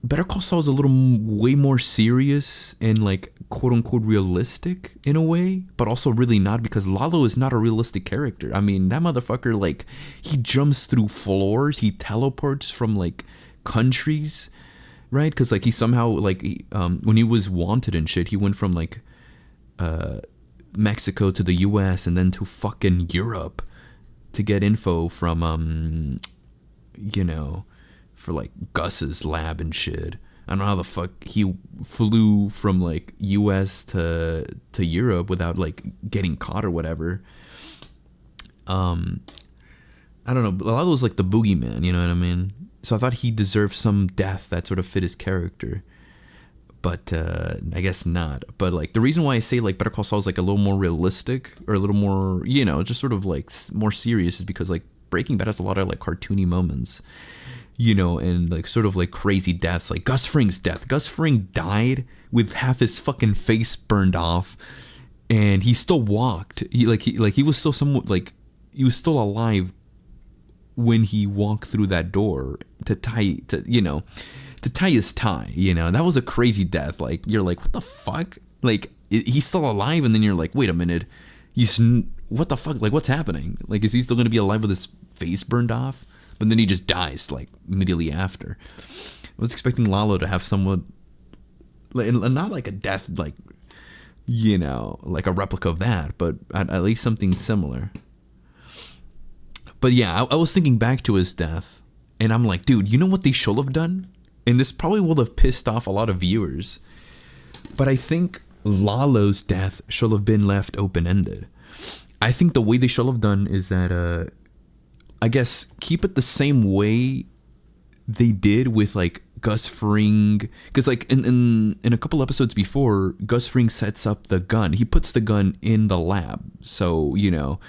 Better Call Saul is a little way more serious and, like, quote unquote realistic in a way, but also really not, because Lalo is not a realistic character. I mean, that motherfucker, like, he jumps through floors, he teleports from, like, countries, right? Because, like, he somehow, like, when he was wanted and shit, he went from, like, Mexico to the US and then to fucking Europe to get info from, you know, for, like, Gus's lab and shit. I don't know how the fuck he flew from, like, US to Europe without, like, getting caught or whatever. I don't know. A lot of those, like, the boogeyman, you know what I mean? So I thought he deserved some death that sort of fit his character. But I guess not. But, like, the reason why I say, like, Better Call Saul is, like, a little more realistic or a little more, you know, just sort of, like, more serious is because, like, Breaking Bad has a lot of, like, cartoony moments, you know, and, like, sort of, like, crazy deaths. Like Gus Fring's death. Gus Fring died with half his fucking face burned off, and he still walked. He was still somewhat, like, he was still alive when he walked through that door to tie his tie, you know. That was a crazy death. Like, you're like, what the fuck? Like, he's still alive, and then you're like, wait a minute, what the fuck? Like, what's happening? Like, is he still gonna be alive with his face burned off? But then he just dies, like, immediately after. I was expecting Lalo to have somewhat, like, not like a death, like, you know, like a replica of that, but at least something similar. But yeah, I was thinking back to his death, and I'm like, dude, you know what they should have done? And this probably will have pissed off a lot of viewers, but I think Lalo's death should have been left open-ended. I think the way they should have done is that, I guess, keep it the same way they did with, like, Gus Fring, because, like, in a couple episodes before, Gus Fring sets up the gun. He puts the gun in the lab, so, you know,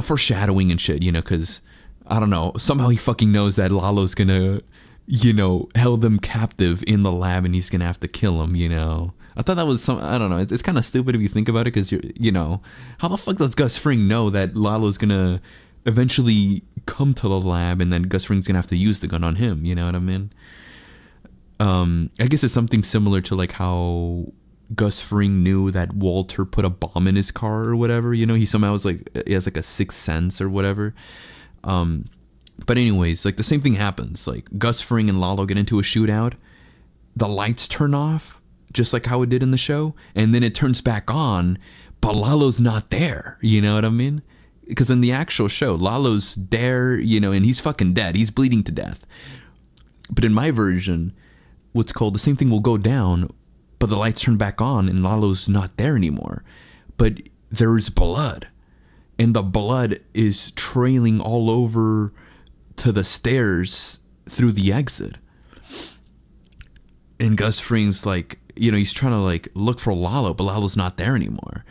foreshadowing and shit, because I don't know, somehow he fucking knows that Lalo's gonna, held them captive in the lab and he's gonna have to kill him, I thought that was I don't know, it's kind of stupid if you think about it, because how the fuck does Gus Fring know that Lalo's gonna eventually come to the lab and then Gus Fring's gonna have to use the gun on him, you know what I mean? I guess it's something similar to like how Gus Fring knew that Walter put a bomb in his car or whatever, he somehow he has like a sixth sense or whatever. But anyways, like the same thing happens, like Gus Fring and Lalo get into a shootout, the lights turn off, just like how it did in the show, and then it turns back on, but Lalo's not there, you know what I mean? Because in the actual show, Lalo's there, and he's fucking dead, he's bleeding to death. But in my version, what's called, the same thing will go down, but the lights turn back on and Lalo's not there anymore. But there's blood, and the blood is trailing all over to the stairs through the exit. And Gus Fring's like, he's trying to like look for Lalo, but Lalo's not there anymore.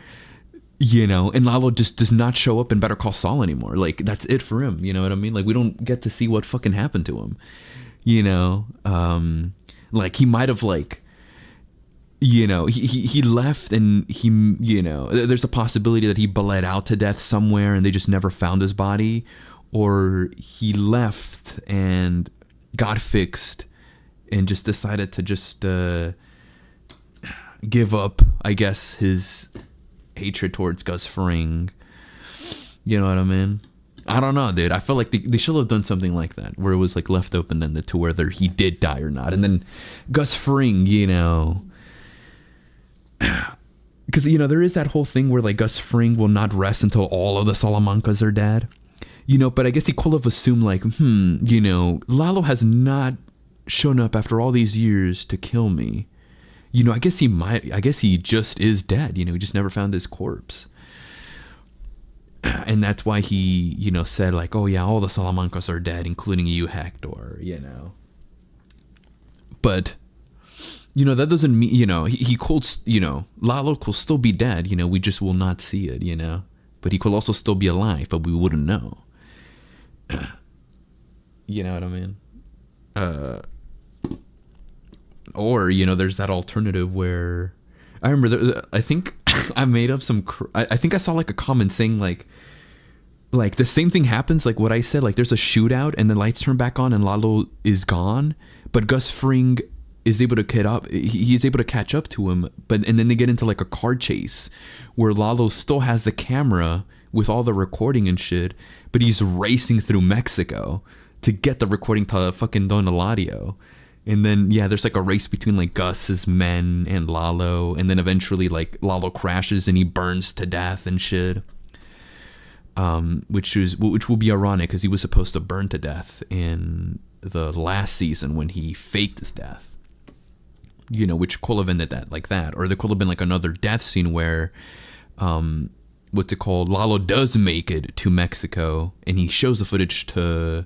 And Lalo just does not show up in Better Call Saul anymore. Like, that's it for him, you know what I mean? Like, we don't get to see what fucking happened to him, like he might have like, he left and he, there's a possibility that he bled out to death somewhere and they just never found his body, or he left and got fixed and just decided to just give up, I guess, his hatred towards Gus Fring. You know what I mean? I don't know, dude. I feel like they should have done something like that, where it was like left open-ended to whether he did die or not. And then Gus Fring, because, there is that whole thing where like Gus Fring will not rest until all of the Salamancas are dead. But I guess he could have assumed like, Lalo has not shown up after all these years to kill me. I guess he just is dead. He just never found his corpse. And that's why he, said like, oh yeah, all the Salamancas are dead, including you, Hector, But, that doesn't mean, he could, Lalo could still be dead, we just will not see it, But he could also still be alive, but we wouldn't know. You know what I mean? Or, there's that alternative where I remember, I think I made up I think I saw like a comment saying like the same thing happens, like what I said, like there's a shootout and the lights turn back on and Lalo is gone, but Gus Fring is able to get up, he's able to catch up to him, and then they get into like a car chase where Lalo still has the camera with all the recording and shit, but he's racing through Mexico to get the recording to fucking Don Eladio. And then, yeah, there's like a race between like Gus's men and Lalo. And then eventually like Lalo crashes and he burns to death and shit. Which will be ironic because he was supposed to burn to death in the last season when he faked his death. Which could have ended that like that. Or there could have been like another death scene where, what's it called? Lalo does make it to Mexico and he shows the footage to...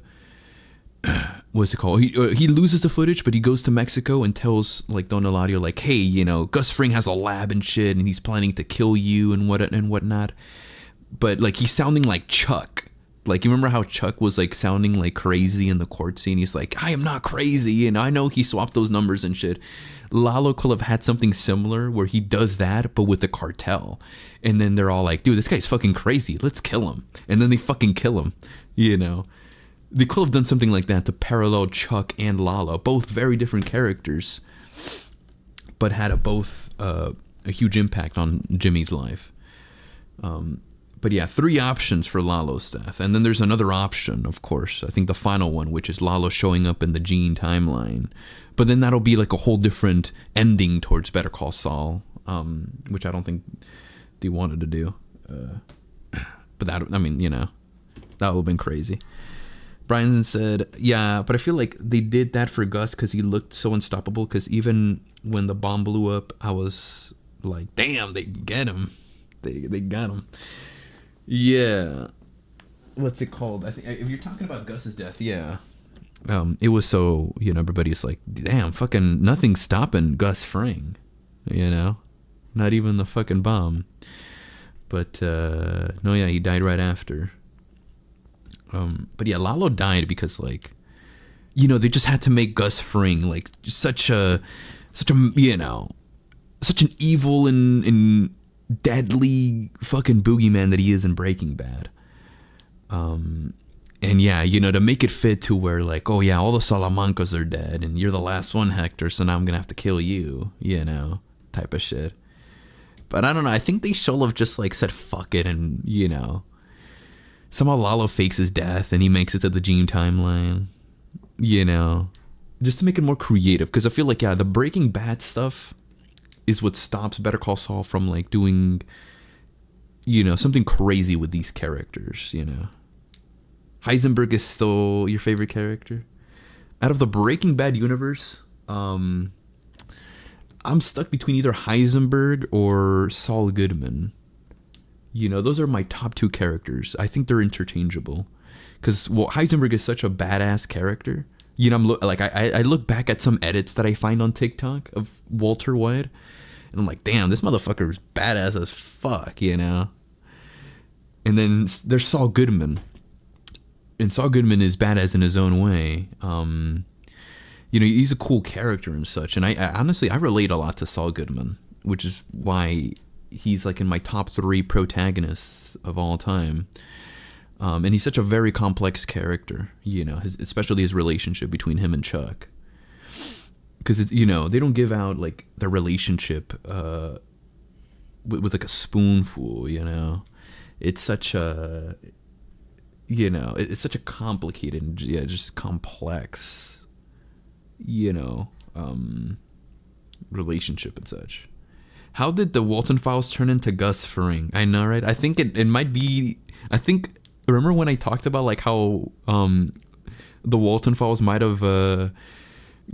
what's it called? He loses the footage, but he goes to Mexico and tells like Don Eladio like, hey, Gus Fring has a lab and shit, and he's planning to kill you and whatnot. But like he's sounding like Chuck. Like, you remember how Chuck was like sounding like crazy in the court scene? He's like, I am not crazy, and I know he swapped those numbers and shit. Lalo could have had something similar where he does that, but with the cartel. And then they're all like, dude, this guy's fucking crazy. Let's kill him. And then they fucking kill him, They could have done something like that to parallel Chuck and Lalo, both very different characters, but had both a huge impact on Jimmy's life. But yeah, 3 options for Lalo's death. And then there's another option, of course, I think the final one, which is Lalo showing up in the Gene timeline. But then that'll be like a whole different ending towards Better Call Saul, which I don't think they wanted to do. But that, I mean, that would have been crazy. Brian said, yeah, but I feel like they did that for Gus because he looked so unstoppable, because even when the bomb blew up, I was like, damn, they get him. They got him. Yeah. What's it called? I think if you're talking about Gus's death, yeah. It was so, everybody's like, damn, fucking nothing's stopping Gus Fring, not even the fucking bomb. But no, yeah, he died right after. But yeah, Lalo died because like, you know, they just had to make Gus Fring like such a you know, such an evil and deadly fucking boogeyman that he is in Breaking Bad. And yeah, you know, to make it fit to where like, oh yeah, all the Salamancas are dead and you're the last one, Hector, so now I'm gonna have to kill you, you know, type of shit. But I don't know, I think they should have just like said fuck it and, you know, somehow Lalo fakes his death and he makes it to the Gene timeline, you know, just to make it more creative. Because I feel like, yeah, the Breaking Bad stuff is what stops Better Call Saul from like doing, you know, something crazy with these characters, you know. Heisenberg is still your favorite character? Out of the Breaking Bad universe, I'm stuck between either Heisenberg or Saul Goodman. You know, those are my top two characters. I think they're interchangeable. Because, well, Heisenberg is such a badass character. You know, I look back at some edits that I find on TikTok of Walter White, and I'm like, damn, this motherfucker is badass as fuck, you know? And then there's Saul Goodman. And Saul Goodman is badass in his own way. You know, he's a cool character and such. And I honestly, I relate a lot to Saul Goodman, which is why he's like in my top 3 protagonists of all time. And he's such a very complex character, you know, especially his relationship between him and Chuck. Because, you know, they don't give out like their relationship with like a spoonful, you know. It's such a... You know, it's such a complicated, yeah, just complex, you know, relationship and such. How did the Walten Files turn into Gus Fring? I know, right? I think it might be, I think, remember when I talked about like how the Walten Files might have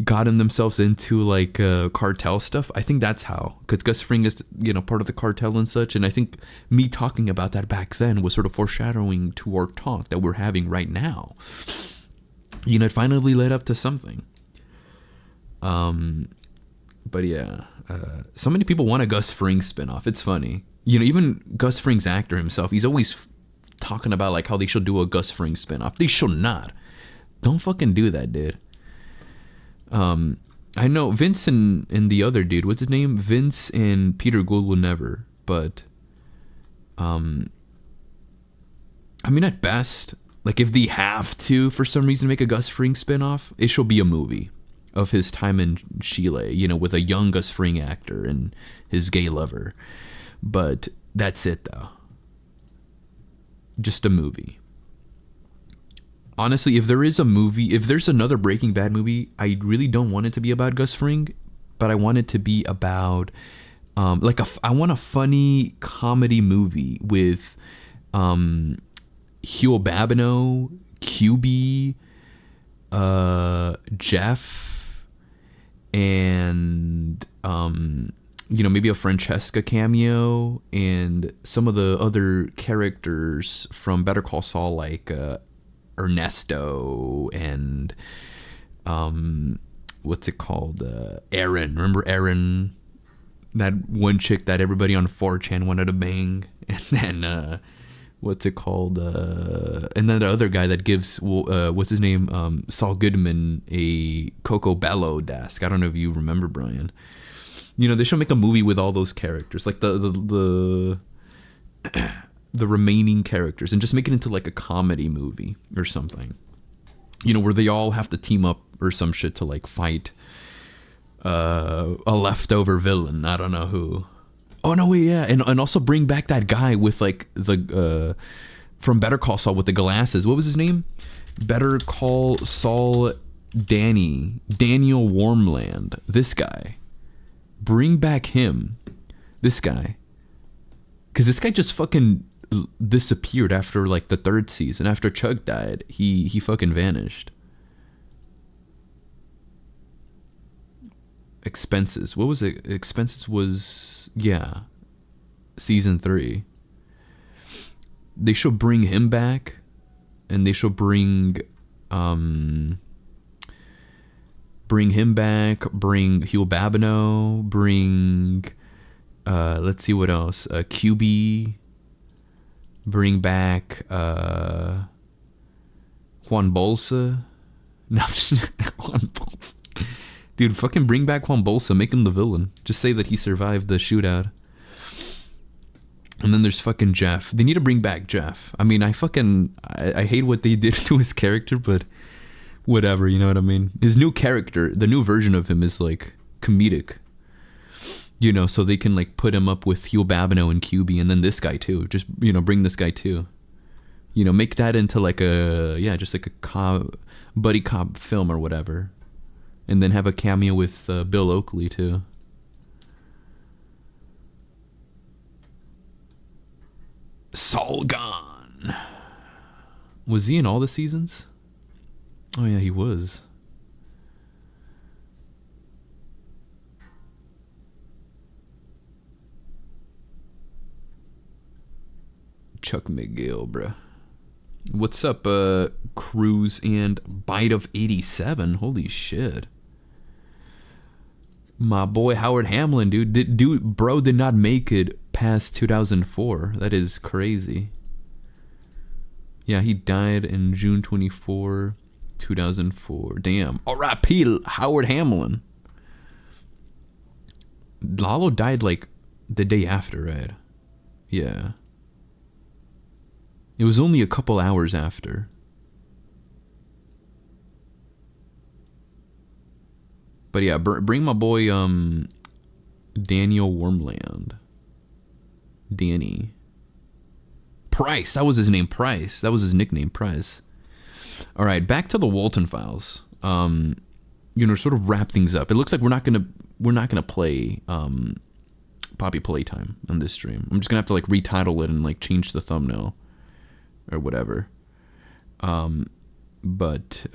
gotten themselves into like cartel stuff? I think that's how, because Gus Fring is, you know, part of the cartel and such, and I think me talking about that back then was sort of foreshadowing to our talk that we're having right now. You know, it finally led up to something. But yeah, so many people want a Gus Fring spinoff. It's funny, you know, even Gus Fring's actor himself, he's always talking about like how they should do a Gus Fring spinoff. They should not. Don't fucking do that, dude. I know Vince and the other dude, what's his name? Vince and Peter Gould will never, but, I mean, at best, like if they have to, for some reason, make a Gus Fring spinoff, it should be a movie of his time in Chile, you know, with a young Gus Fring actor and his gay lover. But that's it, though. Just a movie. Honestly, if there is a movie, if there's another Breaking Bad movie, I really don't want it to be about Gus Fring, but I want it to be about, I want a funny comedy movie with, Hugh Babineau, QB, Jeff, and, you know, maybe a Francesca cameo, and some of the other characters from Better Call Saul, like, Ernesto and what's it called? Erin. Remember Erin? That one chick that everybody on 4chan wanted to bang. And then what's it called? And then the other guy that gives what's his name? Saul Goodman a Coco Bello desk. I don't know if you remember, Brian. You know, they should make a movie with all those characters, like the remaining characters, and just make it into like a comedy movie or something, you know, where they all have to team up or some shit to like fight a leftover villain. I don't know who. Oh no, wait, yeah, and also bring back that guy with like the from Better Call Saul with the glasses. What was his name? Better Call Saul Daniel Warmland. This guy. Bring back him. This guy. Because this guy just fucking disappeared after like the 3rd season. After Chuck died, he fucking vanished. Expenses. What was it? Expenses was, yeah, season 3. They should bring him back, and they should bring him back, bring Hugh Babineau, bring let's see what else, QB, Bring back Juan Bolsa. No, Juan Bolsa. Dude, fucking bring back Juan Bolsa. Make him the villain. Just say that he survived the shootout. And then there's fucking Jeff. They need to bring back Jeff. I mean, I hate what they did to his character, but whatever, you know what I mean? His new character, the new version of him is like comedic. You know, so they can like put him up with Hugh Babineau and QB, and then this guy too. Just, you know, bring this guy too. You know, make that into like just like a buddy cop film or whatever. And then have a cameo with Bill Oakley too. Solgon. Was he in all the seasons? Oh yeah, he was. Chuck McGill, bruh. What's up, Cruz and Bite of 87? Holy shit. My boy Howard Hamlin, dude. Bro did not make it past 2004. That is crazy. Yeah, he died in June 24, 2004. Damn. R.I.P. Howard Hamlin. Lalo died like the day after, right? Yeah. It was only a couple hours after. But yeah, bring my boy Daniel Wormland. Danny. Price, that was his name, Price. That was his nickname, Price. All right, back to the Walten Files. You know, sort of wrap things up. It looks like we're not gonna play Poppy Playtime on this stream. I'm just gonna have to like retitle it and like change the thumbnail or whatever. But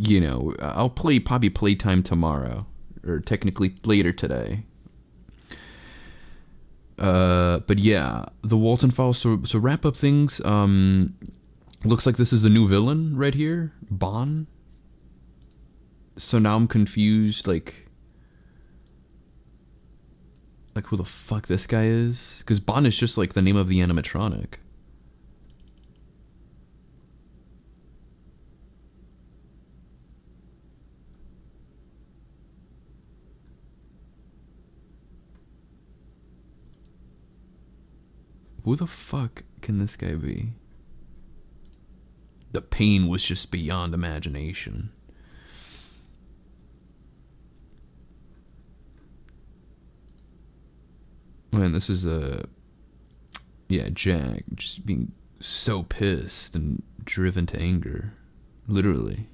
you know, I'll play Poppy Playtime tomorrow, or technically later today. But yeah, the Walten Files. So wrap up things. Looks like this is a new villain right here, Bon. So now I'm confused, like who the fuck this guy is? Because Bon is just like the name of the animatronic. Who the fuck can this guy be? The pain was just beyond imagination. Man, this is Jack just being so pissed and driven to anger, literally,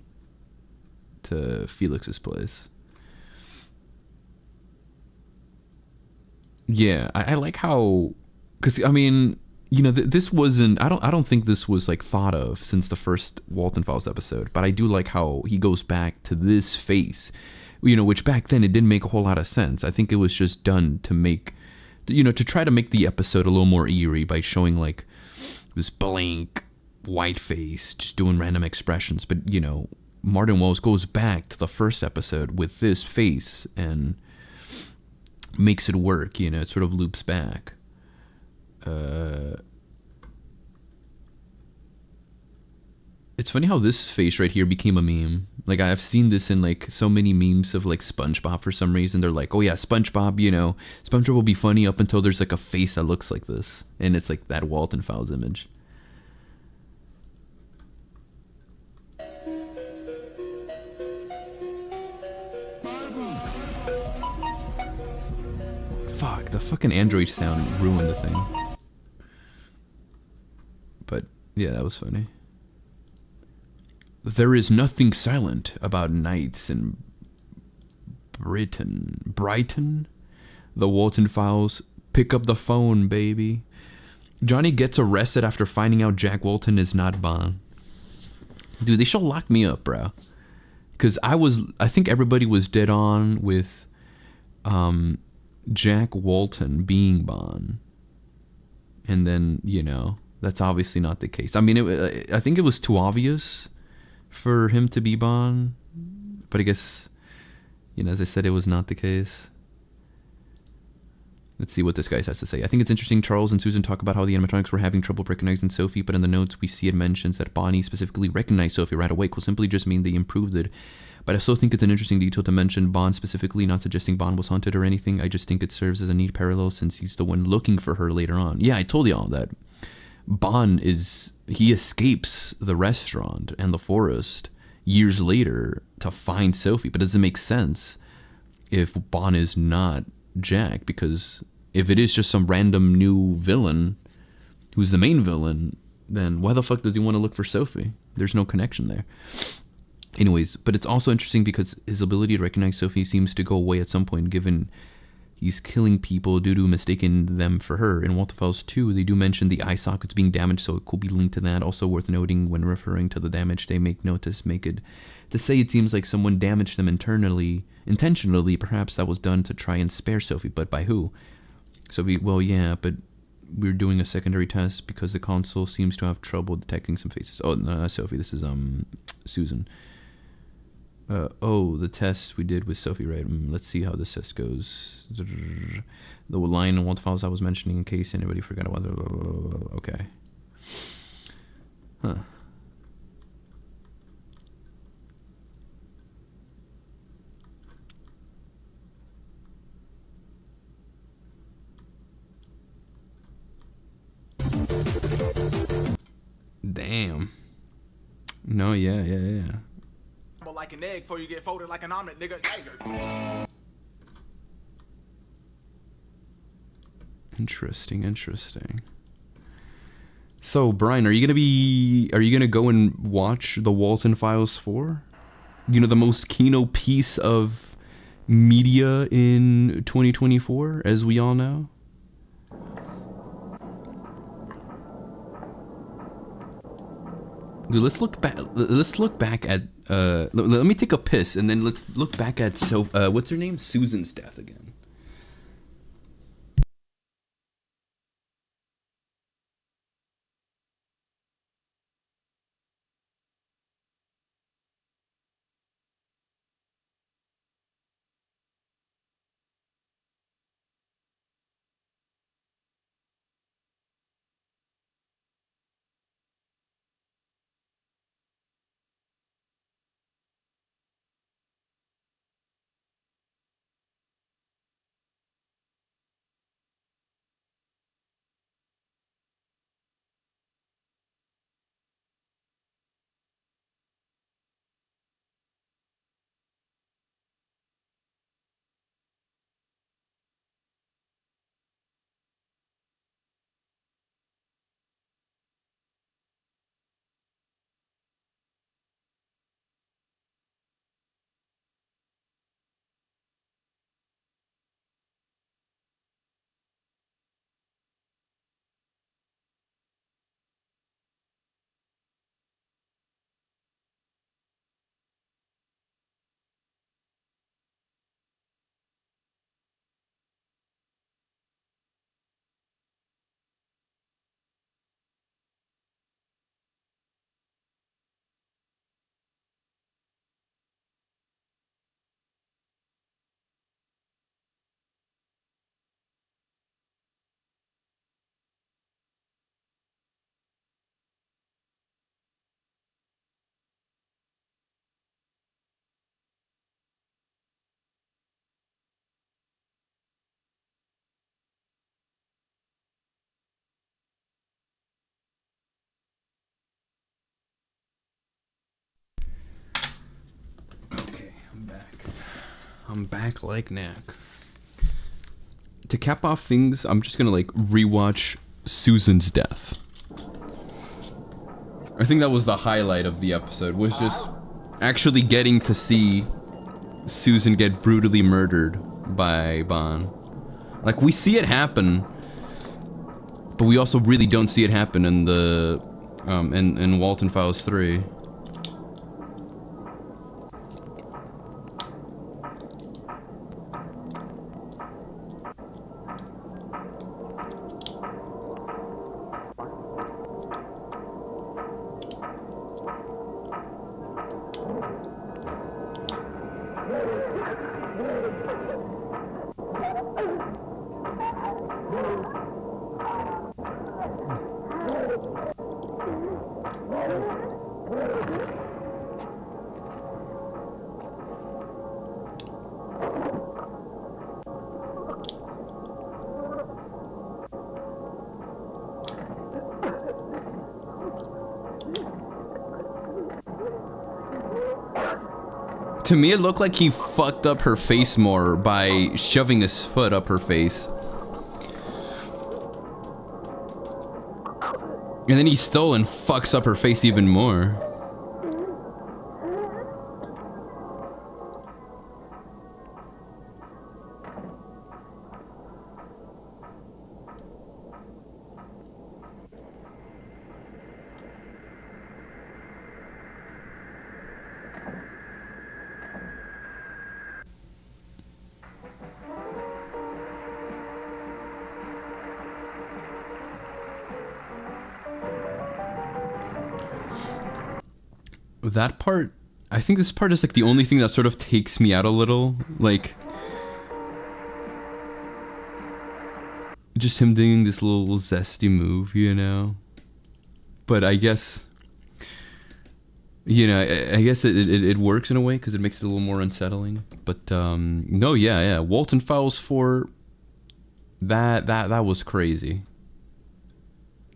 to Felix's place. Yeah, I like how, because I mean, you know, this wasn't. I don't think this was like thought of since the first Walten Files episode. But I do like how he goes back to this face, you know, which back then it didn't make a whole lot of sense. I think it was just done to make, you know, to try to make the episode a little more eerie by showing like this blank white face just doing random expressions. But you know, Martin Wells goes back to the first episode with this face and makes it work. You know, it sort of loops back. It's funny how this face right here became a meme. Like, I've seen this in like so many memes of like SpongeBob for some reason. They're like, oh yeah, SpongeBob, you know, SpongeBob will be funny up until there's like a face that looks like this. And it's like that Walten Files image. Fuck, the fucking Android sound ruined the thing. But yeah, that was funny. There is nothing silent about nights in Brighton? The Walten Files. Pick up the phone, baby. Johnny gets arrested after finding out Jack Walten is not Bond. Dude, they should lock me up, bro. Because I think everybody was dead on with Jack Walten being Bond. And then, you know, that's obviously not the case. I mean, I think it was too obvious for him to be Bond, but I guess, you know, as I said, it was not the case. Let's see what this guy has to say. I think it's interesting Charles and Susan talk about how the animatronics were having trouble recognizing Sophie, but in the notes we see it mentions that Bonnie specifically recognized Sophie right away. Will simply just mean they improved it. But I still think it's an interesting detail to mention Bond specifically, not suggesting Bond was haunted or anything. I just think it serves as a neat parallel since he's the one looking for her later on. Yeah, I told you all that. Bond he escapes the restaurant and the forest years later to find Sophie, but it doesn't make sense if Bond is not Jack, because if it is just some random new villain who's the main villain, then why the fuck does he want to look for Sophie? There's no connection there. Anyways, but it's also interesting because his ability to recognize Sophie seems to go away at some point, given he's killing people due to mistaking them for her. In Walten Files 2, they do mention the eye sockets being damaged, so it could be linked to that. Also worth noting, when referring to the damage, they make note to say it seems like someone damaged them intentionally. Perhaps that was done to try and spare Sophie, but by who? Sophie, well, yeah, but we're doing a secondary test because the console seems to have trouble detecting some faces. Oh, no, not Sophie. This is Susan. The test we did with Sophie, right? Let's see how this test goes. The line in Walten Files I was mentioning, in case anybody forgot about it. Okay. Huh. Damn. No, yeah. Like an egg before you get folded like an omelet, nigga. Interesting. So, Brian, are you gonna go and watch the Walten Files 4? You know, the most keynote piece of media in 2024, as we all know? Dude, let's look back at let me take a piss and then let's look back at what's her name? Susan's death again. Okay, I'm back like Knack. To cap off things, I'm just gonna rewatch Susan's death. I think that was the highlight of the episode, was just actually getting to see Susan get brutally murdered by Bond. We see it happen, but we also really don't see it happen in the in Walten Files 3. To me, it looked like he fucked up her face more by shoving his foot up her face. And then he stole and fucks up her face even more. That part, I think this part is like the only thing that sort of takes me out a little, like just him doing this little zesty move, you know. But I guess, you know, I guess it works in a way because it makes it a little more unsettling. But no, yeah, Walten Files 4, that was crazy.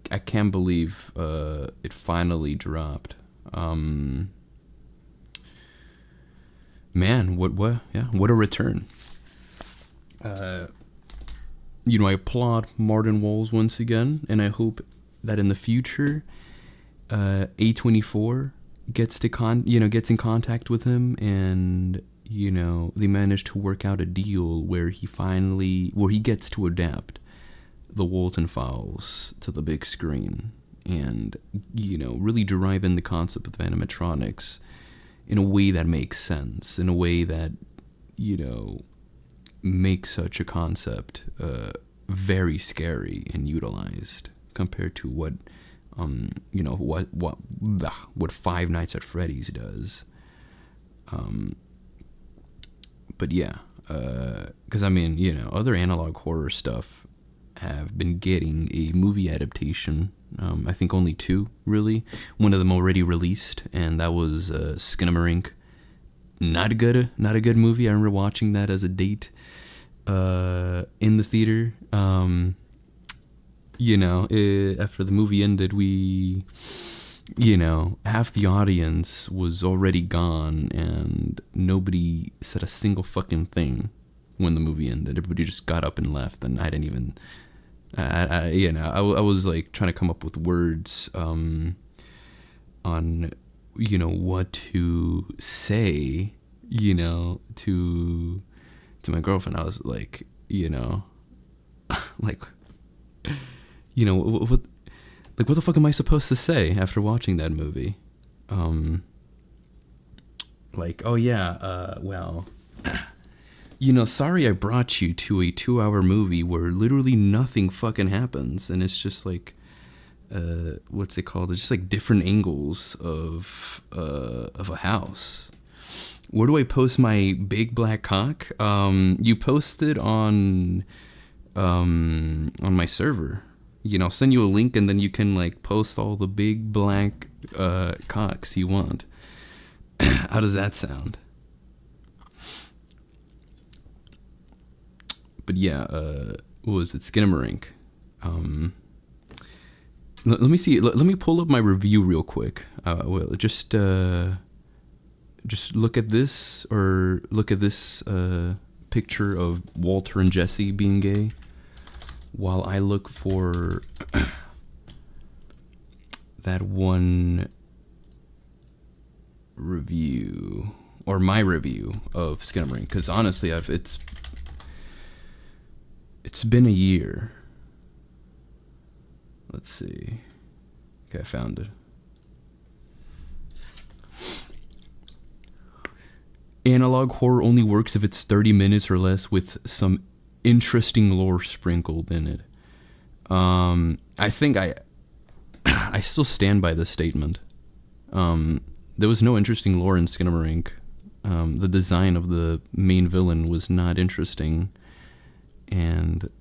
I can't believe it finally dropped. Man, what a return. You know, I applaud Martin Walls once again, and I hope that in the future, A24 gets in contact with him, and you know, they manage to work out a deal where he gets to adapt the Walten Files to the big screen. And, you know, really derive in the concept of animatronics in a way that makes sense, in a way that, you know, makes such a concept very scary and utilized compared to what, you know, what Five Nights at Freddy's does. But yeah, because I mean, you know, other analog horror stuff have been getting a movie adaptation. I think only two, really. One of them already released, and that was Skinamarink. Not a good movie. I remember watching that as a date in the theater. You know, after the movie ended, we, you know, half the audience was already gone, and nobody said a single fucking thing when the movie ended. Everybody just got up and left, and I didn't even... I was like trying to come up with words on, you know, what to say, you know, to my girlfriend. I was like, you know, like, you know, what the fuck am I supposed to say after watching that movie? Like, oh yeah, well, you know, sorry I brought you to a 2-hour movie where literally nothing fucking happens, and it's just like, what's it called? It's just like different angles of a house. Where do I post my big black cock? You post it on my server. You know, I'll send you a link, and then you can like post all the big black cocks you want. How does that sound? But yeah, what was it? Skinamarink. Let me see. Let me pull up my review real quick. Well, just look at this, or look at this picture of Walter and Jesse being gay, while I look for that one review, or my review of Skinamarink. Because honestly, it's been a year. Let's see. Okay, I found it. Analog horror only works if it's 30 minutes or less with some interesting lore sprinkled in it. I think I still stand by this statement. There was no interesting lore in Skinamarink. The design of the main villain was not interesting. And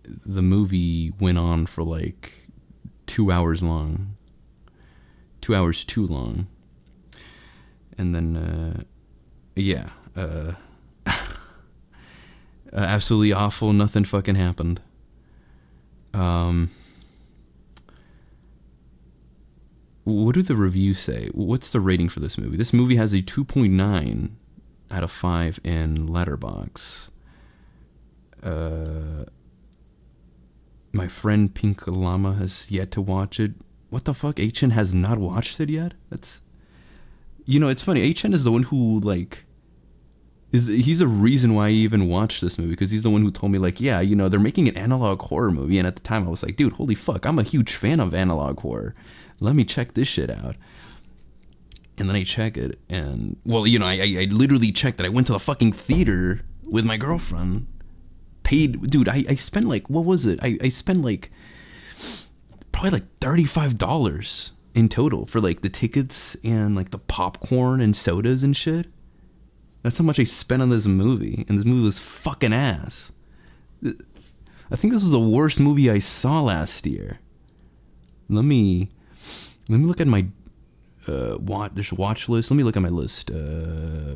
the movie went on for like 2 hours long. 2 hours too long. And then, yeah. Absolutely awful. Nothing fucking happened. What do the reviews say? What's the rating for this movie? This movie has a 2.9 out of 5 in Letterboxd. My friend Pink Llama has yet to watch it. What the fuck? HN has not watched it yet? That's... You know, it's funny. HN is the one who, like... He's a reason why I even watched this movie, because he's the one who told me, like, yeah, you know, they're making an analog horror movie. And at the time, I was like, dude, holy fuck, I'm a huge fan of analog horror. Let me check this shit out. And then I check it, and, well, you know, I literally checked it. I went to the fucking theater with my girlfriend. Paid, dude, I spent, like, what was it? I spent, like, probably, like, $35 in total for, like, the tickets and, like, the popcorn and sodas and shit. That's how much I spent on this movie, and this movie was fucking ass. I think this was the worst movie I saw last year. Let me look at my watch list. Let me look at my list.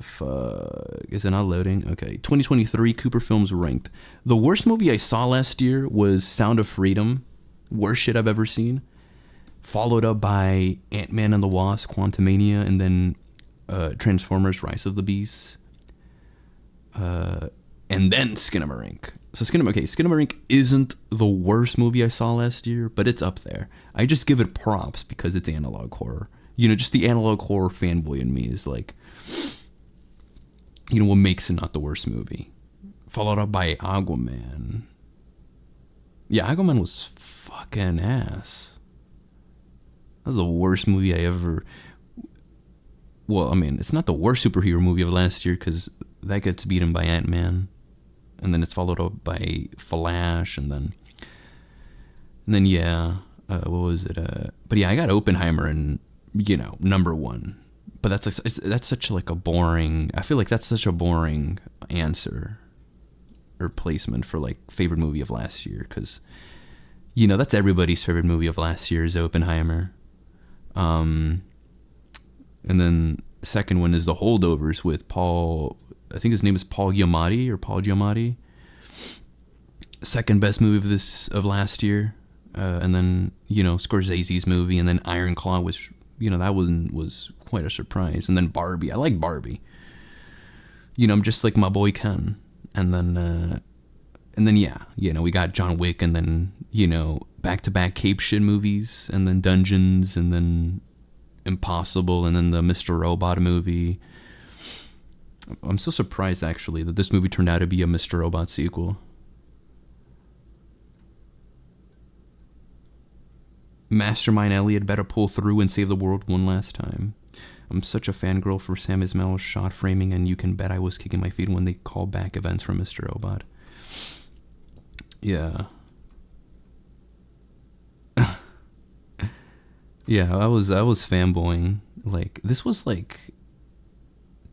Fuck. Is it not loading? Okay. 2023 Cooper Films ranked. The worst movie I saw last year was Sound of Freedom. Worst shit I've ever seen. Followed up by Ant-Man and the Wasp, Quantumania, and then Transformers: Rise of the Beasts. And then Skinamarink. So Skinamarink isn't the worst movie I saw last year, but it's up there. I just give it props because it's analog horror. You know, just the analog horror fanboy in me is like, you know, what makes it not the worst movie. Followed up by Aquaman. Yeah, Aquaman was fucking ass. That was the worst movie I ever... Well, I mean, it's not the worst superhero movie of last year, because that gets beaten by Ant-Man. And then it's followed up by Flash, and then yeah, what was it? But yeah, I got Oppenheimer and, you know, number 1. But that's such like a boring... I feel like that's such a boring answer or placement for like favorite movie of last year, because, you know, that's everybody's favorite movie of last year is Oppenheimer. And then the second one is The Holdovers with Paul... I think his name is Paul Giamatti. Second best movie of last year. And then, you know, Scorsese's movie, and then Iron Claw was, you know, that one was quite a surprise. And then Barbie. I like Barbie. You know, I'm just like my boy Ken. And then yeah, you know, we got John Wick, and then, you know, back-to-back Cape shit movies, and then Dungeons, and then Impossible, and then the Mr. Robot movie. I'm so surprised, actually, that this movie turned out to be a Mr. Robot sequel. Mastermind Elliot better pull through and save the world one last time. I'm such a fangirl for Sam Esmail's shot framing, and you can bet I was kicking my feet when they called back events from Mr. Robot. Yeah. Yeah, I was fanboying. Like, this was like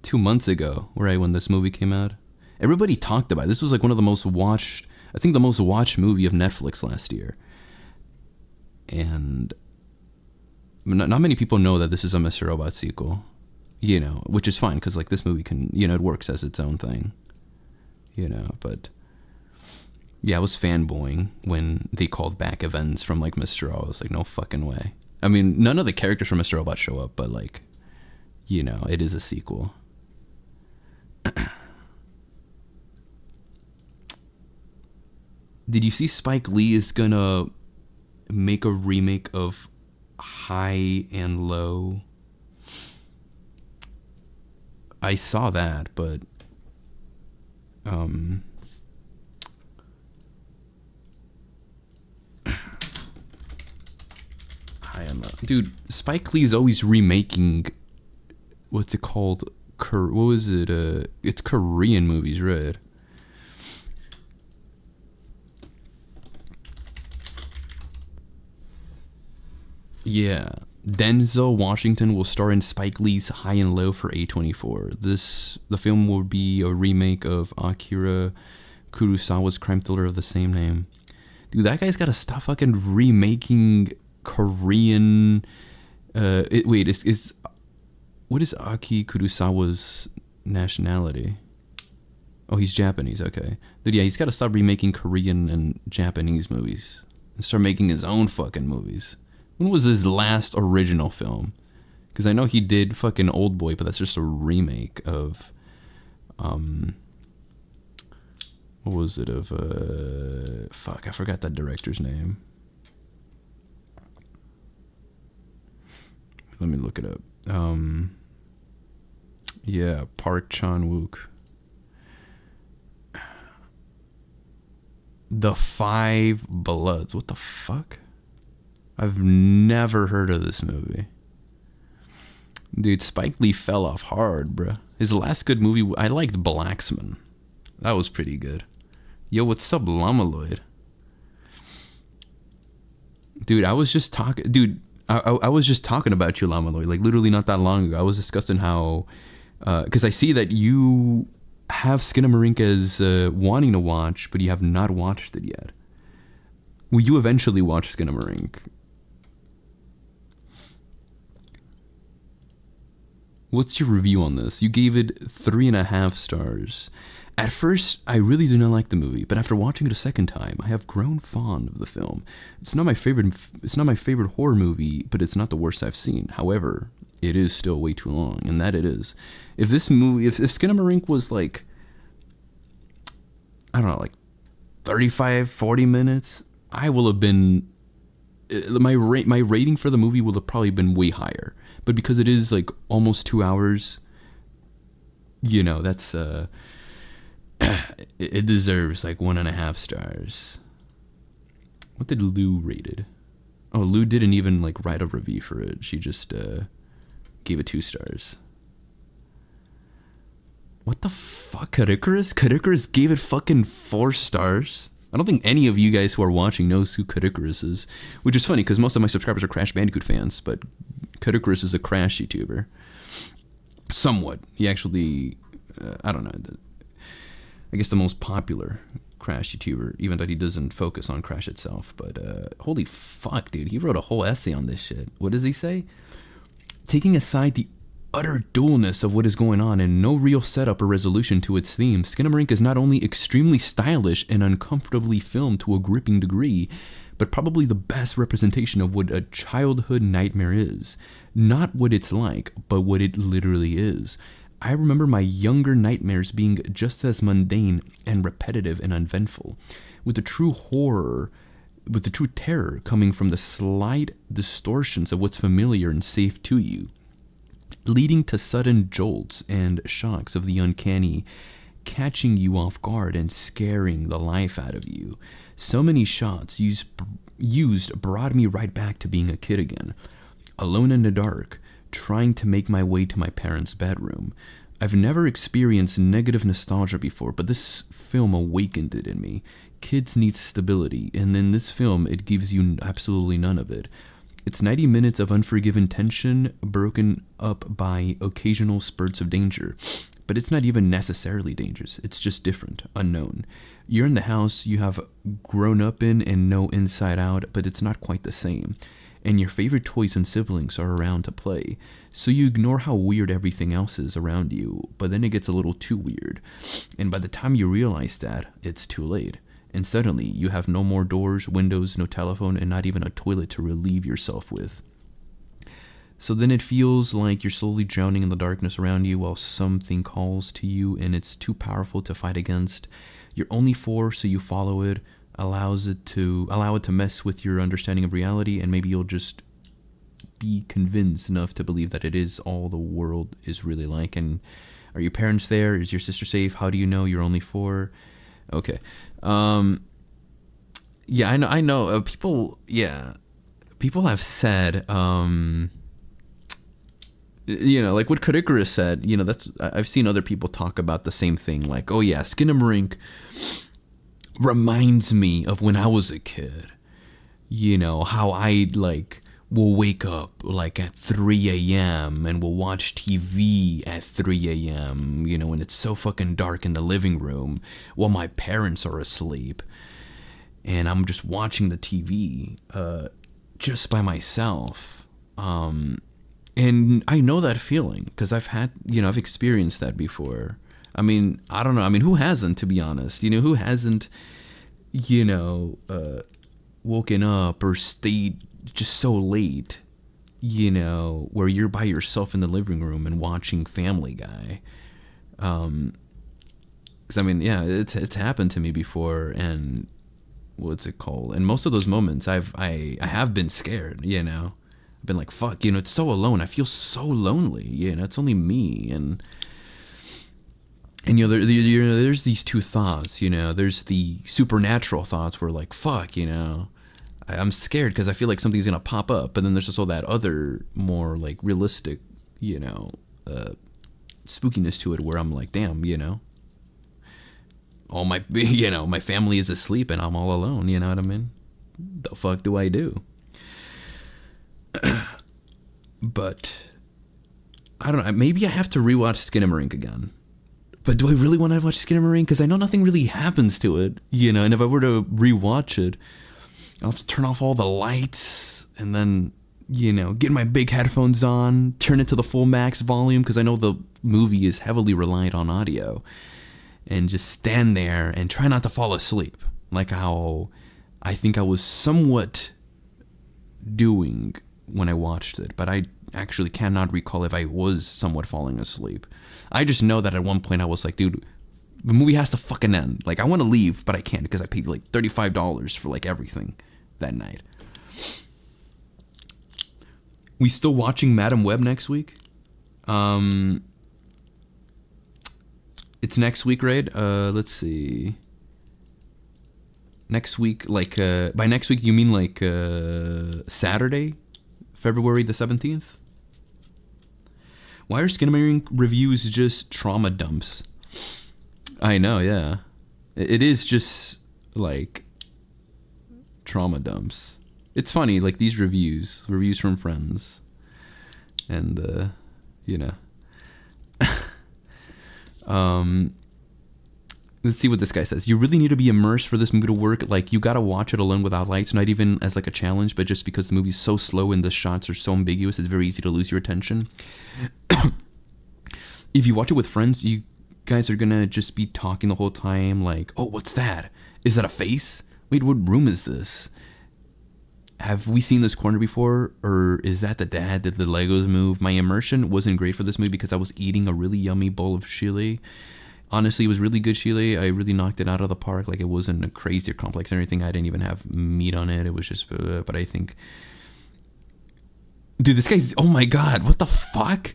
2 months ago, right, when this movie came out. Everybody talked about it. This was like one of the most watched, I think the most watched movie of Netflix last year. And not many people know that this is a Mr. Robot sequel, you know, which is fine, because like this movie can, you know, it works as its own thing, you know. But yeah, I was fanboying when they called back events from like Mr. Robot. I was like, no fucking way. I mean, none of the characters from Mr. Robot show up, but like, you know, it is a sequel. Did you see Spike Lee is gonna make a remake of High and Low? I saw that, but High and Low. Dude, Spike Lee is always remaking, what's it called? What was it? It's Korean movies, right? Yeah. Denzel Washington will star in Spike Lee's High and Low for A24. The film will be a remake of Akira Kurosawa's crime thriller of the same name. Dude, that guy's gotta stop fucking remaking Korean. What is Aki Kurosawa's nationality? Oh, he's Japanese, okay. Dude, yeah, he's gotta stop remaking Korean and Japanese movies and start making his own fucking movies. When was his last original film? Because I know he did fucking Oldboy, but that's just a remake of What was it of, fuck, I forgot that director's name. Let me look it up. Yeah, Park Chan-wook. The Five Bloods. What the fuck? I've never heard of this movie. Dude, Spike Lee fell off hard, bruh. His last good movie, I liked Blacksman. That was pretty good. Yo, what's up, Lamaloid? Dude, I was just talking... Dude, I was just talking about you, Lamaloid. Like, literally not that long ago. I was discussing how... Because I see that you have Skinamarink as wanting to watch, but you have not watched it yet. Will you eventually watch Skinamarink? What's your review on this? You gave it 3.5 stars. At first, I really did not like the movie, but after watching it a second time, I have grown fond of the film. It's not my favorite horror movie, but it's not the worst I've seen. However, it is still way too long, and that it is. If this movie, if Skinamarink was like, I don't know, like 35, 40 minutes, I will have been, my rating for the movie will have probably been way higher. But because it is like almost 2 hours, you know, that's, it deserves like 1.5 stars. What did Lou rate it? Oh, Lou didn't even like write a review for it. She just gave it 2 stars. What the fuck, Karikarus? Karikarus gave it fucking 4 stars? I don't think any of you guys who are watching knows who Karikarus is, which is funny because most of my subscribers are Crash Bandicoot fans, but Karikarus is a Crash YouTuber. Somewhat. He actually, I don't know, I guess the most popular Crash YouTuber, even though he doesn't focus on Crash itself. But holy fuck, dude, he wrote a whole essay on this shit. What does he say? Taking aside the utter dullness of what is going on and no real setup or resolution to its theme, Skinamarink is not only extremely stylish and uncomfortably filmed to a gripping degree, but probably the best representation of what a childhood nightmare is. Not what it's like, but what it literally is. I remember my younger nightmares being just as mundane and repetitive and uneventful, with the true terror coming from the slight distortions of what's familiar and safe to you, leading to sudden jolts and shocks of the uncanny, catching you off guard and scaring the life out of you. So many shots used brought me right back to being a kid again, alone in the dark, trying to make my way to my parents' bedroom. I've never experienced negative nostalgia before, but this film awakened it in me. Kids need stability, and in this film, it gives you absolutely none of it. It's 90 minutes of unforgiven tension, broken up by occasional spurts of danger. But it's not even necessarily dangerous. It's just different, unknown. You're in the house you have grown up in and know inside out, but it's not quite the same. And your favorite toys and siblings are around to play. So you ignore how weird everything else is around you, but then it gets a little too weird. And by the time you realize that, it's too late. And suddenly, you have no more doors, windows, no telephone, and not even a toilet to relieve yourself with. So then it feels like you're slowly drowning in the darkness around you while something calls to you and it's too powerful to fight against. You're only 4, so you follow it, allow it to mess with your understanding of reality, and maybe you'll just be convinced enough to believe that it is all the world is really like. And are your parents there? Is your sister safe? How do you know you're only 4? Okay. Yeah, I know. People have said, you know, like what Karikarus said, you know, I've seen other people talk about the same thing. Like, oh yeah, Skinamarink reminds me of when I was a kid. You know, how I like will wake up like at 3 a.m. and will watch TV at 3 a.m., you know, when it's so fucking dark in the living room while my parents are asleep. And I'm just watching the TV just by myself. And I know that feeling because I've experienced that before. I mean, I don't know. I mean, who hasn't, to be honest? You know, who hasn't, woken up or stayed just so late, you know, where you're by yourself in the living room and watching Family Guy. Because I mean, yeah, it's happened to me before, and what's it called? And most of those moments, I have been scared. You know, I've been like, fuck. You know, it's so alone. I feel so lonely. You know, it's only me, and you know, there's these two thoughts. You know, there's the supernatural thoughts where like, fuck. You know, I'm scared because I feel like something's gonna pop up. But then there's also that other more like realistic, you know, spookiness to it where I'm like, damn, you know. All my, you know, my family is asleep and I'm all alone. You know what I mean? The fuck do I do? But I don't know. Maybe I have to rewatch Skinamarink again. But do I really want to watch Skinamarink? Because I know nothing really happens to it. You know, and if I were to rewatch it, I'll have to turn off all the lights and then, you know, get my big headphones on, turn it to the full max volume because I know the movie is heavily reliant on audio. And just stand there and try not to fall asleep. Like how I think I was somewhat doing when I watched it. But I actually cannot recall if I was somewhat falling asleep. I just know that at one point I was like, dude, the movie has to fucking end. Like, I want to leave, but I can't because I paid like $35 for like everything that night. We still watching Madam Web next week? It's next week, right? Let's see. Next week, like, by next week, you mean like Saturday, February the 17th? Why are Skinamarink reviews just trauma dumps? I know, yeah. It is just, like, trauma dumps. It's funny, like, these reviews from friends. And, you know. Let's see what this guy says. You really need to be immersed for this movie to work. Like, you gotta watch it alone without lights, not even as like a challenge, but just because the movie's so slow and the shots are so ambiguous, it's very easy to lose your attention. If you watch it with friends, you guys are gonna just be talking the whole time like, oh, what's that? Is that a face? Wait, what room is this? Have we seen this corner before? Or is that the dad? Did the Legos move? My immersion wasn't great for this movie because I was eating a really yummy bowl of chile. Honestly, it was really good chile. I really knocked it out of the park. Like, it wasn't a crazy or complex or anything. I didn't even have meat on it. It was just, but I think... Dude, this guy's... Oh my god, what the fuck?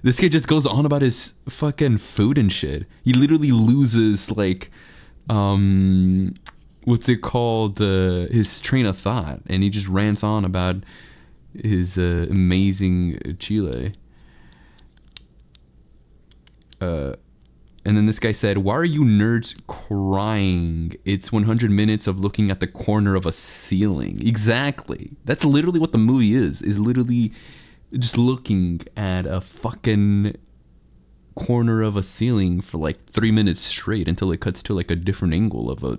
This guy just goes on about his fucking food and shit. He literally loses, like, what's it called? His train of thought. And he just rants on about his amazing chile. And then this guy said, why are you nerds crying? It's 100 minutes of looking at the corner of a ceiling. Exactly. That's literally what the movie is literally just looking at a fucking corner of a ceiling for like 3 minutes straight until it cuts to like a different angle of a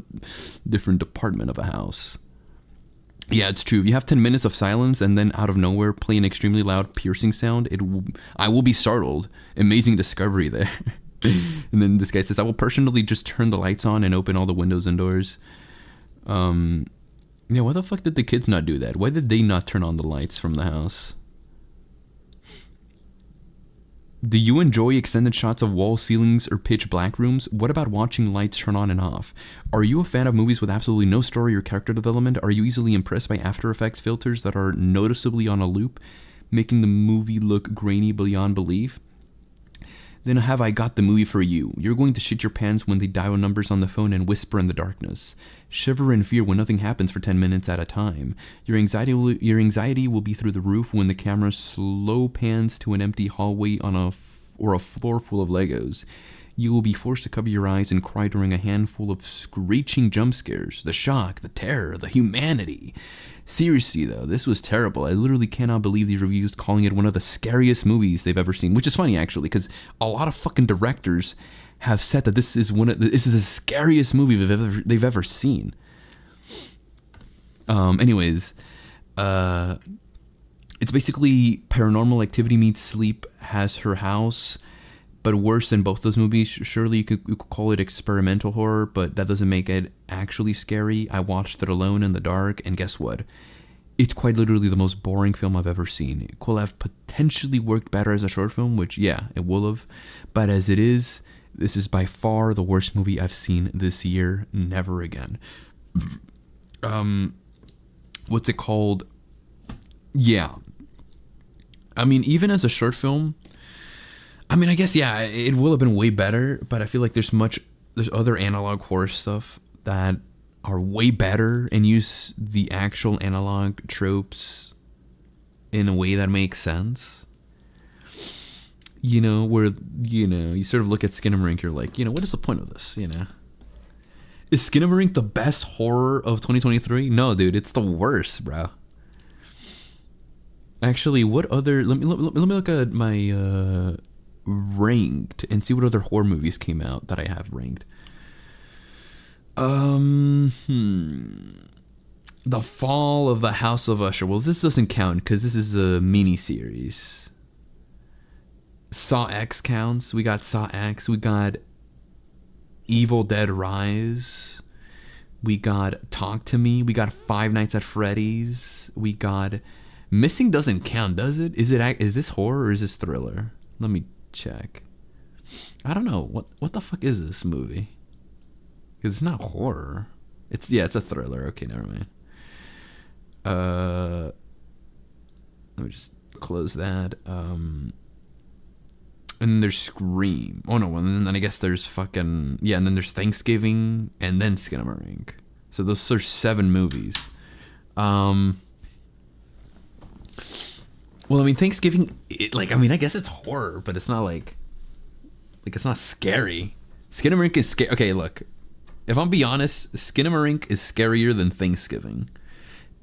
different department of a house. Yeah, it's true. If you have 10 minutes of silence and then out of nowhere play an extremely loud piercing sound, I will be startled. Amazing discovery there. And then this guy says, I will personally just turn the lights on and open all the windows and doors. Yeah, why the fuck did the kids not do that? Why did they not turn on the lights from the house? Do you enjoy extended shots of wall ceilings or pitch black rooms? What about watching lights turn on and off? Are you a fan of movies with absolutely no story or character development? Are you easily impressed by After Effects filters that are noticeably on a loop, making the movie look grainy beyond belief? Then have I got the movie for you. You're going to shit your pants when they dial numbers on the phone and whisper in the darkness. Shiver in fear when nothing happens for 10 minutes at a time. Your anxiety will be through the roof when the camera slow pans to an empty hallway or a floor full of Legos. You will be forced to cover your eyes and cry during a handful of screeching jump scares. The shock, the terror, the humanity. Seriously though, this was terrible. I literally cannot believe these reviews calling it one of the scariest movies they've ever seen. Which is funny actually, because a lot of fucking directors have said that this is the scariest movie they've ever seen. Anyways, it's basically Paranormal Activity meets Sleep Has Her House, but worse than both those movies. Surely you could call it experimental horror, but that doesn't make it actually scary. I watched it alone in the dark, and guess what? It's quite literally the most boring film I've ever seen. It could have potentially worked better as a short film, which, yeah, it will have. But as it is, This is by far the worst movie I've seen this year. Never again. What's it called? Yeah. I mean, even as a short film, I mean, I guess, yeah, it will have been way better, but I feel like there's other analog horror stuff that are way better and use the actual analog tropes in a way that makes sense. You know, where, you know, you sort of look at Skinamarink, you're like, you know, what is the point of this, you know? Is Skinamarink the best horror of 2023? No, dude, it's the worst, bro. Actually, what other... Let me look at my ranked and see what other horror movies came out that I have ranked. The Fall of the House of Usher. Well, this doesn't count because this is a mini-series. Saw X counts. We got Saw X. We got Evil Dead Rise. We got Talk to Me. We got Five Nights at Freddy's. We got... Missing doesn't count, does it? Is this horror or is this thriller? Let me check. I don't know. What the fuck is this movie? Because it's not horror. It's a thriller. Okay, never mind. Let me just close that. And then there's Scream. Oh no, and then I guess there's fucking... Yeah, and then there's Thanksgiving, and then Skinamarink. So those are 7 movies. Well, I mean, Thanksgiving, I guess it's horror, but it's not like it's not scary. Skinamarink is scary. Okay, look, if I'm being honest, Skinamarink is scarier than Thanksgiving.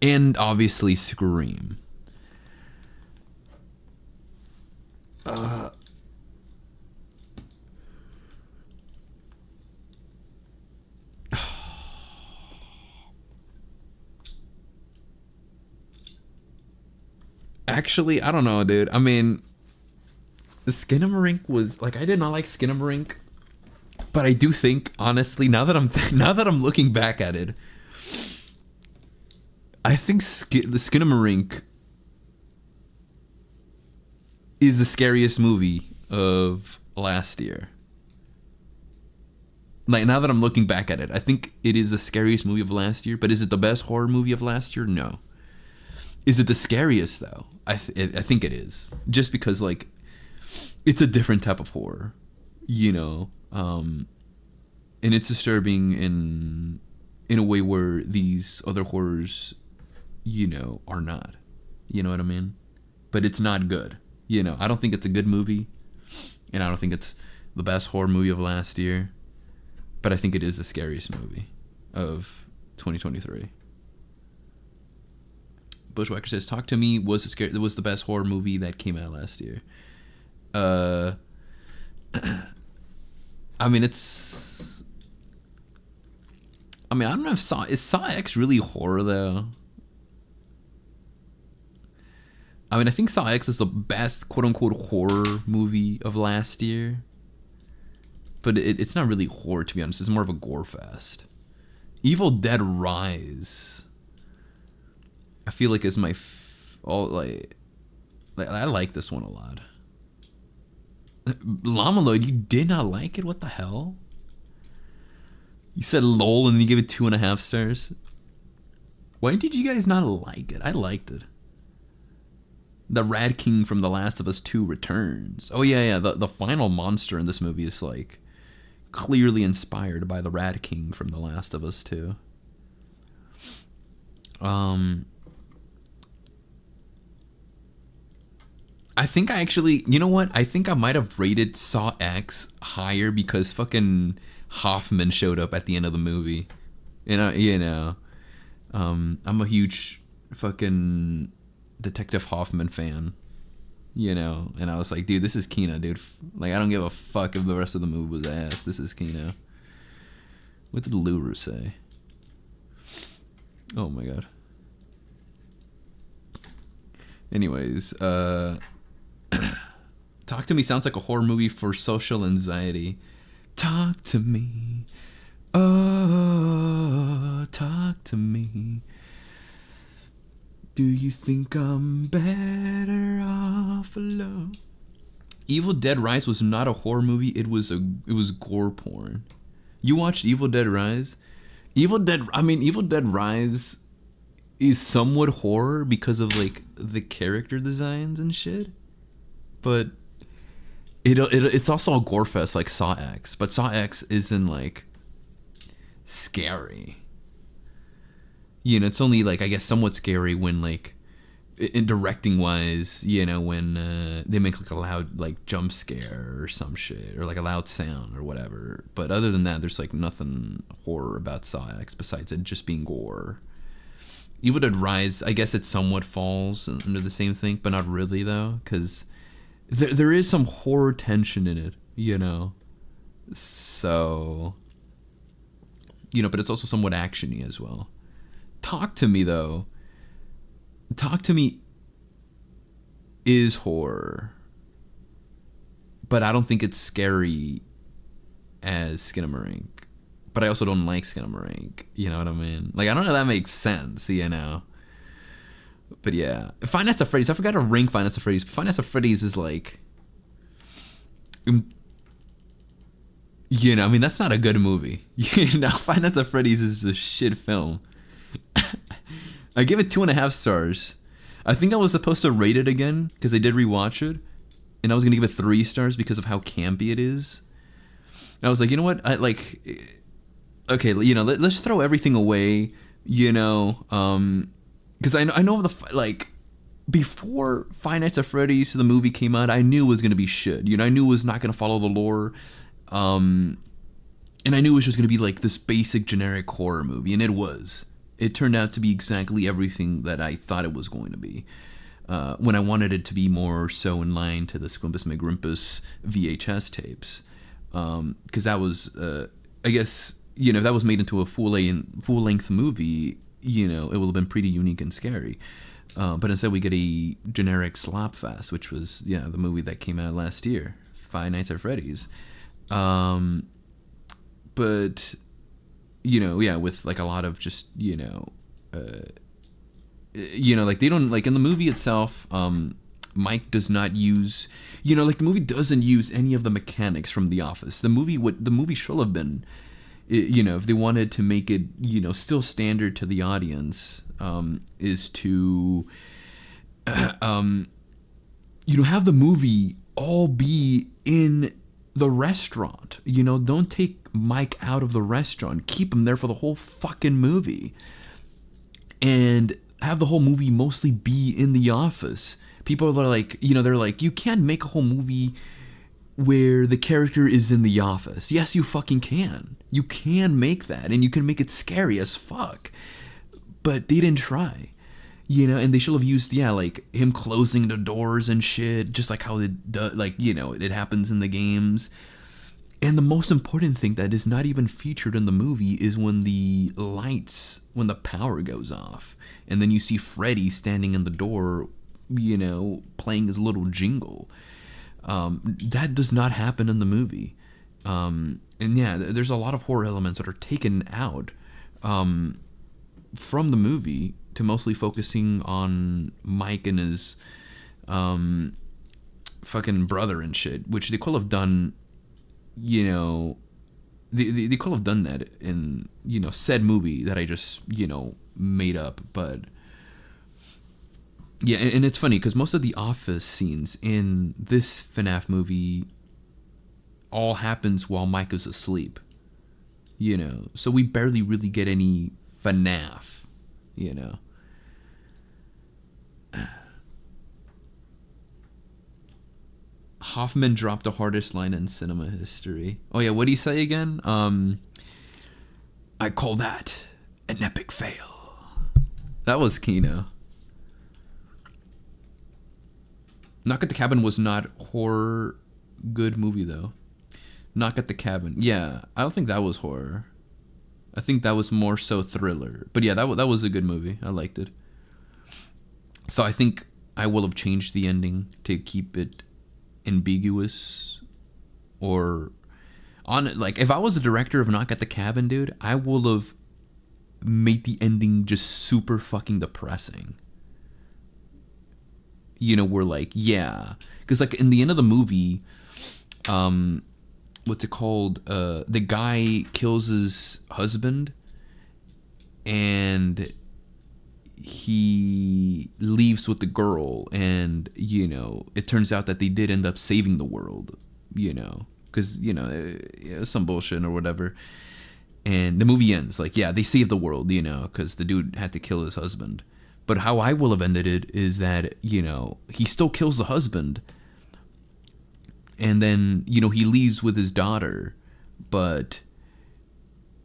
And obviously Scream. Actually, I don't know, dude. I mean, the Skinamarink was like, I did not like Skinamarink, but I do think, honestly, now that I'm looking back at it, I think the Skinamarink is the scariest movie of last year. Like, now that I'm looking back at it, I think it is the scariest movie of last year. But is it the best horror movie of last year? No. Is it the scariest though? I think it is, just because like it's a different type of horror, you know, and it's disturbing in a way where these other horrors, you know, are not. You know what I mean? But it's not good. You know, I don't think it's a good movie, and I don't think it's the best horror movie of last year, but I think it is the scariest movie of 2023. Bushwhacker says, "Talk to Me was the best horror movie that came out last year." I mean, I don't know if is Saw X really horror though? I mean, I think Saw X is the best quote unquote horror movie of last year, but it's not really horror, to be honest. It's more of a gore fest. Evil Dead Rise, I feel like is my I like this one a lot. Llama Lloyd, you did not like it? What the hell? You said lol and then you gave it 2.5 stars. Why did you guys not like it? I liked it. The Rat King from The Last of Us 2 returns. Oh yeah. The final monster in this movie is like clearly inspired by the Rat King from The Last of Us 2. I think I actually, you know what? I think I might have rated Saw X higher because fucking Hoffman showed up at the end of the movie. I'm a huge fucking Detective Hoffman fan. You know, and I was like, dude, this is Kino, dude. Like, I don't give a fuck if the rest of the movie was ass. This is Kino. What did Luru say? Oh my god. Anyways, Talk to Me sounds like a horror movie for social anxiety. Talk to me. Oh, talk to me. Do you think I'm better off alone? Evil Dead Rise was not a horror movie. It was gore porn. You watched Evil Dead Rise? Evil Dead Rise is somewhat horror because of like the character designs and shit. But it's also a gore fest like Saw X, but Saw X isn't like scary. You know, it's only like, I guess, somewhat scary when like in directing wise, you know, when they make like a loud like jump scare or some shit, or like a loud sound or whatever. But other than that, there's like nothing horror about Saw X besides it just being gore. Evil Dead Rise, I guess it somewhat falls under the same thing, but not really though, because there is some horror tension in it, you know. So, you know, but it's also somewhat actiony as well. Talk to Me though. Talk to Me is horror, but I don't think it's scary as Skinamarink. But I also don't like Skinamarink. You know what I mean? Like, I don't know if that makes sense, you know? But yeah. Five Nights at Freddy's. I forgot to rank Five Nights at Freddy's. Five Nights at Freddy's is like... You know, I mean, that's not a good movie. You know, Five Nights at Freddy's is a shit film. I give it 2.5 stars. I think I was supposed to rate it again, because I did rewatch it. And I was going to give it 3 stars because of how campy it is. And I was like, you know what? Okay, you know, let's throw everything away, you know, because I know before Five Nights at Freddy's, the movie came out, I knew it was going to be shit, you know, I knew it was not going to follow the lore, and I knew it was just going to be like this basic generic horror movie, and it was. It turned out to be exactly everything that I thought it was going to be, when I wanted it to be more so in line to the Squimpus McGrimpus VHS tapes, because that was, I guess... You know, if that was made into a full-length movie, you know, it would have been pretty unique and scary. But instead we get a generic slopfest, which was, yeah, the movie that came out last year, Five Nights at Freddy's. But, you know, yeah, with like a lot of just, you know, like they don't, like in the movie itself, Mike does not use, you know, like the movie doesn't use any of the mechanics from The Office. The movie should have been... You know, if they wanted to make it, you know, still standard to the audience, is to, you know, have the movie all be in the restaurant. You know, don't take Mike out of the restaurant. Keep him there for the whole fucking movie. And have the whole movie mostly be in the office. People are like, you know, they're like, you can't make a whole movie where the character is in the office. Yes, you fucking can. You can make that, and you can make it scary as fuck. But they didn't try, you know, and they should have used, yeah, like him closing the doors and shit, just like how it does, like, you know, it happens in the games. And the most important thing that is not even featured in the movie is when the power goes off, and then you see Freddy standing in the door, you know, playing his little jingle. That does not happen in the movie. And yeah, there's a lot of horror elements that are taken out from the movie to mostly focusing on Mike and his fucking brother and shit, which they could have done, you know, they could have done that in, you know, said movie that I just, you know, made up. But yeah, and it's funny because most of the office scenes in this FNAF movie all happens while Mike is asleep, you know, so we barely really get any FNAF, you know. Hoffman dropped the hardest line in cinema history. Oh yeah, what'd he say again? I call that an epic fail. That was Kino. Knock at the Cabin was not horror. Good movie though. Knock at the Cabin. Yeah, I don't think that was horror. I think that was more so thriller. But yeah, that was a good movie. I liked it. So I think I will have changed the ending to keep it ambiguous, or on, like, if I was the director of Knock at the Cabin, dude, I would have made the ending just super fucking depressing. you know, were like, yeah, because like in the end of the movie, what's it called? The guy kills his husband, and he leaves with the girl, and you know, it turns out that they did end up saving the world, you know, because you know, it was some bullshit or whatever. And the movie ends like, yeah, they saved the world, you know, because the dude had to kill his husband. But how I will have ended it is that, you know, he still kills the husband, and then, you know, he leaves with his daughter, but,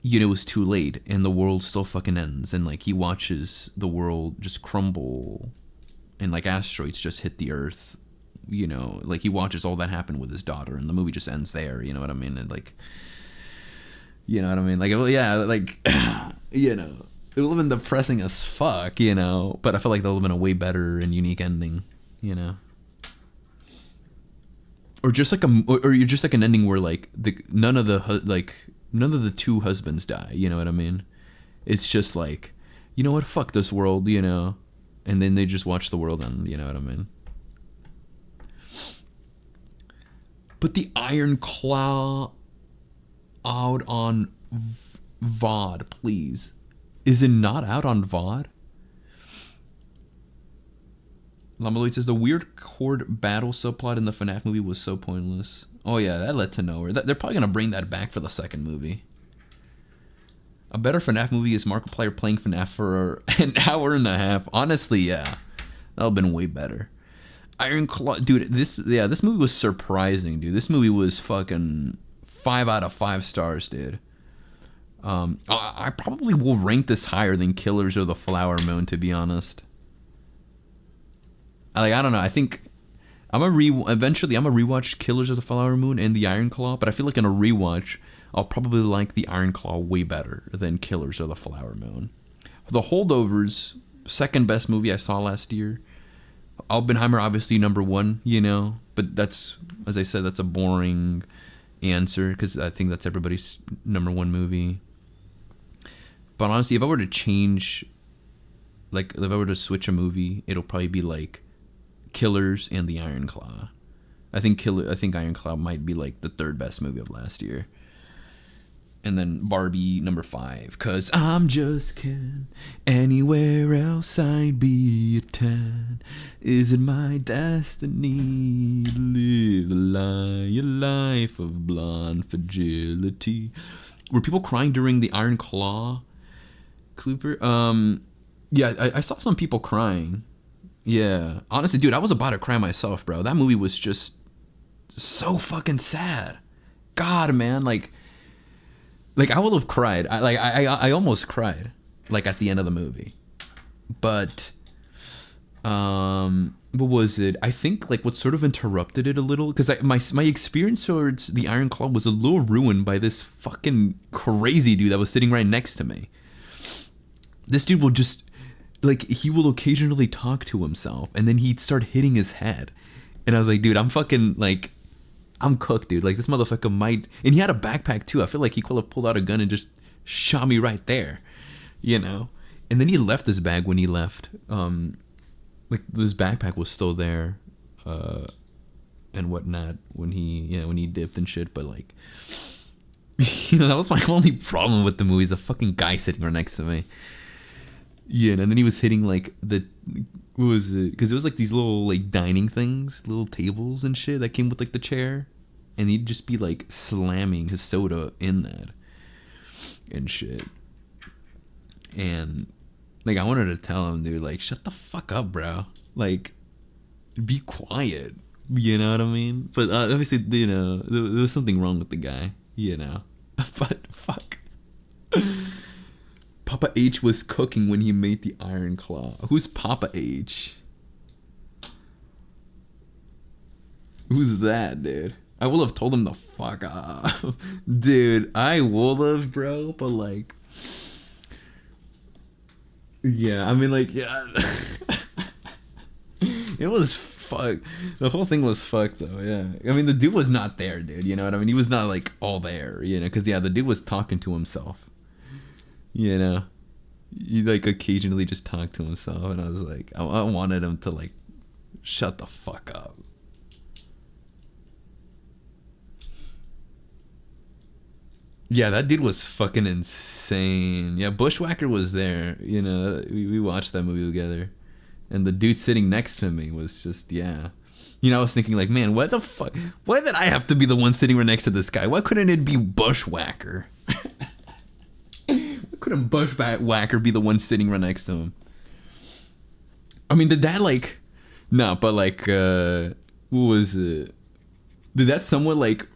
you know, it was too late, and the world still fucking ends, and, like, he watches the world just crumble, and, like, asteroids just hit the Earth, you know, like, he watches all that happen with his daughter, and the movie just ends there, you know what I mean? And, like, you know what I mean? Like, well, yeah, like, you know, it would have been depressing as fuck, you know, but I feel like that would have been a way better and unique ending, you know? Or just like or you're just like an ending where like none of the two husbands die, you know what I mean? It's just like, you know what, fuck this world, you know, and then they just watch the world end, you know what I mean? Put the Iron Claw out on VOD, please. Is it not out on VOD? Lamaloid says the weird chord battle subplot in the FNAF movie was so pointless. Oh yeah, that led to nowhere. They're probably gonna bring that back for the second movie. A better FNAF movie is Markiplier playing FNAF for an hour and a half. Honestly, yeah, that'll have been way better. Iron Claw, dude. This movie was surprising, dude. This movie was fucking 5 out of 5 stars, dude. I probably will rank this higher than Killers of the Flower Moon, to be honest. Like, I don't know. I think eventually I'm gonna rewatch Killers of the Flower Moon and the Iron Claw, but I feel like in a rewatch I'll probably like the Iron Claw way better than Killers of the Flower Moon. The Holdovers, second best movie I saw last year. Oppenheimer obviously number 1, you know, but that's, as I said, that's a boring answer because I think that's everybody's number 1 movie. But honestly, if I were to change, like, if I were to switch a movie, it'll probably be like Killers and the Iron Claw. I think Iron Claw might be like the 3rd best movie of last year. And then Barbie number 5, cause I'm just kidding. Anywhere else I'd be a 10. Is it my destiny to live a life of blonde fragility? Were people crying during the Iron Claw? Cooper? Yeah, I saw some people crying. Yeah, honestly, dude, I was about to cry myself, bro. That movie was just so fucking sad. God, man, like I would have cried. I almost cried, like at the end of the movie. But, what was it? I think like what sort of interrupted it a little, because my experience towards the Iron Claw was a little ruined by this fucking crazy dude that was sitting right next to me. This dude will just, like, he will occasionally talk to himself, and then he'd start hitting his head. And I was like, dude, I'm fucking, like, I'm cooked, dude. Like, this motherfucker might... And he had a backpack, too. I feel like he could have pulled out a gun and just shot me right there, you know? And then he left his bag when he left. Like, this backpack was still there, and whatnot when he dipped and shit. But, like, you know, that was my only problem with the movie, is a fucking guy sitting right next to me. Yeah, and then he was hitting, like, what was it? Because it was, like, these little, like, dining things, little tables and shit that came with, like, the chair. And he'd just be, like, slamming his soda in that and shit. And, like, I wanted to tell him, dude, like, shut the fuck up, bro. Like, be quiet. You know what I mean? But, obviously, you know, there was something wrong with the guy, you know. But, fuck. Papa H was cooking when he made the Iron Claw. Who's Papa H? Who's that, dude? I will have told him to fuck off. Dude, I will have, bro, but like... Yeah, I mean, like, yeah. It was fuck. The whole thing was fucked, though, yeah. I mean, the dude was not there, dude, you know what I mean? He was not, like, all there, you know? Because, yeah, the dude was talking to himself. You know, he like occasionally just talked to himself, and I was like, I wanted him to like Shut the fuck up. Yeah, that dude was fucking insane. Yeah, Bushwhacker was there. You know, we watched that movie together. And the dude sitting next to me was just, yeah. You know, I was thinking like, man, what the fuck? Why did I have to be the one sitting right next to this guy? Why couldn't it be Bushwhacker? Why couldn't Bushwhacker be the one sitting right next to him? I mean, did that like... No, but like, what was it? Did that somewhat like...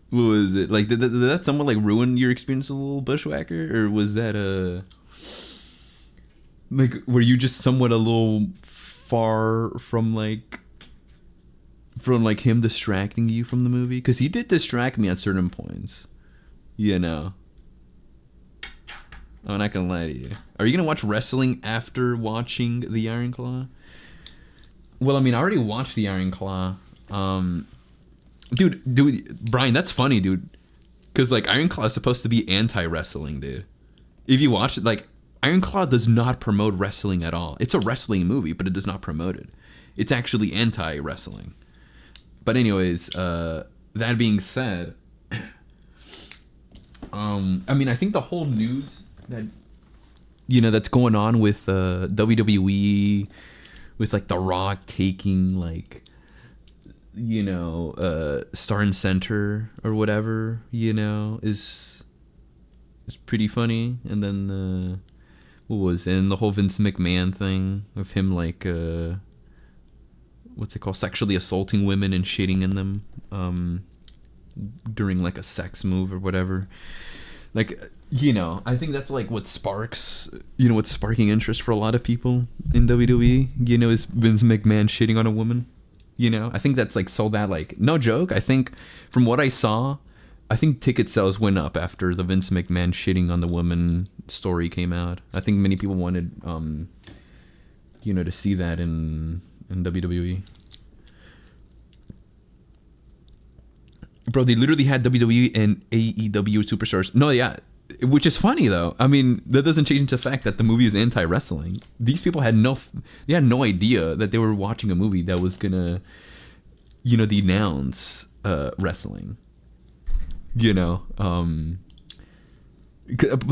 What was it? Like, did that somewhat like ruin your experience of a little Bushwhacker? Or was that like, were you just somewhat a little far from him distracting you from the movie? Because he did distract me at certain points. You know. I'm not gonna lie to you. Are you gonna watch wrestling after watching The Iron Claw? Well, I mean, I already watched The Iron Claw. Dude, Brian, that's funny, dude. Because, like, Iron Claw is supposed to be anti-wrestling, dude. If you watch it, like, Iron Claw does not promote wrestling at all. It's a wrestling movie, but it does not promote it. It's actually anti-wrestling. But anyways, that being said, I mean, I think the whole news that, you know, that's going on with WWE, with, like, The Rock taking, like, you know, Star and Center or whatever, you know, is pretty funny. And then what was it? And the whole Vince McMahon thing of him, like, what's it called, sexually assaulting women and shitting in them during like a sex move or whatever. Like, you know, I think that's like what's sparking interest for a lot of people in WWE, you know, is Vince McMahon shitting on a woman. You know, I think that's like sold out, like, no joke. I think from what I saw, I think ticket sales went up after the Vince McMahon shitting on the woman story came out. I think many people wanted, you know, to see that in WWE. Bro, they literally had WWE and AEW superstars. No, yeah. Which is funny, though. I mean, that doesn't change the fact that the movie is anti-wrestling. These people had no idea that they were watching a movie that was gonna, you know, denounce wrestling. You know, but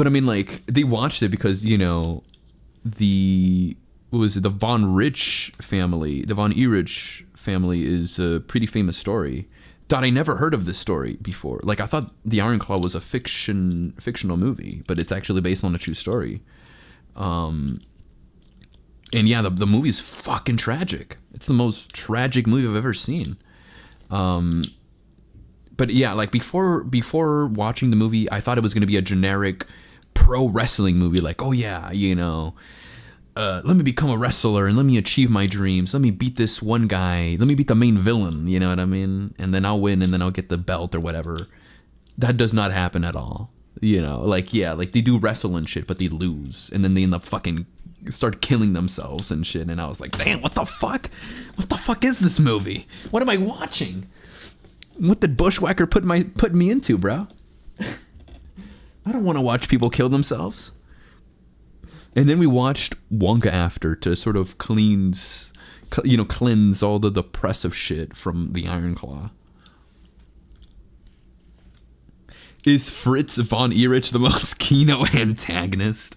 I mean, like, they watched it because, you know, the Von Erich family is a pretty famous story. I never heard of this story before. Like, I thought The Iron Claw was a fictional movie, but it's actually based on a true story. And yeah, the movie's fucking tragic. It's the most tragic movie I've ever seen. But yeah, like, before watching the movie, I thought it was going to be a generic pro wrestling movie. Like, oh yeah, you know, let me become a wrestler and let me achieve my dreams. Let me beat this one guy. Let me beat the main villain. You know what I mean? And then I'll win and then I'll get the belt or whatever. That does not happen at all. You know, like, yeah, like, they do wrestle and shit, but they lose. And then they end up fucking start killing themselves and shit. And I was like, damn, what the fuck? What the fuck is this movie? What am I watching? What did Bushwhacker put me into, bro? I don't want to watch people kill themselves. And then we watched Wonka after to sort of cleanse all the depressive shit from The Iron Claw. Is Fritz von Erich the most Kino antagonist?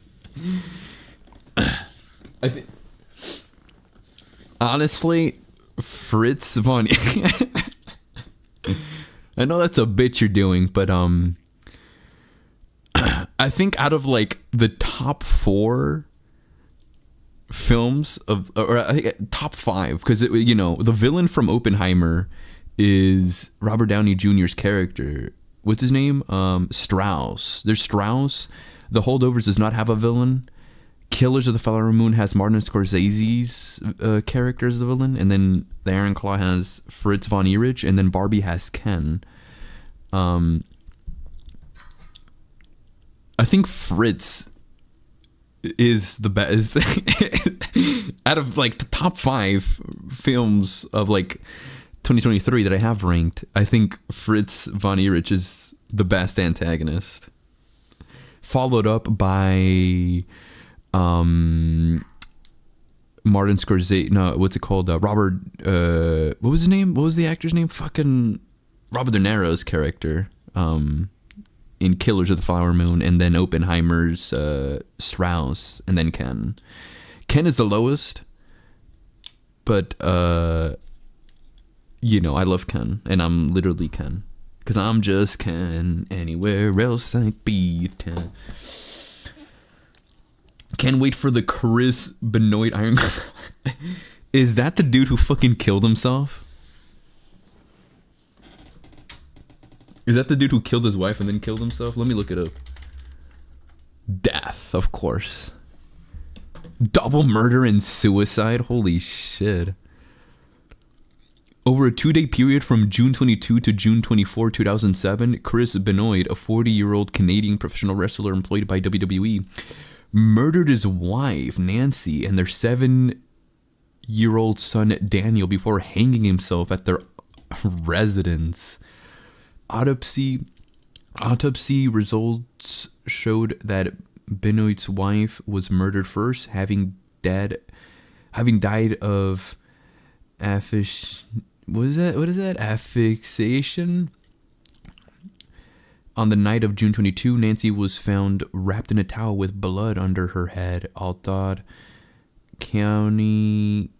I think, honestly, Fritz von... I know that's a bit you're doing, but I think out of like the top 4 films or I think top 5, because you know, the villain from Oppenheimer is Robert Downey Jr.'s character. What's his name? Strauss. There's Strauss. The Holdovers does not have a villain. Killers of the Flower Moon has Martin Scorsese's character as the villain, and then The Iron Claw has Fritz von Erich, and then Barbie has Ken. I think Fritz is the best out of like the top 5 films of like 2023 that I have ranked. I think Fritz von Erich is the best antagonist, followed up by Martin Scorsese. No, what's it called? Robert. What was his name? What was the actor's name? Fucking Robert De Niro's character. In Killers of the Flower Moon, and then Oppenheimer's Strauss, and then Ken. Ken is the lowest, but you know, I love Ken, and I'm literally Ken, because I'm just Ken. Anywhere else I'd be 10. Can't wait for the Chris Benoit Iron. Is that the dude who fucking killed himself? Is that the dude who killed his wife and then killed himself? Let me look it up. Death, of course. Double murder and suicide? Holy shit. Over a 2-day period from June 22 to June 24, 2007, Chris Benoit, a 40-year-old Canadian professional wrestler employed by WWE, murdered his wife, Nancy, and their 7-year-old son, Daniel, before hanging himself at their residence. Autopsy results showed that Benoit's wife was murdered first, having died of asphyxiation. On the night of June 22, Nancy was found wrapped in a towel with blood under her head. Although County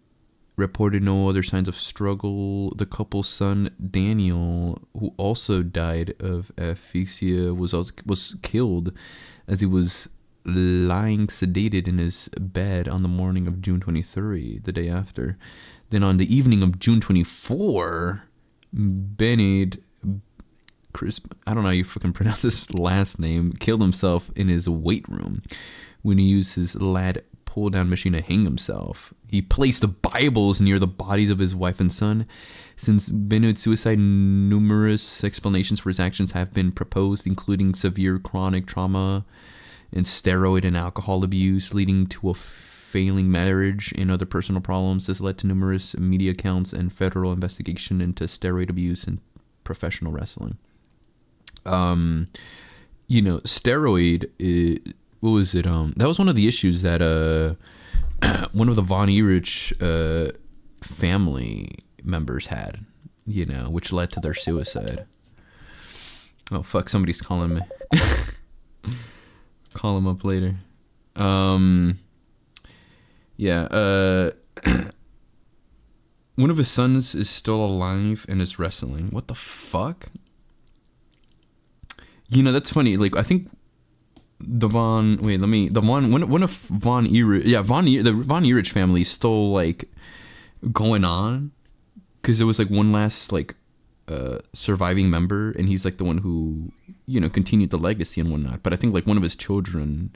reported no other signs of struggle. The couple's son, Daniel, who also died of asphyxia, was killed as he was lying sedated in his bed on the morning of June 23, the day after. Then on the evening of June 24, Bennett, Chris, I don't know how you fucking pronounce his last name, killed himself in his weight room when he used his lad pull-down machine to hang himself. He placed the Bibles near the bodies of his wife and son. Since Benoit's suicide, numerous explanations for his actions have been proposed, including severe chronic trauma and steroid and alcohol abuse, leading to a failing marriage and other personal problems. This led to numerous media accounts and federal investigation into steroid abuse in professional wrestling. You know, steroid, what was it? That was one of the issues that one of the Von Erich family members had, you know, which led to their suicide. Oh fuck, somebody's calling me. Call him up later. Yeah, one of his sons is still alive and is wrestling. What the fuck? You know, that's funny. Like, I think the Von Erich family is still like going on, because there was like one last like surviving member, and he's like the one who, you know, continued the legacy and whatnot. But I think like one of his children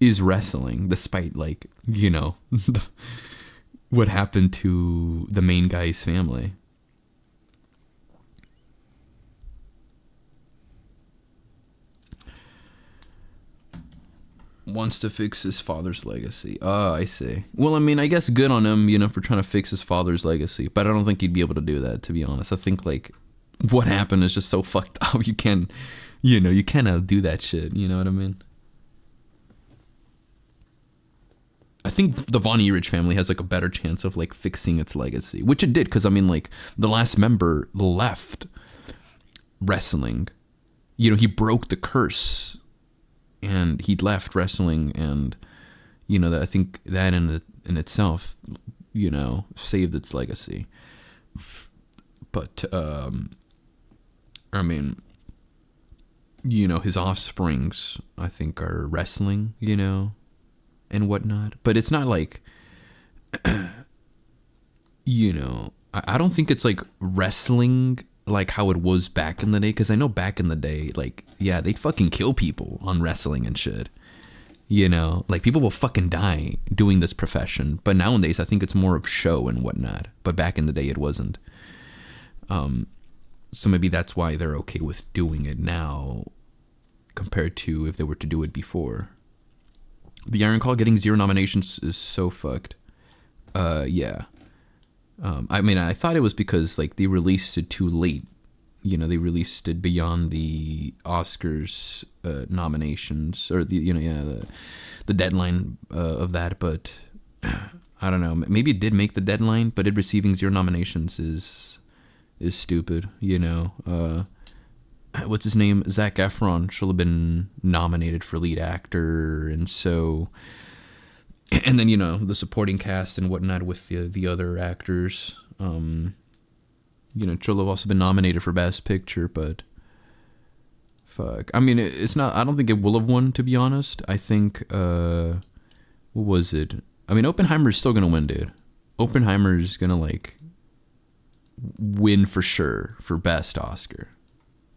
is wrestling, despite like, you know, what happened to the main guy's family. Wants to fix his father's legacy. Oh, I see. Well, I mean, I guess good on him, you know, for trying to fix his father's legacy. But I don't think he'd be able to do that, to be honest. I think, like, what happened is just so fucked up. You can't, you know, you can't outdo that shit. You know what I mean? I think the Von Erich family has, like, a better chance of, like, fixing its legacy. Which it did, because, I mean, like, the last member left wrestling. You know, he broke the curse. And he left wrestling, and, you know, that I think that in itself, you know, saved its legacy. But, I mean, you know, his offsprings, I think, are wrestling, you know, and whatnot. But it's not like, you know, I don't think it's like wrestling like how it was back in the day, because I know back in the day, like, yeah, they'd fucking kill people on wrestling and shit, you know, like people will fucking die doing this profession. But nowadays I think it's more of show and whatnot, but back in the day it wasn't. So maybe that's why they're okay with doing it now compared to if they were to do it before. The Iron Claw getting 0 nominations is so fucked. Yeah. I mean, I thought it was because, like, they released it too late. You know, they released it beyond the Oscars nominations, or the, you know, yeah, the deadline of that. But I don't know. Maybe it did make the deadline, but it receiving 0 nominations is stupid. You know, what's his name? Zac Efron should have been nominated for lead actor, and so, and then you know the supporting cast and whatnot with the other actors. You know, should have also been nominated for Best Picture, but fuck. I mean, it's not. I don't think it will have won, to be honest. I think. What was it? I mean, Oppenheimer's still gonna win, dude. Oppenheimer's gonna like win for sure for Best Oscar.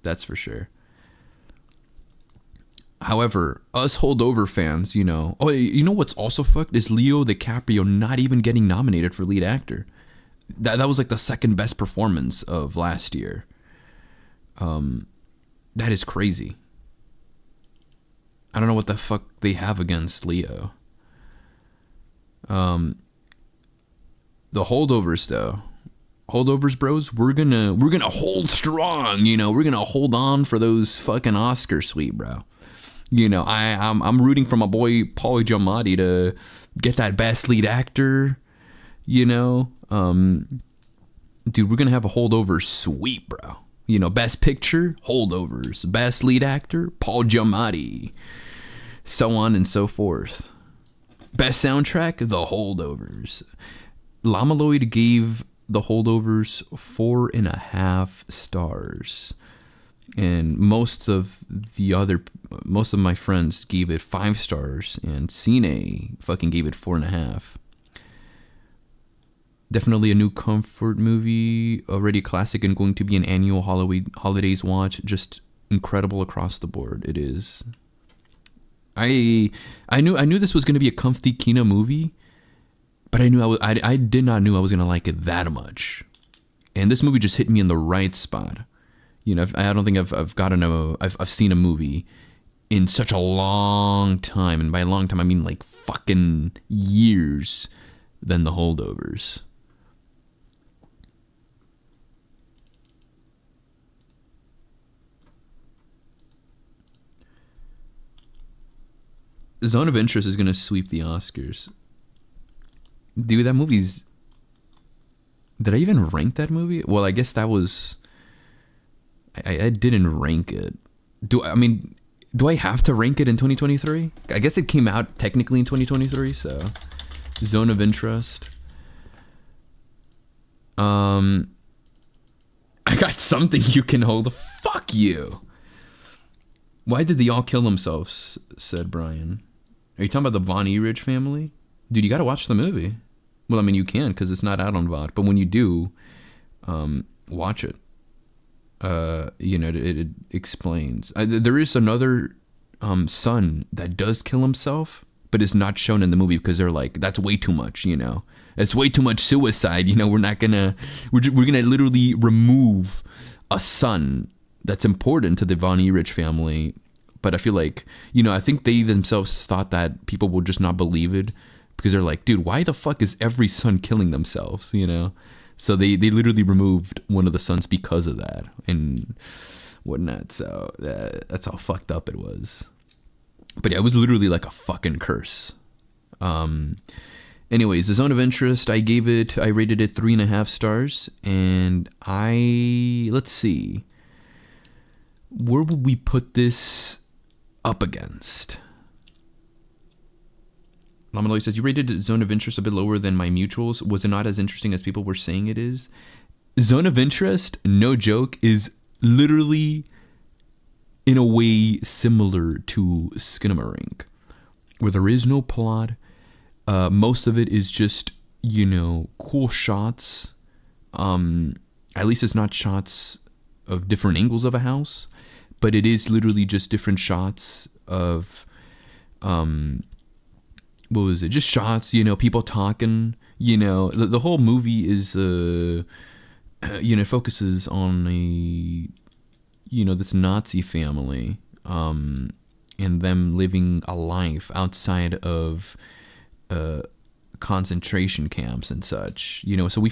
That's for sure. However, us holdover fans, you know. Oh, you know what's also fucked is Leo DiCaprio not even getting nominated for lead actor. That was like the second best performance of last year. That is crazy. I don't know what the fuck they have against Leo. The holdovers though. Holdovers, bros, we're gonna hold strong, you know, we're gonna hold on for those fucking Oscar sweep, bro. You know, I'm rooting for my boy Paul Giamatti to get that best lead actor, you know. Dude, we're gonna have a holdover sweep, bro. You know, best picture, holdovers, best lead actor, Paul Giamatti, so on and so forth. Best soundtrack, The Holdovers. Lama Lloyd gave The Holdovers 4.5 stars. And most of my friends gave it 5 stars. And Cine fucking gave it 4.5. Definitely a new comfort movie. Already a classic and going to be an annual holidays watch. Just incredible across the board. It is. I knew this was going to be a comfy kino movie, but I did not know I was going to like it that much. And this movie just hit me in the right spot. You know, I don't think I've seen a movie in such a long time, and by a long time I mean like fucking years, than The Holdovers. Zone of Interest is going to sweep the Oscars. Dude, that movie's... Did I even rank that movie? Well, I guess that was... I didn't rank it. Do I have to rank it in 2023? I guess it came out technically in 2023, so... Zone of Interest. I got something you can hold. Fuck you! Why did they all kill themselves? Said Brian. Are you talking about the Von Erich family? Dude, you gotta watch the movie. Well, I mean, you can, because it's not out on VOD. But when you do, watch it. You know, it explains. There is another son that does kill himself, but it's not shown in the movie because they're like, that's way too much, you know. It's way too much suicide, you know. We're gonna literally remove a son that's important to the Von Erich family. But I feel like, you know, I think they themselves thought that people will just not believe it because they're like, dude, why the fuck is every son killing themselves, you know? So they literally removed one of the sons because of that and whatnot. So that's how fucked up it was. But yeah, it was literally like a fucking curse. Anyways, The Zone of Interest, I rated it 3.5 stars. And let's see. Where would we put this up against? Lamaloi says, you rated Zone of Interest a bit lower than My Mutuals. Was it not as interesting as people were saying it is? Zone of Interest, no joke, is literally in a way similar to Skinamarink, where there is no plot. Most of it is just, you know, cool shots. At least it's not shots of different angles of a house, but it is literally just different shots of, what was it? Just shots, you know, people talking, you know, the whole movie is, you know, focuses on this Nazi family, and them living a life outside of, concentration camps and such, you know. So we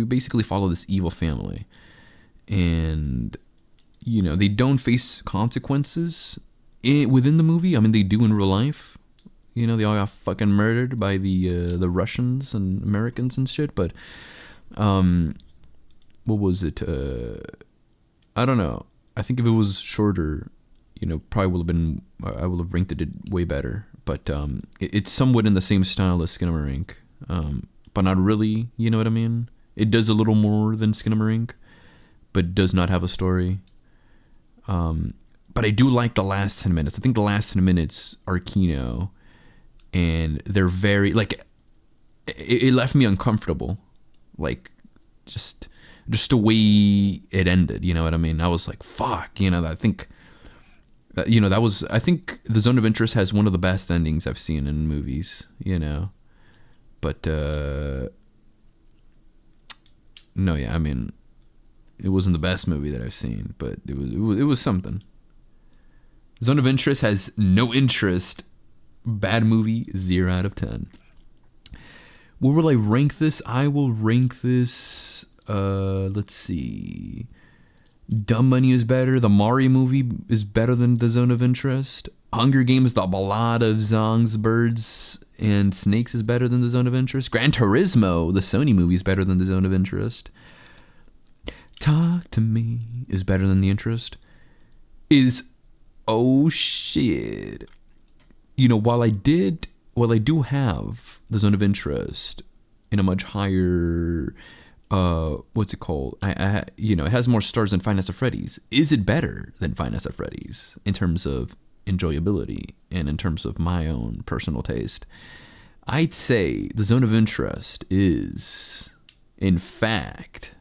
basically follow this evil family, and, you know, they don't face consequences within the movie. I mean, they do in real life, You know, they all got fucking murdered by the Russians and Americans and shit. But what was it? I don't know. I think if it was shorter, you know, probably would have been. I would have ranked it way better. But it's somewhat in the same style as Skinamarink, but not really. You know what I mean? It does a little more than Skinamarink, but does not have a story. But I do like the last 10 minutes. I think the last 10 minutes are Kino, and they're very like. It left me uncomfortable, like just the way it ended. You know what I mean? I was like, fuck. You know, I think. You know, I think The Zone of Interest has one of the best endings I've seen in movies, you know. But, no, yeah, I mean, it wasn't the best movie that I've seen, but it was something. Zone of Interest has no interest. Bad movie, 0 out of 10. Where will I rank this? I will rank this, let's see. Dumb Money is better. The Mario movie is better than The Zone of Interest. Hunger Games, The Ballad of Zongs, Birds, and Snakes is better than The Zone of Interest. Gran Turismo, the Sony movie, is better than The Zone of Interest. Talk to Me is better than The Interest. Oh shit. You know, while I do have The Zone of Interest in a much higher... what's it called? You know, it has more stars than Five Nights at Freddy's. Is it better than Five Nights at Freddy's in terms of enjoyability and in terms of my own personal taste? I'd say The Zone of Interest is, in fact,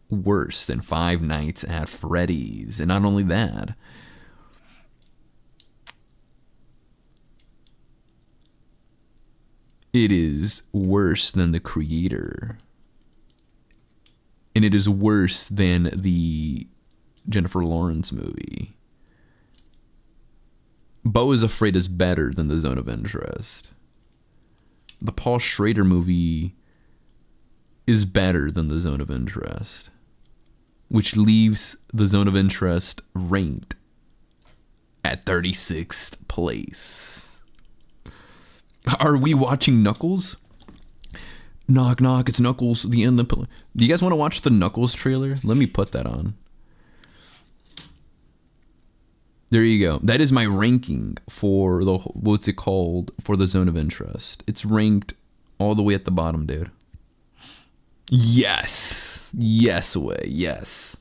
worse than Five Nights at Freddy's. And not only that, it is worse than The Creator. And it is worse than the Jennifer Lawrence movie. Beau is Afraid is better than The Zone of Interest. The Paul Schrader movie is better than The Zone of Interest, which leaves The Zone of Interest ranked at 36th place. Are we watching Knuckles? Knock, knock, it's Knuckles. The end. Do you guys want to watch the Knuckles trailer? Let me put that on. There you go. That is my ranking for the, what's it called? For The Zone of Interest. It's ranked all the way at the bottom, dude. Yes. Yes, way. Yes.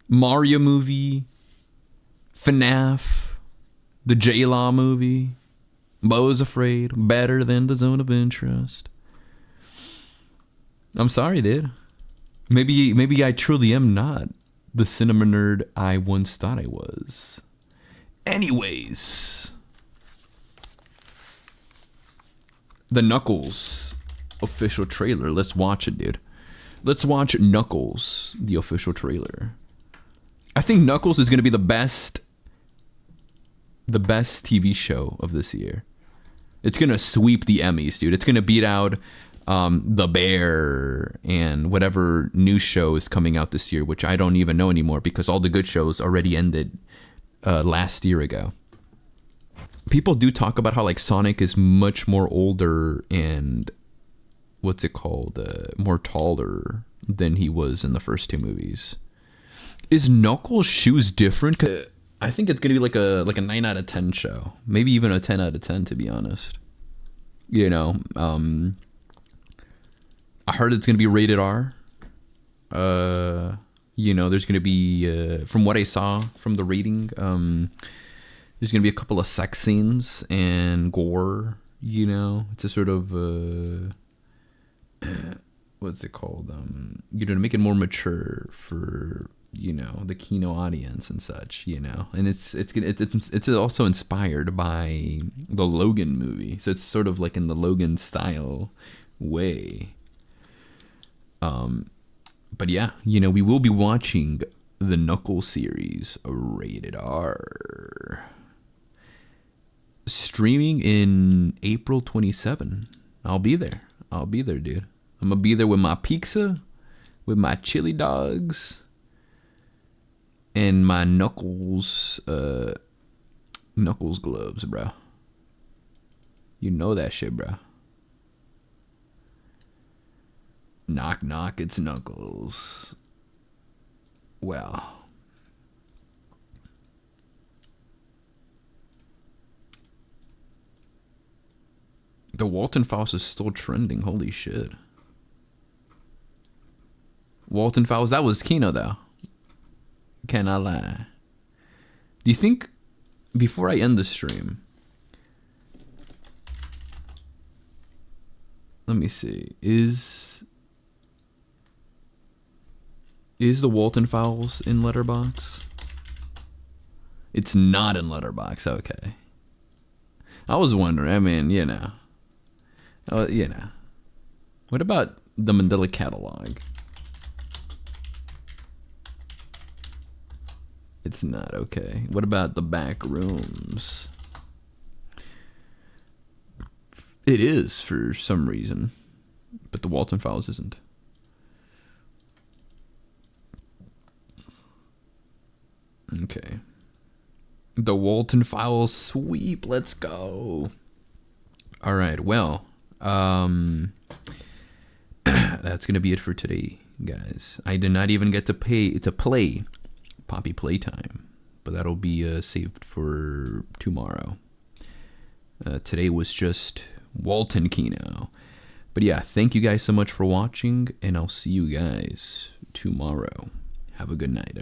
Mario movie. FNAF. The J-Law movie. Beau is Afraid, better than The Zone of Interest. I'm sorry, dude. Maybe I truly am not the cinema nerd I once thought I was. Anyways, the Knuckles official trailer. Let's watch it, dude. Let's watch Knuckles, the official trailer. I think Knuckles is going to be the best TV show of this year. It's going to sweep the Emmys, dude. It's going to beat out The Bear and whatever new show is coming out this year, which I don't even know anymore because all the good shows already ended last year ago. People do talk about how like Sonic is much more older and what's it called? More taller than he was in the first two movies. Is Knuckles' shoes different? I think it's gonna be like a 9 out of 10 show, maybe even a 10 out of 10 to be honest. You know, I heard it's gonna be rated R. You know, there's gonna be from what I saw from the rating, there's gonna be a couple of sex scenes and gore. You know, it's a sort of what's it called? You know, to make it more mature for, you know, the Kino audience and such, you know, and it's also inspired by the Logan movie, so it's sort of like in the Logan style way. But yeah, you know, we will be watching the Knuckles series rated R, streaming in April 27. I'll be there, dude. I'm gonna be there with my pizza, with my chili dogs, and my Knuckles Knuckles gloves, bro. You know that shit, bro. Knock, knock, it's Knuckles. Well. The Walten Files is still trending. Holy shit. Walten Files, that was Kino, though. Can I lie? Do you think, before I end the stream, let me see, is the Walten Files in Letterboxd? It's not in Letterboxd, okay. I was wondering, I mean, you know. What about the Mandela catalog? It's not okay. What about the back rooms? It is for some reason, but the Walten Files isn't. Okay. The Walten Files sweep. Let's go. All right. Well, that's gonna be it for today, guys. I did not even get to play Poppy Playtime, but that'll be saved for tomorrow. Today was just Walten Kino. But yeah, thank you guys so much for watching, and I'll see you guys tomorrow. Have a good night.